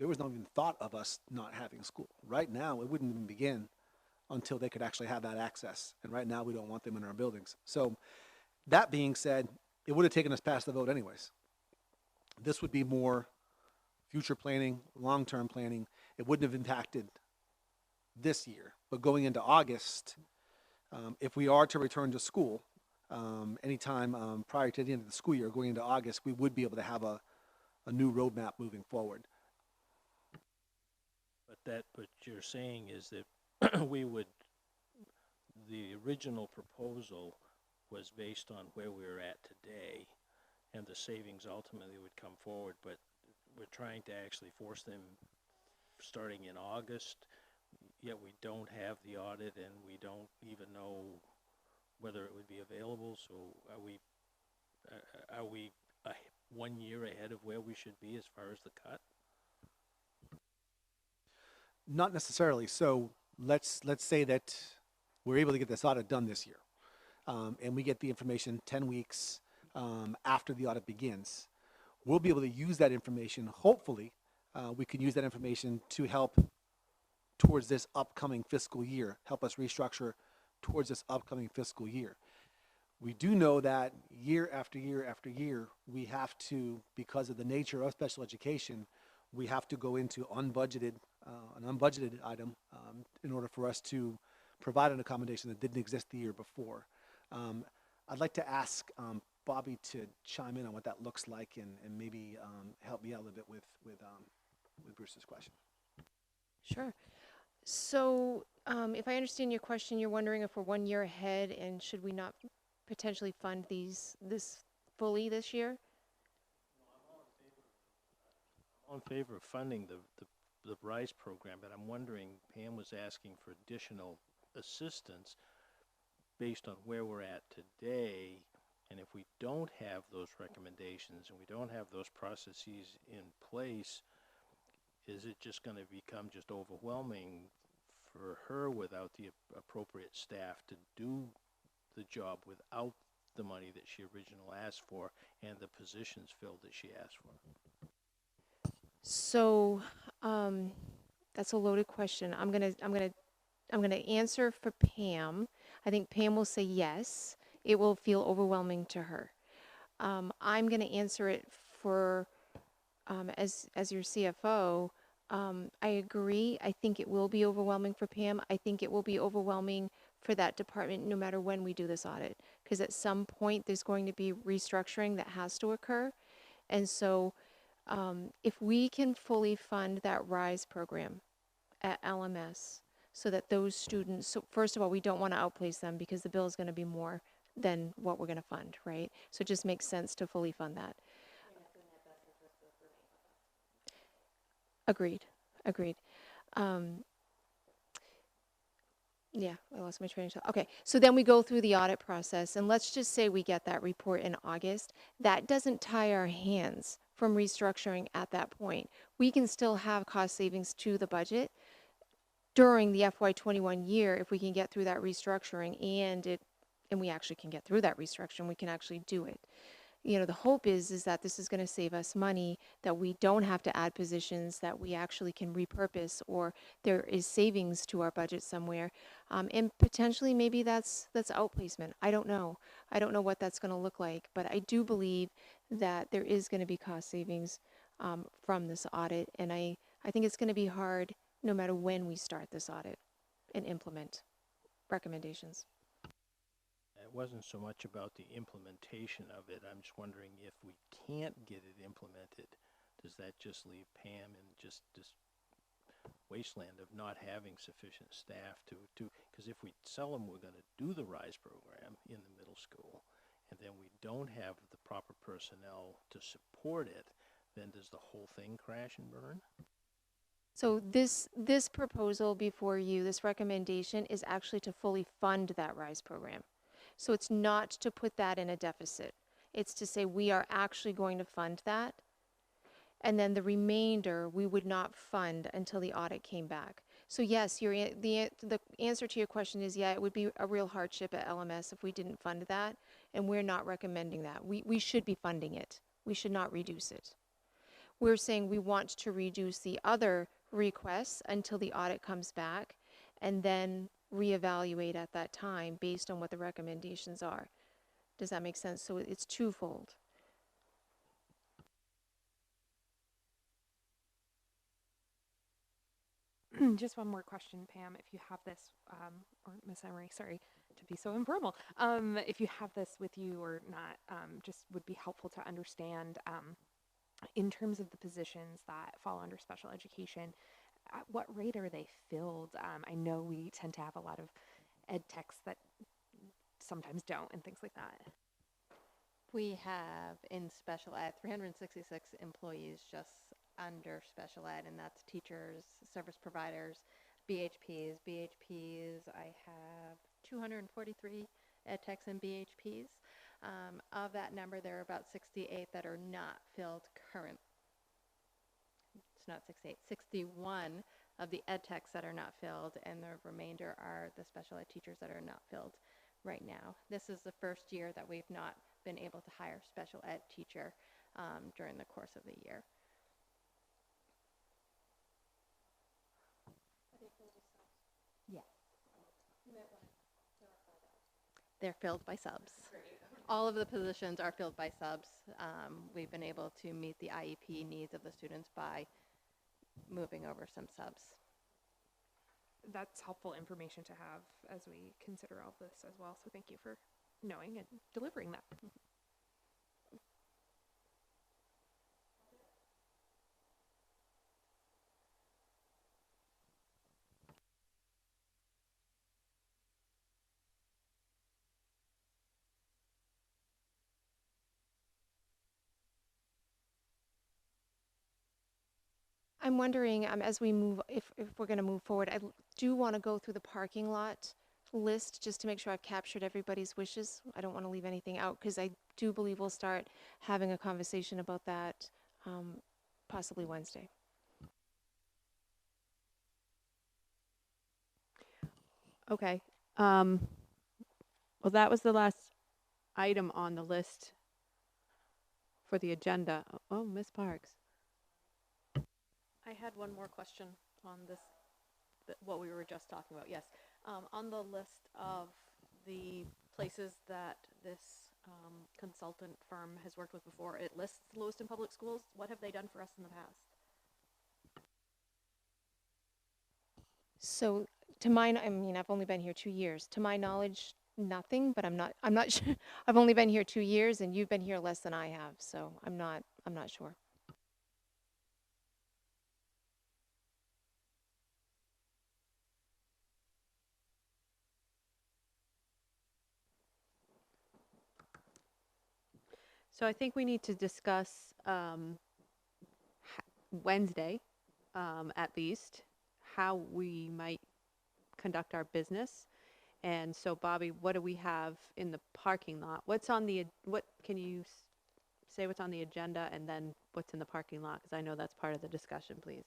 there was not even thought of us not having school. Right now, it wouldn't even begin until they could actually have that access. And right now, we don't want them in our buildings. So that being said, it would have taken us past the vote anyways. This would be more future planning, long-term planning. It wouldn't have impacted this year. But going into August, if we are to return to school, anytime prior to the end of the school year, going into August, we would be able to have a new roadmap moving forward.
But what you're saying is that the original proposal was based on where we're at today, and the savings ultimately would come forward, but we're trying to actually force them starting in August, yet we don't have the audit and we don't even know whether it would be available. So are we 1 year ahead of where we should be as far as the cut?
Not necessarily. So let's say that we're able to get this audit done this year, and we get the information 10 weeks after the audit begins. We'll be able to use that information. Hopefully, we can use that information to help towards this upcoming fiscal year, help us restructure towards this upcoming fiscal year. We do know that year after year after year, we have to, because of the nature of special education, we have to go into an unbudgeted item in order for us to provide an accommodation that didn't exist the year before. I'd like to ask Bobby to chime in on what that looks like and maybe help me out a little bit with Bruce's question.
Sure. So, if I understand your question, you're wondering if we're 1 year ahead and should we not potentially fund this fully this year?
I'm in favor of funding the RISE program, but I'm wondering, Pam was asking for additional assistance based on where we're at today, and if we don't have those recommendations and we don't have those processes in place, is it just going to become just overwhelming for her without the appropriate staff to do the job without the money that she originally asked for and the positions filled that she asked for?
So, that's a loaded question. I'm gonna answer for Pam. I think Pam will say yes. It will feel overwhelming to her. I'm gonna answer it for, as your CFO. I agree. I think it will be overwhelming for Pam. I think it will be overwhelming for that department no matter when we do this audit. Because at some point, there's going to be restructuring that has to occur. And so if we can fully fund that RISE program at LMS so that those students, so first of all, we don't want to outplace them because the bill is going to be more than what we're going to fund, right? So it just makes sense to fully fund that. Agreed. Agreed. Yeah, I lost my train of thought. Okay, so then we go through the audit process, and let's just say we get that report in August. That doesn't tie our hands from restructuring at that point. We can still have cost savings to the budget during the FY21 year if we can get through that restructuring, and we actually can get through that restructuring. We can actually do it. You know, the hope is that this is going to save us money, that we don't have to add positions, that we actually can repurpose, or there is savings to our budget somewhere, and potentially maybe that's outplacement. I don't know. I don't know what that's going to look like, but I do believe that there is going to be cost savings from this audit, and I think it's going to be hard no matter when we start this audit and implement recommendations.
It wasn't so much about the implementation of it. I'm just wondering if we can't get it implemented, does that just leave Pam in just this wasteland of not having sufficient staff to because if we tell them we're going to do the RISE program in the middle school and then we don't have the proper personnel to support it, then does the whole thing crash and burn?
So this proposal before you, this recommendation, is actually to fully fund that RISE program. So it's not to put that in a deficit. It's to say we are actually going to fund that. And then the remainder we would not fund until the audit came back. So yes, the answer to your question is, yeah, it would be a real hardship at LMS if we didn't fund that. And we're not recommending that. We should be funding it. We should not reduce it. We're saying we want to reduce the other requests until the audit comes back and then reevaluate at that time based on what the recommendations are. Does that make sense? So it's twofold.
Just one more question, Pam, if you have this, or Miss Emery, sorry to be so informal. If you have this with you or not, just would be helpful to understand in terms of the positions that fall under special education, at what rate are they filled? I know we tend to have a lot of ed techs that sometimes don't and things like that.
We have in special ed 366 employees just under special ed, and that's teachers, service providers, BHPs. I have 243 ed techs and BHPs. Of that number, there are about 68 that are not filled current. It's not 68, 61 of the ed techs that are not filled, and the remainder are the special ed teachers that are not filled right now. This is the first year that we've not been able to hire a special ed teacher during the course of the year. Yes. They're filled by subs.
all of the positions are filled by subs. We've been able to meet the IEP needs of the students by moving over some subs.
That's helpful information to have as we consider all this as well. So thank you for knowing and delivering that.
I'm wondering, as we move, if we're going to move forward, do want to go through the parking lot list just to make sure I've captured everybody's wishes. I don't want to leave anything out because I do believe we'll start having a conversation about that possibly Wednesday.
Okay. Well, that was the last item on the list for the agenda. Oh, Ms. Parks.
I had one more question on this, what we were just talking about, yes. On the list of the places that this consultant firm has worked with before, it lists Lewiston Public Schools. What have they done for us in the past?
So I mean, I've only been here 2 years. To my knowledge, nothing, but I'm not sure. I've only been here 2 years and you've been here less than I have, so I'm not sure.
So I think we need to discuss Wednesday, at least, how we might conduct our business. And so, Bobby, what do we have in the parking lot? What's on the, what, can you say what's on the agenda and then what's in the parking lot? Because I know that's part of the discussion, please.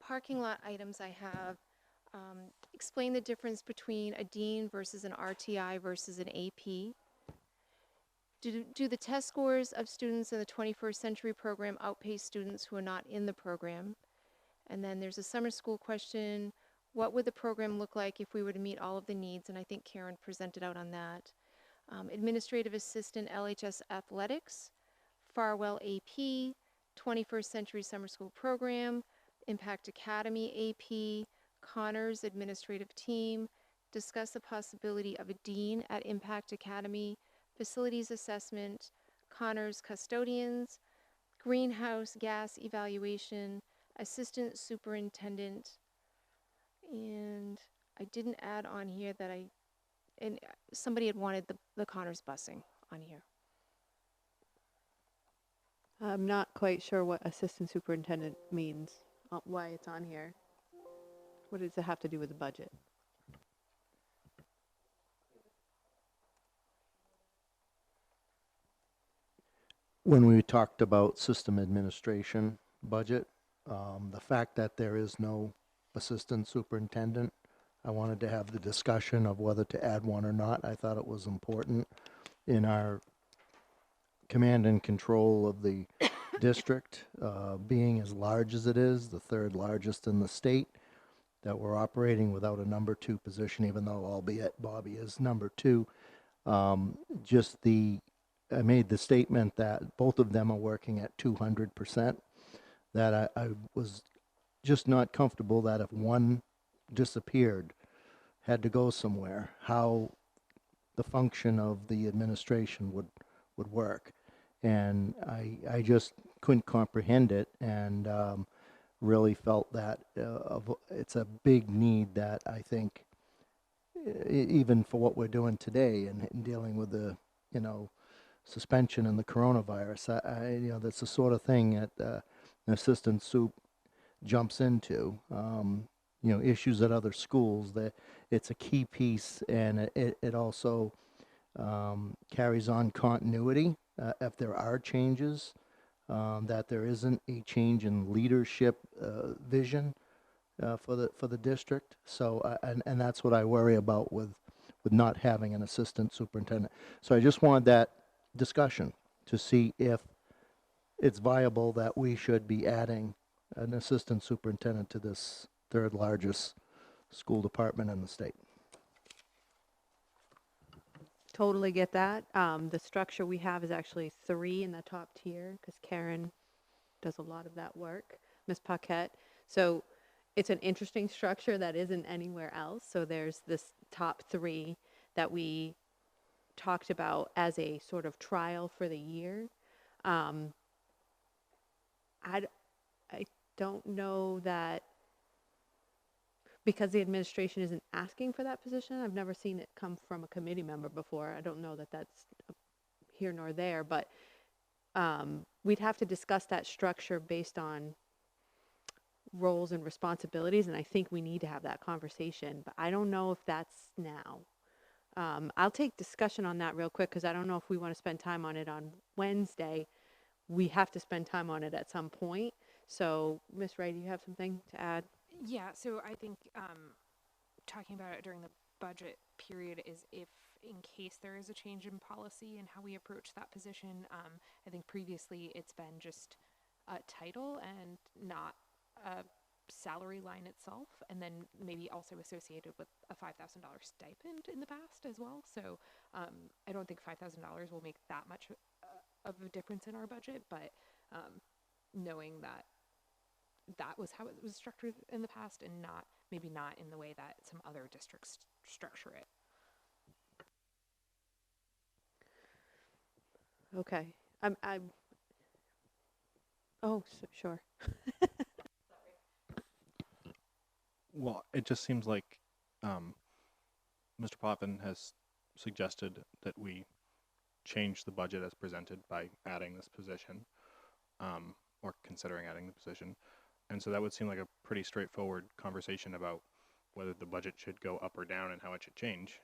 Parking lot items I have, explain the difference between a dean versus an RTI versus an AP. Do the test scores of students in the 21st century program outpace students who are not in the program? And then there's a summer school question. What would the program look like if we were to meet all of the needs? And I think Karen presented out on that. Administrative assistant LHS athletics, Farwell AP, 21st century summer school program, Impact Academy AP, Connors administrative team, discuss the possibility of a dean at Impact Academy, facilities assessment, Connors custodians, greenhouse gas evaluation, assistant superintendent, and I didn't add on here that and somebody had wanted the Connors busing on here.
I'm not quite sure what assistant superintendent means, why it's on here. What does it have to do with the budget?
When we talked about system administration budget, the fact that there is no assistant superintendent, I wanted to have the discussion of whether to add one or not. I thought it was important in our command and control of the district, being as large as it is, the third largest in the state, that we're operating without a number 2 position, even though albeit Bobby is number 2. I made the statement that both of them are working at 200%, that I was just not comfortable that if one disappeared, had to go somewhere, how the function of the administration would work. And I just couldn't comprehend it, and really felt that it's a big need that I think, even for what we're doing today and dealing with the, suspension and the coronavirus, that's the sort of thing that an assistant soup jumps into. Issues at other schools, that it's a key piece, and it also carries on continuity if there are changes, that there isn't a change in leadership for the district. So and that's what I worry about with with not having an assistant superintendent. So I just wanted that discussion to see if it's viable that we should be adding an assistant superintendent to this third largest school department in the state.
Totally get that. The structure we have is actually 3 in the top tier because Karen does a lot of that work, Miss Paquette. So it's an interesting structure that isn't anywhere else. So there's this top 3 that we talked about as a sort of trial for the year. I don't know that because the administration isn't asking for that position. I've never seen it come from a committee member before. I don't know that that's here nor there, but we'd have to discuss that structure based on roles and responsibilities, and I think we need to have that conversation, but I don't know if that's now. I'll take discussion on that real quick because I don't know if we want to spend time on it on Wednesday. We have to spend time on it at some point. So, Ms. Ray, do you have something to add?
Yeah, so I think talking about it during the budget period is if, in case there is a change in policy and how we approach that position, I think previously it's been just a title and not a salary line itself, and then maybe also associated with a $5,000 stipend in the past as well. So I don't think $5,000 will make that much of a difference in our budget, but knowing that that was how it was structured in the past and maybe not in the way that some other districts structure it.
Okay. Sure.
Well, it just seems like Mr. Potvin has suggested that we change the budget as presented by adding this position, or considering adding the position. And so that would seem like a pretty straightforward conversation about whether the budget should go up or down and how it should change.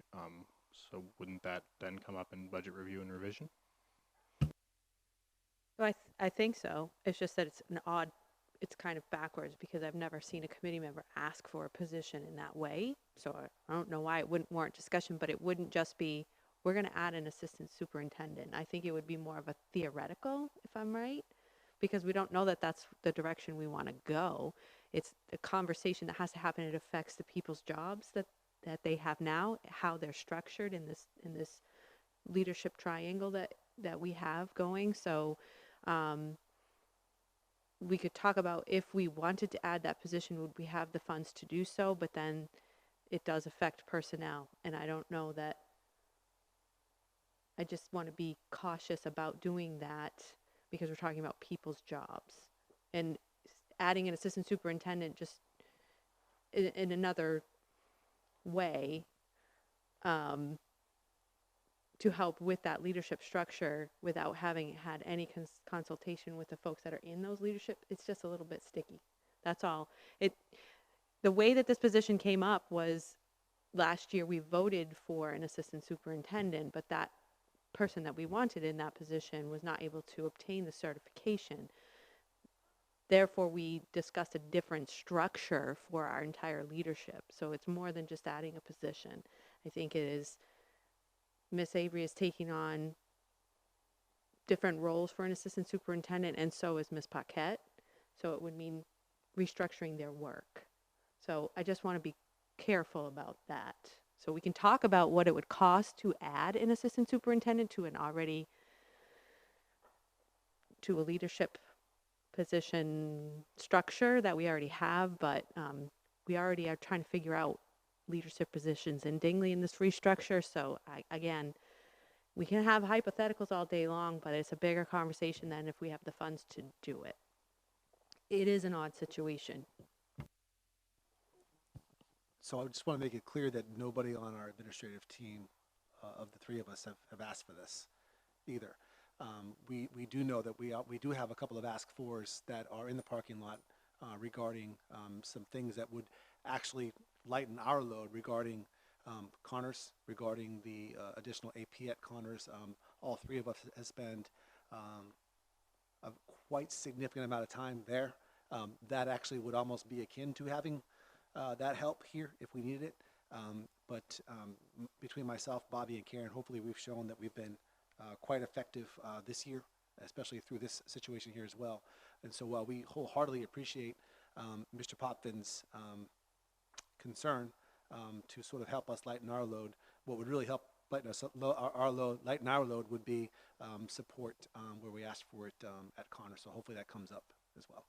So wouldn't that then come up in budget review and revision?
Well, I think so. It's just that it's kind of backwards because I've never seen a committee member ask for a position in that way. So I don't know why it wouldn't warrant discussion, but it wouldn't just be, we're going to add an assistant superintendent. I think it would be more of a theoretical, if I'm right, because we don't know that that's the direction we want to go. It's a conversation that has to happen. It affects the people's jobs that they have now, how they're structured in this leadership triangle that we have going. So we could talk about if we wanted to add that position, would we have the funds to do so? But then it does affect personnel. And I don't know that, I just want to be cautious about doing that because we're talking about people's jobs. And adding an assistant superintendent just in another way to help with that leadership structure without having had any consultation with the folks that are in those leadership, it's just a little bit sticky. That's all. The way that this position came up was last year we voted for an assistant superintendent, but that person that we wanted in that position was not able to obtain the certification. Therefore, we discussed a different structure for our entire leadership. So it's more than just adding a position. I think it is Miss Avery is taking on different roles for an assistant superintendent, and so is Miss Paquette. So it would mean restructuring their work. So I just want to be careful about that. So we can talk about what it would cost to add an assistant superintendent to a leadership position structure that we already have, but we already are trying to figure out leadership positions in Dingley in this restructure. So again, we can have hypotheticals all day long, but it's a bigger conversation than if we have the funds to do it. It is an odd situation.
So I just want to make it clear that nobody on our administrative team of the 3 of us have asked for this either. We do know that we do have a couple of ask fors that are in the parking lot regarding some things that would actually lighten our load regarding Connors, regarding the additional AP at Connors. All 3 of us have spent a quite significant amount of time there. That actually would almost be akin to having that help here if we needed it. Between myself, Bobby, and Karen, hopefully we've shown that we've been quite effective this year, especially through this situation here as well. And so while we wholeheartedly appreciate Mr. Popfin's concern to sort of help us lighten our load, what would really help lighten lighten our load would be support where we asked for it at Connor. So hopefully that comes up as well.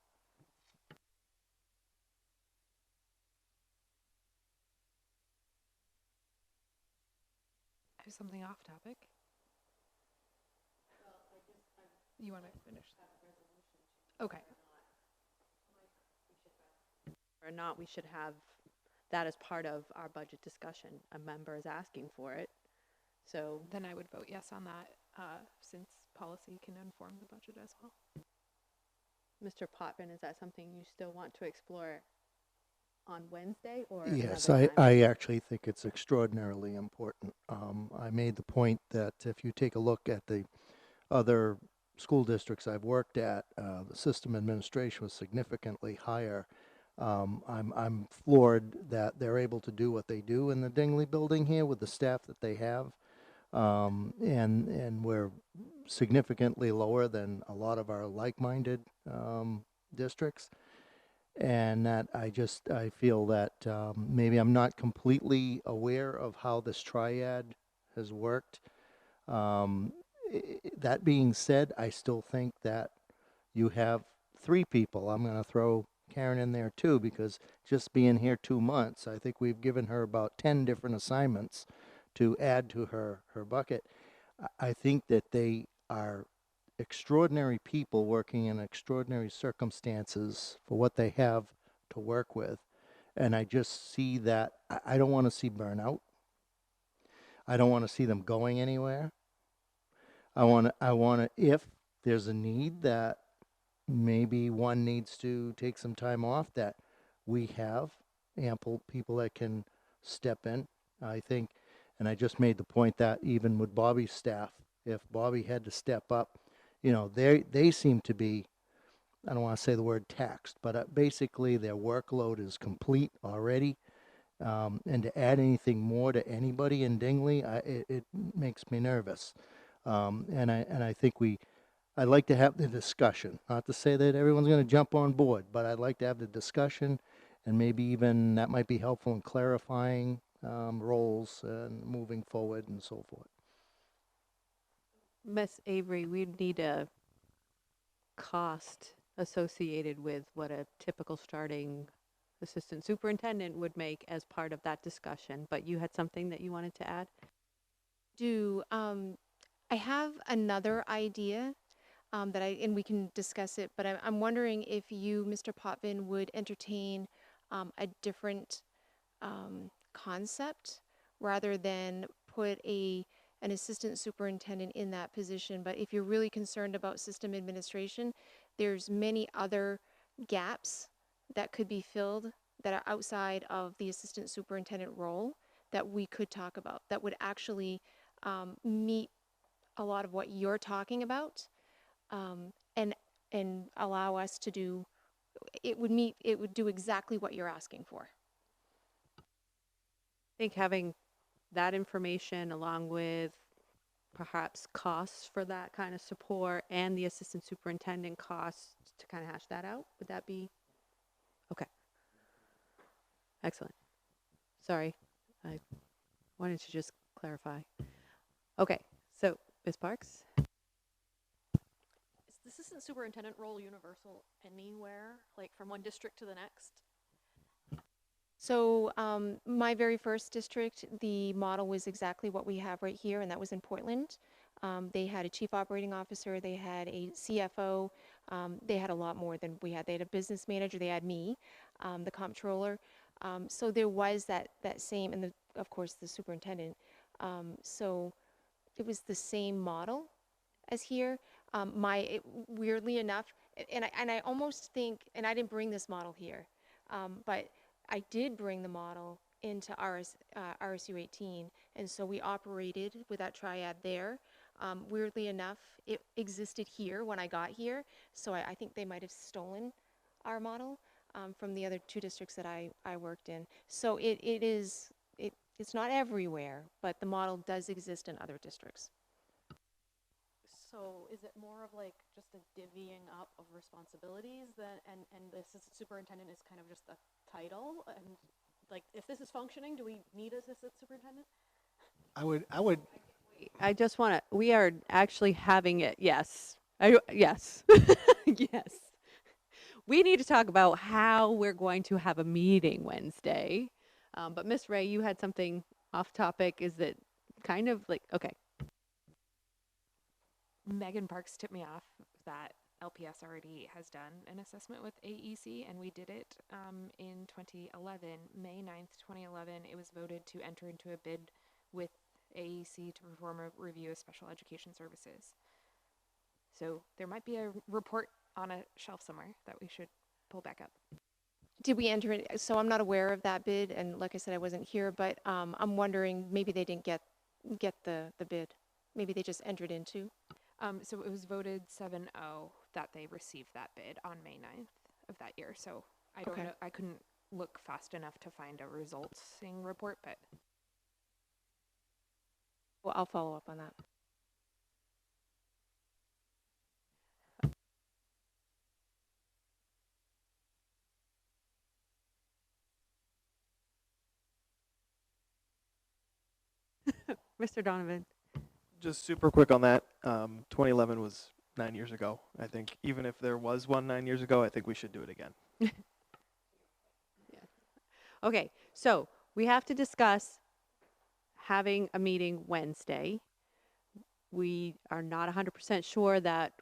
I have something off topic. You want to finish that? Okay.
Or not, we should have that as part of our budget discussion. A member is asking for it. So
Then I would vote yes on that, since policy can inform the budget as well.
Mr. Potvin, is that something you still want to explore on Wednesday or
Yes,
another time?
I actually think it's extraordinarily important. I made the point that if you take a look at the other school districts I've worked at, the system administration was significantly higher. I'm floored that they're able to do what they do in the Dingley building here with the staff that they have. And we're significantly lower than a lot of our like-minded districts. And that I feel that maybe I'm not completely aware of how this triad has worked. That being said, I still think that you have 3 people. I'm going to throw Karen in there too, because just being here 2 months, I think we've given her about 10 different assignments to add to her bucket. I think that they are extraordinary people working in extraordinary circumstances for what they have to work with. And I just see that I don't want to see burnout. I don't want to see them going anywhere. I want to, if there's a need that maybe one needs to take some time off, that we have ample people that can step in. I think, and I just made the point that even with Bobby's staff, if Bobby had to step up, they seem to be, I don't want to say the word taxed, but basically their workload is complete already. And to add anything more to anybody in Dingley, it makes me nervous. And I think I'd like to have the discussion, not to say that everyone's going to jump on board, but I'd like to have the discussion, and maybe even that might be helpful in clarifying roles and moving forward and so forth.
Miss Avery, we'd need a cost associated with what a typical starting assistant superintendent would make as part of that discussion, but you had something that you wanted to add?
I have another idea and we can discuss it, but I'm wondering if you, Mr. Potvin, would entertain a different concept rather than put an assistant superintendent in that position. But if you're really concerned about system administration, there's many other gaps that could be filled that are outside of the assistant superintendent role that we could talk about that would actually meet a lot of what you're talking about, and allow us to do it would do exactly what you're asking for.
I think having that information along with perhaps costs for that kind of support and the assistant superintendent costs to kind of hash that out, would that be okay? Excellent. Sorry, I wanted to just clarify. Okay, so Ms. Parks?
Is the assistant superintendent role universal anywhere, like from one district to the next?
So my very first district, the model was exactly what we have right here, and that was in Portland. They had a chief operating officer, they had a CFO, they had a lot more than we had. They had a business manager, they had me, the comptroller. So there was that same, and of course the superintendent. So it was the same model as here. Weirdly enough, and I almost think, and I didn't bring this model here, but I did bring the model into RSU 18, and so we operated with that triad there. Weirdly enough, it existed here when I got here, so I think they might have stolen our model from the other 2 districts that I worked in. So it It's not everywhere, but the model does exist in other districts.
So is it more of like just a divvying up of responsibilities that, and the assistant superintendent is kind of just a title? And like, if this is functioning, do we need assistant superintendent?
I would,
I just want to, we are actually having it, yes. Yes. Yes. We need to talk about how we're going to have a meeting Wednesday. But Miss Ray, you had something off topic. Is it kind of like, okay.
Megan Parks tipped me off that LPS already has done an assessment with AEC, and we did it in 2011, May 9th, 2011. It was voted to enter into a bid with AEC to perform a review of special education services. So there might be a report on a shelf somewhere that we should pull back up.
Did we enter it? So I'm not aware of that bid, and like I said, I wasn't here, but I'm wondering, maybe they didn't get the bid. Maybe they just entered into.
So it was voted 7-0 that they received that bid on May 9th of that year. So I don't
Okay.
know. I couldn't look fast enough to find a resulting report, but
Well, I'll follow up on that.
Mr. Donovan.
Just super quick on that. 2011 was 9 years ago. I think even if there was one 9 years ago, I think we should do it again.
Okay, so we have to discuss having a meeting Wednesday. We are not 100% sure that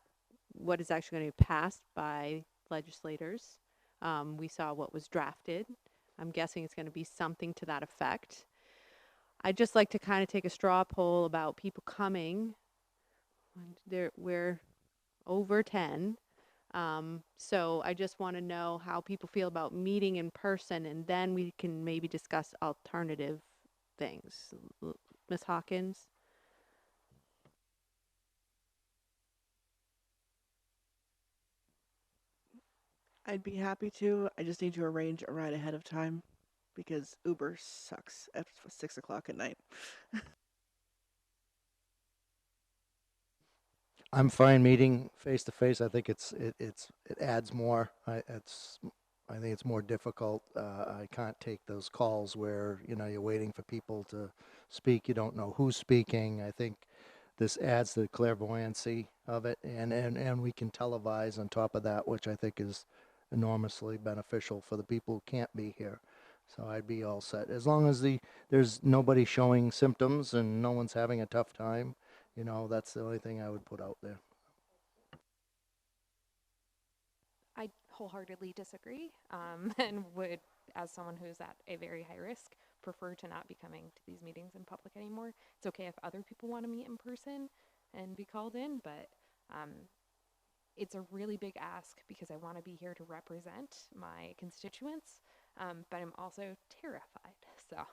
what is actually going to be passed by legislators. We saw what was drafted. I'm guessing it's going to be something to that effect. I'd just like to kind of take a straw poll about people coming. We're over 10. So I just want to know how people feel about meeting in person, and then we can maybe discuss alternative things. Ms. Hawkins?
I'd be happy to. I just need to arrange a ride ahead of time because Uber sucks at 6 o'clock at night.
I'm fine meeting face to face. I think it adds more. I think it's more difficult. I can't take those calls where you're waiting for people to speak. You don't know who's speaking. I think this adds to the clairvoyancy of it, and we can televise on top of that, which I think is enormously beneficial for the people who can't be here. So I'd be all set as long as there's nobody showing symptoms and no one's having a tough time. That's the only thing I would put out there.
I wholeheartedly disagree, and would, as someone who's at a very high risk, prefer to not be coming to these meetings in public anymore. It's okay if other people want to meet in person and be called in, but it's a really big ask because I want to be here to represent my constituents, but I'm also terrified, so.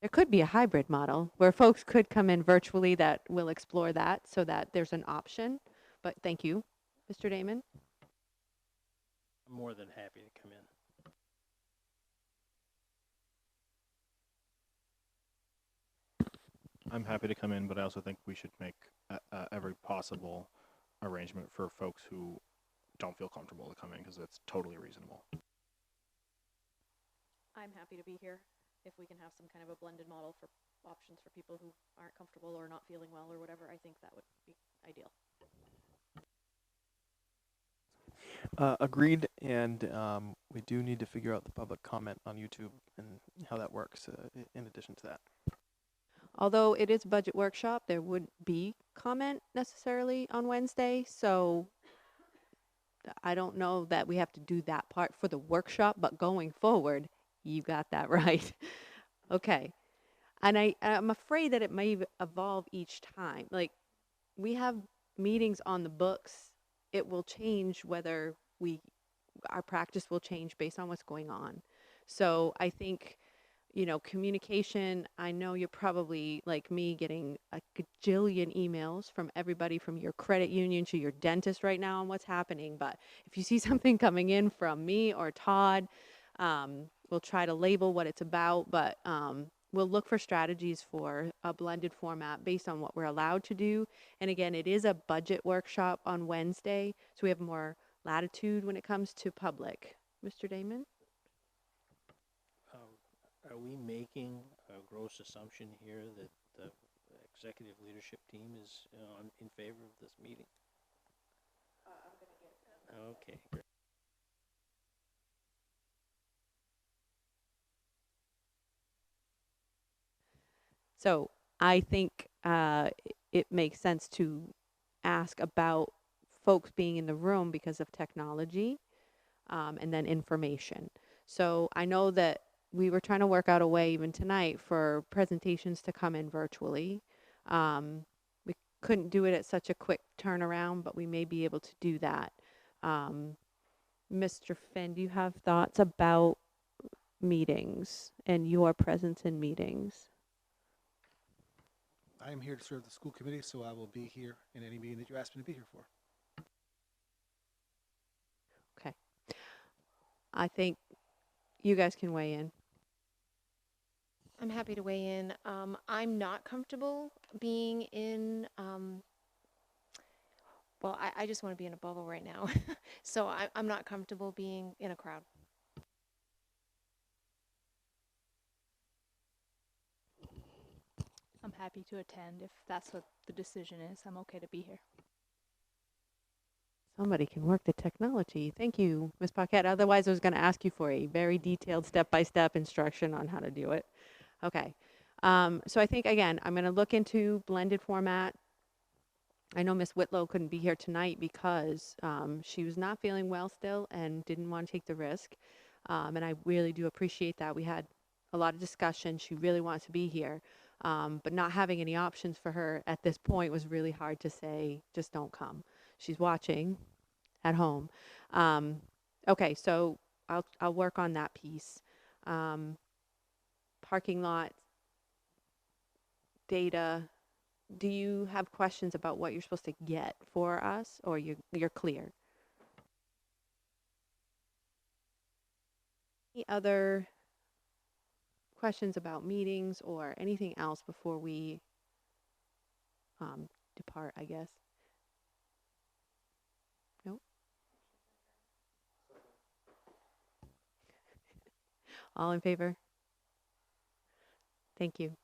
There could be a hybrid model where folks could come in virtually. That will explore that so that there's an option. But thank you, Mr. Damon.
I'm more than happy to come in.
I'm happy to come in, but I also think we should make every possible arrangement for folks who don't feel comfortable to come in, because that's totally reasonable.
I'm happy to be here if we can have some kind of a blended model for options for people who aren't comfortable or not feeling well or whatever. I think that would be ideal.
Agreed, and we do need to figure out the public comment on YouTube and how that works in addition to that.
Although it is a budget workshop, there would be comment necessarily on Wednesday. So I don't know that we have to do that part for the workshop, but going forward, you got that right. Okay. And I'm afraid that it may evolve each time. Like, we have meetings on the books. It will change whether our practice will change based on what's going on. So I think, communication, I know you're probably like me getting a gajillion emails from everybody from your credit union to your dentist right now on what's happening. But if you see something coming in from me or Todd, we'll try to label what it's about, but we'll look for strategies for a blended format based on what we're allowed to do. And again, it is a budget workshop on Wednesday, so we have more latitude when it comes to public. Mr. Damon?
Are we making a gross assumption here that the executive leadership team is in favor of this meeting? I'm going to get Okay, great.
So I think it makes sense to ask about folks being in the room because of technology, and then information. So I know that we were trying to work out a way even tonight for presentations to come in virtually. We couldn't do it at such a quick turnaround, but we may be able to do that. Mr. Finn, do you have thoughts about meetings and your presence in meetings?
I am here to serve the school committee, so I will be here in any meeting that you ask me to be here for.
Okay. I think you guys can weigh in.
I'm happy to weigh in. I'm not comfortable being in, well, I just want to be in a bubble right now. So I'm not comfortable being in a crowd.
I'm happy to attend if that's what the decision is. I'm okay to be here.
Somebody can work the technology. Thank you, Ms. Paquette. Otherwise, I was going to ask you for a very detailed step-by-step instruction on how to do it. Okay. So I think, again, I'm going to look into blended format. I know Ms. Whitlow couldn't be here tonight because she was not feeling well still and didn't want to take the risk. And I really do appreciate that. We had a lot of discussion. She really wants to be here. But not having any options for her at this point was really hard to say, just don't come. She's watching at home. Okay, so I'll work on that piece. Parking lot data. Do you have questions about what you're supposed to get for us, or you're clear? Any other questions about meetings or anything else before we depart, I guess? Nope. All in favor? Thank you.